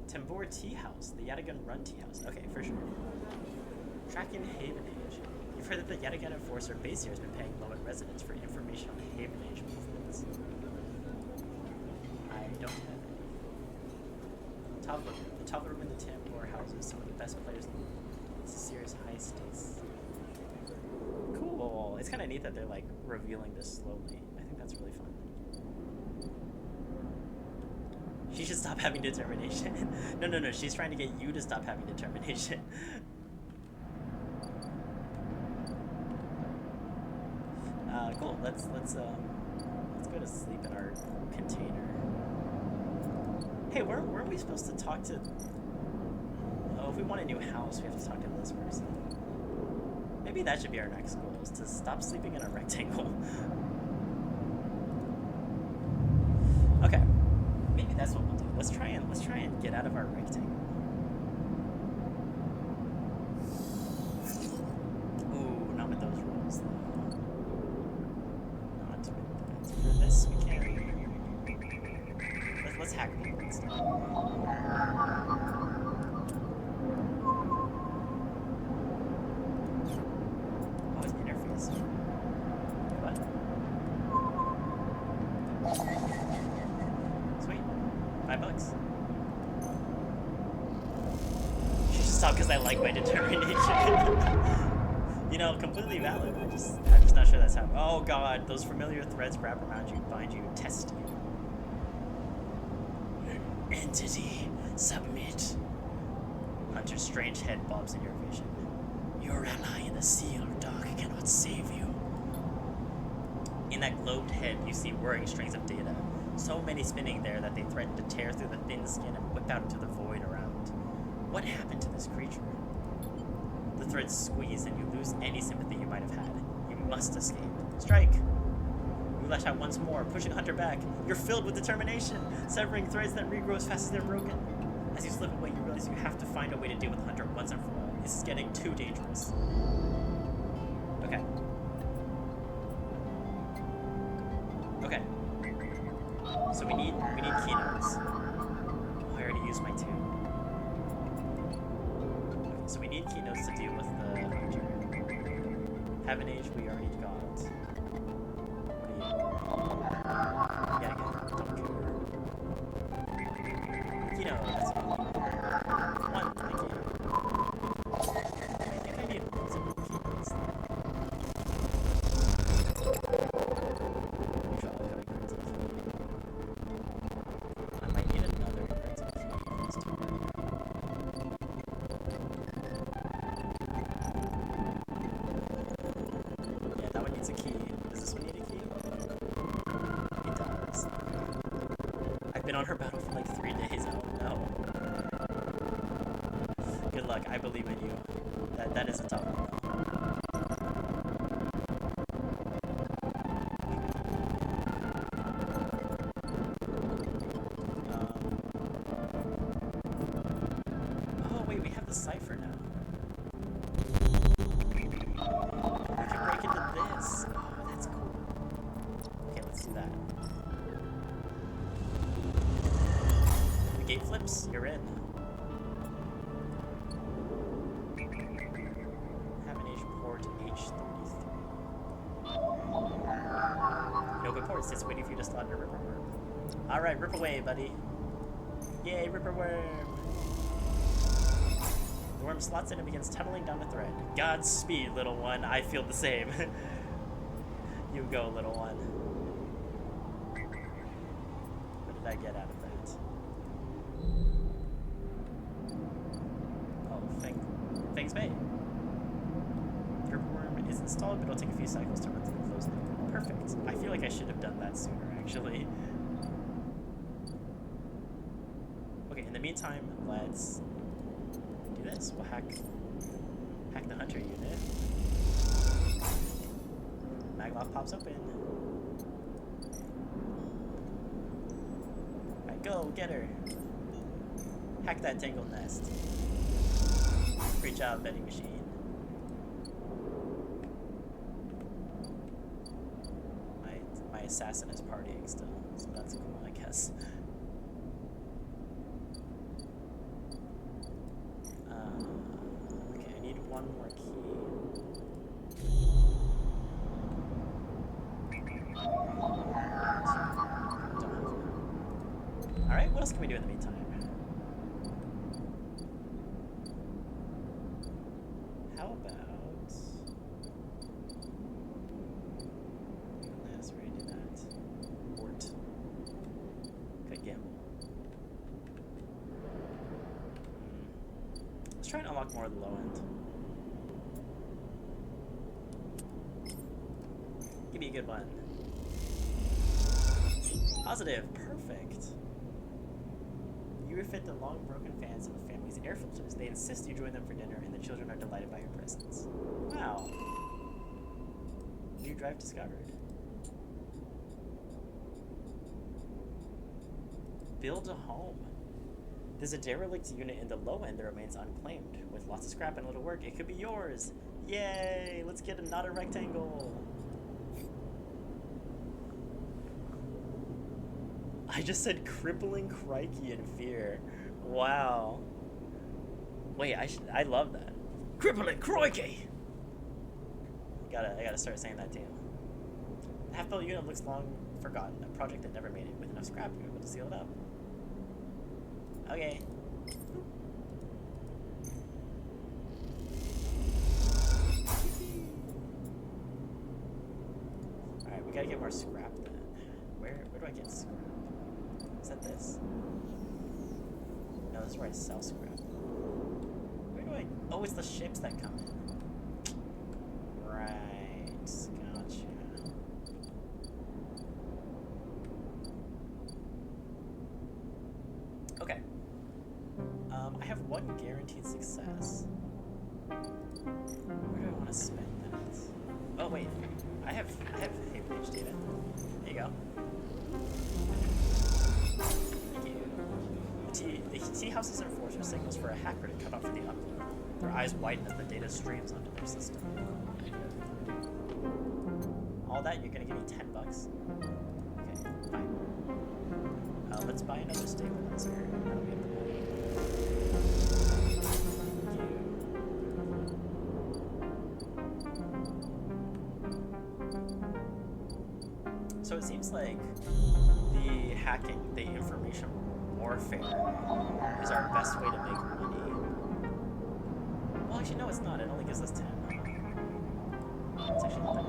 [SPEAKER 1] Tambor Tea House, the Yatagan Run Tea House. Okay, for sure. Tracking Haven Age. You've heard that the Yatagan Enforcer base here has been paying low-end residents for information on Haven Age movements. I don't have any. Top room. The top room in the Tambor houses some of the best players in the world. It's a serious high stakes. Cool. It's kind of neat that they're like revealing this slowly. I think that's really fun. She should stop having determination. No. She's trying to get you to stop having determination. Cool. Let's go to sleep in our container. Hey, weren't we supposed to talk to? Oh, if we want a new house, we have to talk to this person. Maybe that should be our next goal: is to stop sleeping in a rectangle. Okay, maybe that's what we'll do. Let's try and get out of our rectangle. Ooh, not with those rules though. Not with that. For this, we can. Let's hack people instead. Oh, his interface. What? Sweet. $5. She should stop because I like my determination. You know, completely valid. I'm just not sure that's how. Oh god, those familiar threads wrap around you, bind you, test you. Entity, submit. Hunter's strange head bobs in your vision. Your ally in the seal dark cannot save you. In that globed head, you see whirring strings of data. So many spinning there that they threaten to tear through the thin skin and whip out into the void around. What happened to this creature? The threads squeeze and you lose any sympathy you might have had. You must escape. Strike! You lash out once more, pushing Hunter back. You're filled with determination, severing threads that regrow as fast as they're broken. As you slip away, you realize you have to find a way to deal with Hunter once and for all. This is getting too dangerous. Okay. Okay. So we need keynotes. Oh, I already used my 2. Okay, so we need keynotes to deal with the Hunter. Have an age we already got. What do you? Yeah, again, don't care. Keynote, that's good. 1, thank you. I think I need multiple keynotes. I might need another invented key for this tour. Yeah, that one needs a key. Does this one need a key? It does. I've been on her battle for like 3 days. Oh no. Good luck. I believe in you. That is a tough one though. Oh wait, we have the cipher now. We can break into this. Oh, that's cool. Okay, let's do that. The gate flips. You're in. Have an H port H33. No good ports. It's waiting for you to slot in a ripper worm. All right, rip away, buddy. Yay, ripper worm. The worm slots in and begins tunneling down the thread. Godspeed, little one. I feel the same. You go, little one. What did I get out of that? Oh, Fang's Bay. The ripper worm is installed, but it'll take a few cycles to run through the closed loop. Perfect. I feel like I should have done that sooner, actually. Okay, in the meantime, let's do this. We'll hack the Hunter unit. Maglock pops open. Alright, go, get her. Hack that tangle nest. Great job, vending machine. My assassin is partying still, so that's cool, I guess. Okay, I need one more key. Alright, what else can we do in the meantime? How about... Let's already do that. Port. Good gamble. Let's try and unlock more of the low end. Give me a good one. Positive. Perfect. You refit the long broken fans of the family's air filters. They insist you join them for dinner, and the children are delighted by your presence. Wow. New drive discovered. Build a home. There's a derelict unit in the low end that remains unclaimed. With lots of scrap and a little work, it could be yours. Yay! Let's get not a rectangle. I just said crippling crikey in fear. Wow. Wait, I love that. Crippling crikey! I gotta start saying that too. The half-built unit looks long forgotten, a project that never made it. With enough scrap, you're able to seal it up. Okay. Alright, we gotta get more scrap then. Where do I get scrap? Is that this? No, this is where I sell scrap. Where do I... Oh, it's the ships that come in. Right. Gotcha. Okay. I have one guaranteed success. Where do I want to spend that? Oh, wait. I have page data. There you go. Thank you. The tea houses and force are signals for a hacker to cut off the upload. Their eyes widen as the data streams onto their system. All that, you're gonna give me $10? Okay, fine. Let's buy another stabilizer. That'll be the money. So it seems like the hacking, the information warfare is our best way to make money. Well, actually, no, it's not. It only gives us 10. It's actually not that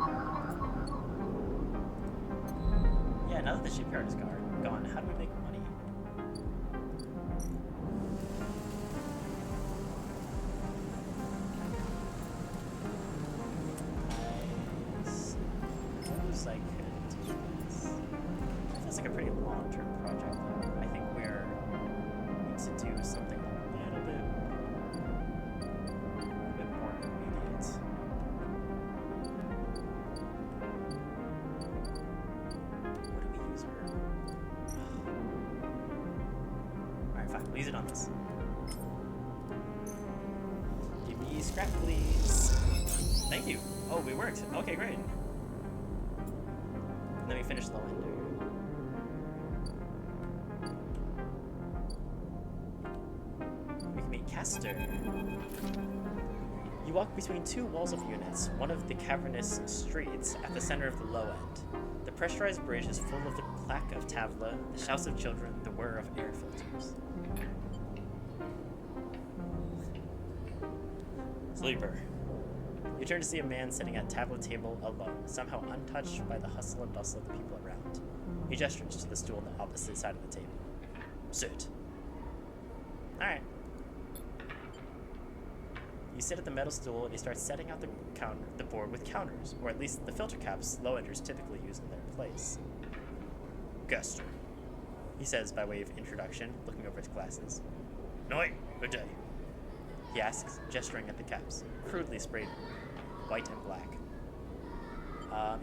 [SPEAKER 1] good. Yeah, now that the shipyard is gone, how do we make money? I suppose I could do this. It feels like a pretty long-term project, though. I think we need to do something a little bit more immediate. What do we use her? Alright, fine. We'll use it on this. Give me scrap, please. Thank you. Oh, we worked. Okay, great. Let me finish low ender. We can meet Castor. You walk between two walls of units, one of the cavernous streets at the center of the low end. The pressurized bridge is full of the clack of tabla, the shouts of children, the whir of air filters. Sleeper. You turn to see a man sitting at a tablet table alone, somehow untouched by the hustle and bustle of the people around. He gestures to the stool on the opposite side of the table. Sit. Alright. You sit at the metal stool and he starts setting out the board with counters, or at least the filter caps low-enders typically use in their place. Guster, he says by way of introduction, looking over his glasses. Night, good day. He asks, gesturing at the caps, crudely sprayed white and black.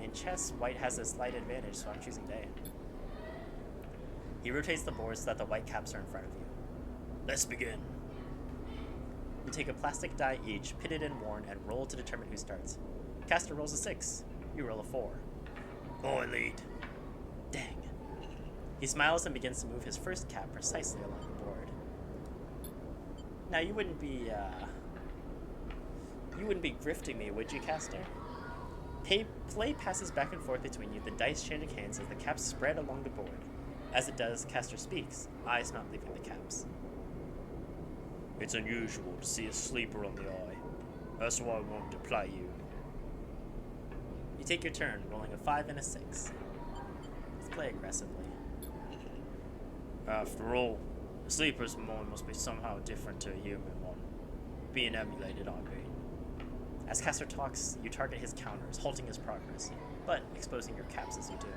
[SPEAKER 1] In chess, white has a slight advantage, so I'm choosing day. He rotates the board so that the white caps are in front of you. Let's begin. You take a plastic die each, pitted and worn, and roll to determine who starts. Caster rolls a 6. You roll a 4. I lead. Dang. He smiles and begins to move his first cap precisely along the board. Now, you wouldn't be grifting me, would you, Caster? Play passes back and forth between you, the dice changing hands as the caps spread along the board. As it does, Caster speaks, eyes not leaving the caps. It's unusual to see a sleeper on the eye. That's why I wanted to play you. You take your turn, rolling a 5 and a 6. Let's play aggressively. After all, a sleeper's mind must be somehow different to a human one. Being emulated, I mean. As Caster talks, you target his counters, halting his progress, but exposing your caps as you do.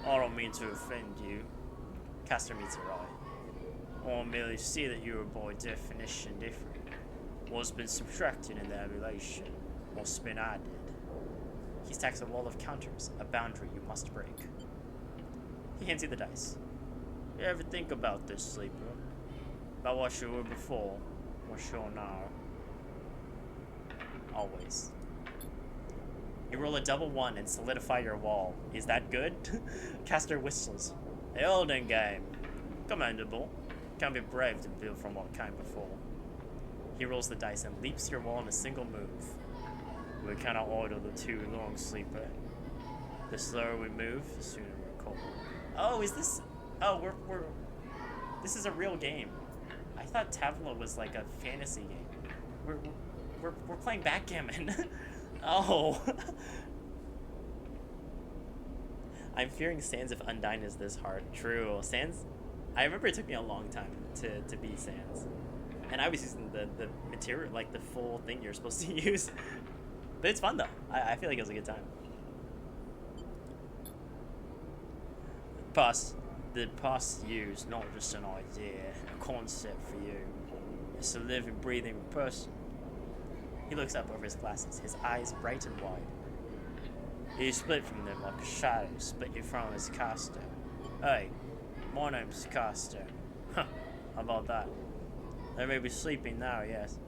[SPEAKER 1] I don't mean to offend you. Caster meets her eye. I merely see that you are by definition different. What's been subtracted in the emulation? What's been added? He stacks a wall of counters, a boundary you must break. He hands you the dice. You ever think about this, sleeper? About what you were before, what you're now? Always. You roll a double 1 and solidify your wall. Is that good? Caster whistles. The olden game. Commendable. Can't be brave to build from what came before. He rolls the dice and leaps your wall in a single move. We cannot idle too long, sleeper. The slower we move, the sooner we're cold. Oh, is this? Oh, we're. This is a real game. I thought Tableau was like a fantasy game. We're playing backgammon. Oh. I'm fearing Sands if Undyne is this hard. True. Sands. I remember it took me a long time to beat Sands, and I was using the material, like the full thing you're supposed to use. But it's fun though. I feel like it was a good time. The past you is not just an idea, a concept for you. It's a living, breathing person. He looks up over his glasses, his eyes bright and wide. He split from them like a shadow split you from his caster. Hey, my name's Caster. Huh, how about that? They may be sleeping now, yes,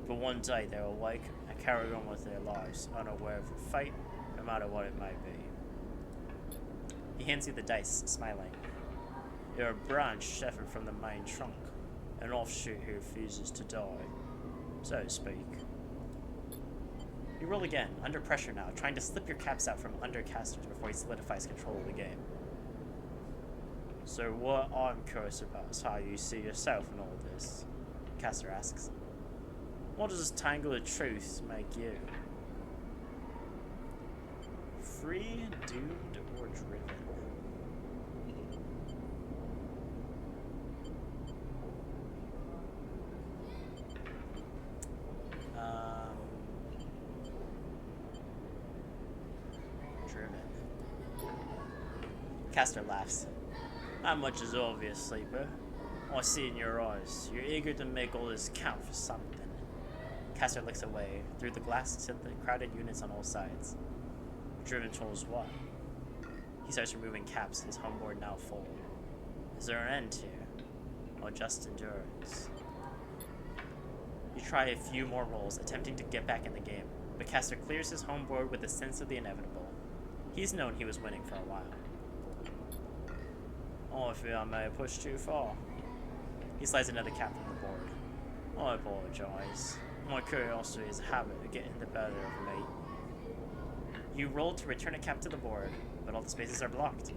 [SPEAKER 1] but one day they'll awake and carry on with their lives, unaware of your fate, no matter what it may be. He hands you the dice, smiling. You're a branch severed from the main trunk, an offshoot who refuses to die, so to speak. You roll again, under pressure now, trying to slip your caps out from under Caster's before he solidifies control of the game. So what I'm curious about is how you see yourself in all this, Caster asks. What does this tangle of truth make you? Free, doomed, or driven? Driven. Caster laughs. Not much is obvious, sleeper. I see in your eyes. You're eager to make all this count for something. Caster looks away, through the glass to the crowded units on all sides. Driven towards what? He starts removing caps, his homeboard now full. Is there an end here? Or just endurance? You try a few more rolls, attempting to get back in the game, but Caster clears his homeboard with a sense of the inevitable. He's known he was winning for a while. Oh, I feel I may have pushed too far. He slides another cap on the board. I apologize. My curiosity is a habit of getting the better of me. You roll to return a cap to the board, but all the spaces are blocked.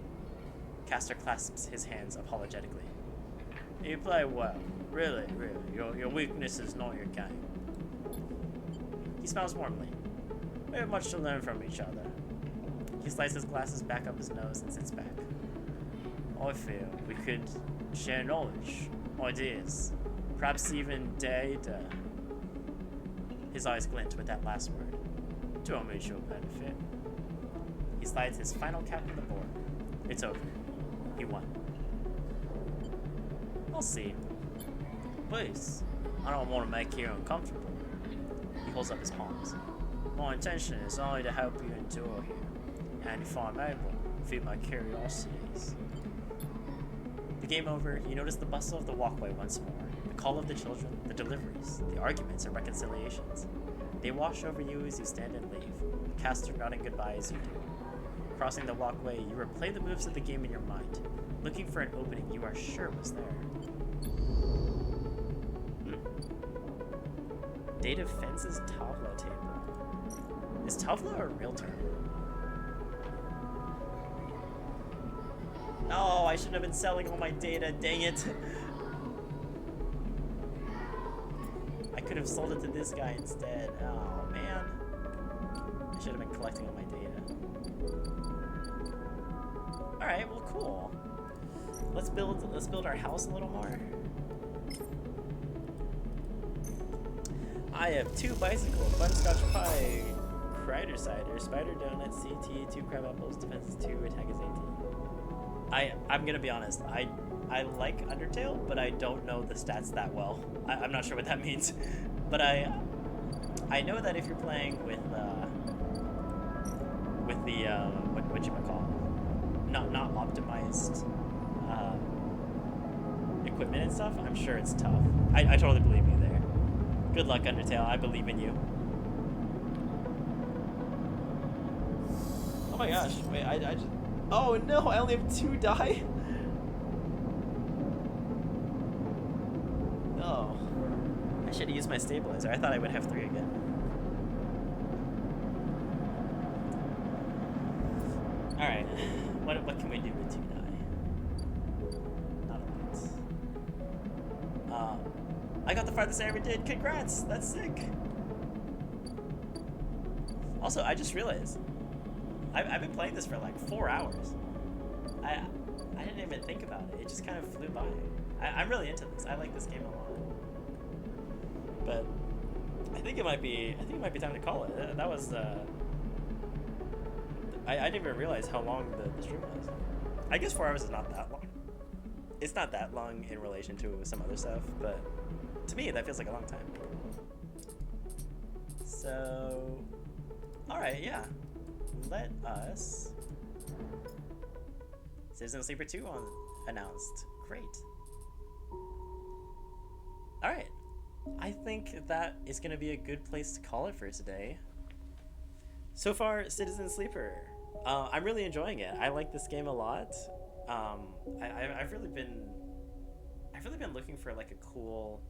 [SPEAKER 1] Caster clasps his hands apologetically. You play well. Really. Your weakness is not your game. He smiles warmly. We have much to learn from each other. He slides his glasses back up his nose and sits back. I feel we could share knowledge, ideas, perhaps even data. His eyes glint with that last word. To our mutual benefit. He slides his final cap on the board. It's over. He won. I'll see. Please, I don't want to make you uncomfortable. He holds up his palms. My intention is only to help you endure here, and if I'm able, feed my curiosities. The game over, you notice the bustle of the walkway once more, the call of the children, the deliveries, the arguments and reconciliations. They wash over you as you stand and leave, Caster nodding goodbye as you do. Crossing the walkway, you replay the moves of the game in your mind, looking for an opening you are sure was there. Data Fence's Tavla table. Is Tavla a real term? No, I shouldn't have been selling all my data, dang it. I could have sold it to this guy instead. Oh man. I should have been collecting all my data. Alright, well cool. Let's build our house a little more. I have 2 bicycles, butterscotch pie, Kreider cider, spider donut, CT, 2 crab apples, defense is 2, attack is 18. I'm gonna be honest, I like Undertale, but I don't know the stats that well. I'm not sure what that means. But I know that if you're playing with the what you call not optimized equipment and stuff, I'm sure it's tough. I totally believe you there. Good luck, Undertale. I believe in you. Oh my gosh! Wait, I just. Oh no! I only have 2 die. Oh. I should have used my stabilizer. I thought I would have 3 again. All right. What can we do with 2 die? Not a lot. I got the farthest I ever did. Congrats! That's sick. Also, I just realized I've been playing this for like 4 hours. I didn't even think about it. It just kind of flew by. I'm really into this. I like this game a lot. But I think it might be time to call it. That was I didn't even realize how long the stream was. I guess 4 hours is not that long. It's not that long in relation to some other stuff, but to me that feels like a long time. So, alright, yeah. Let us... Citizen Sleeper 2 announced. Great. Alright. I think that is going to be a good place to call it for today. So far, Citizen Sleeper. I'm really enjoying it. I like this game a lot. I've really been looking for like a cool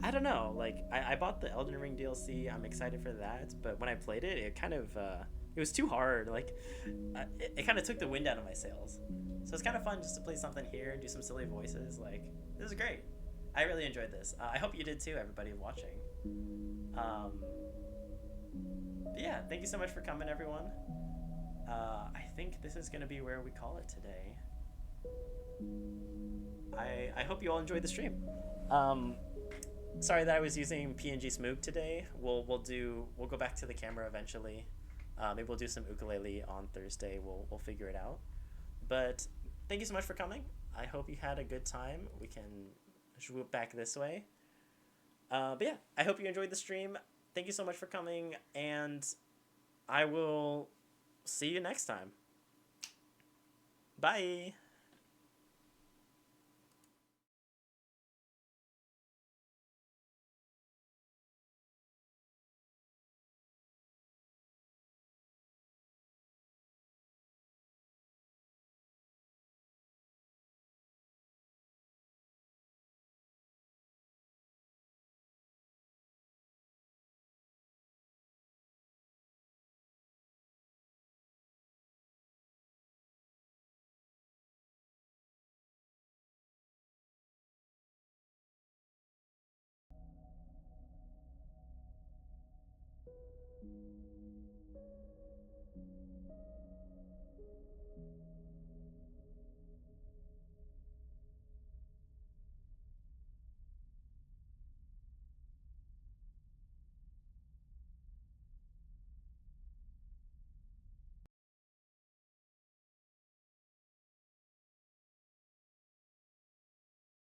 [SPEAKER 1] I don't know, like I bought the Elden Ring DLC. I'm excited for that, but when I played it, it kind of it was too hard. Like it kind of took the wind out of my sails. So it's kind of fun just to play something here and do some silly voices. Like this is great. I really enjoyed this. I hope you did too, everybody watching. But yeah, thank you so much for coming, everyone. I think this is gonna be where we call it today. I hope you all enjoyed the stream. Sorry that I was using PNG Smoog today. We'll go back to the camera eventually. Maybe we'll do some ukulele on Thursday. We'll figure it out. But thank you so much for coming. I hope you had a good time. We can swoop back this way. But yeah, I hope you enjoyed the stream. Thank you so much for coming, and I will see you next time. Bye.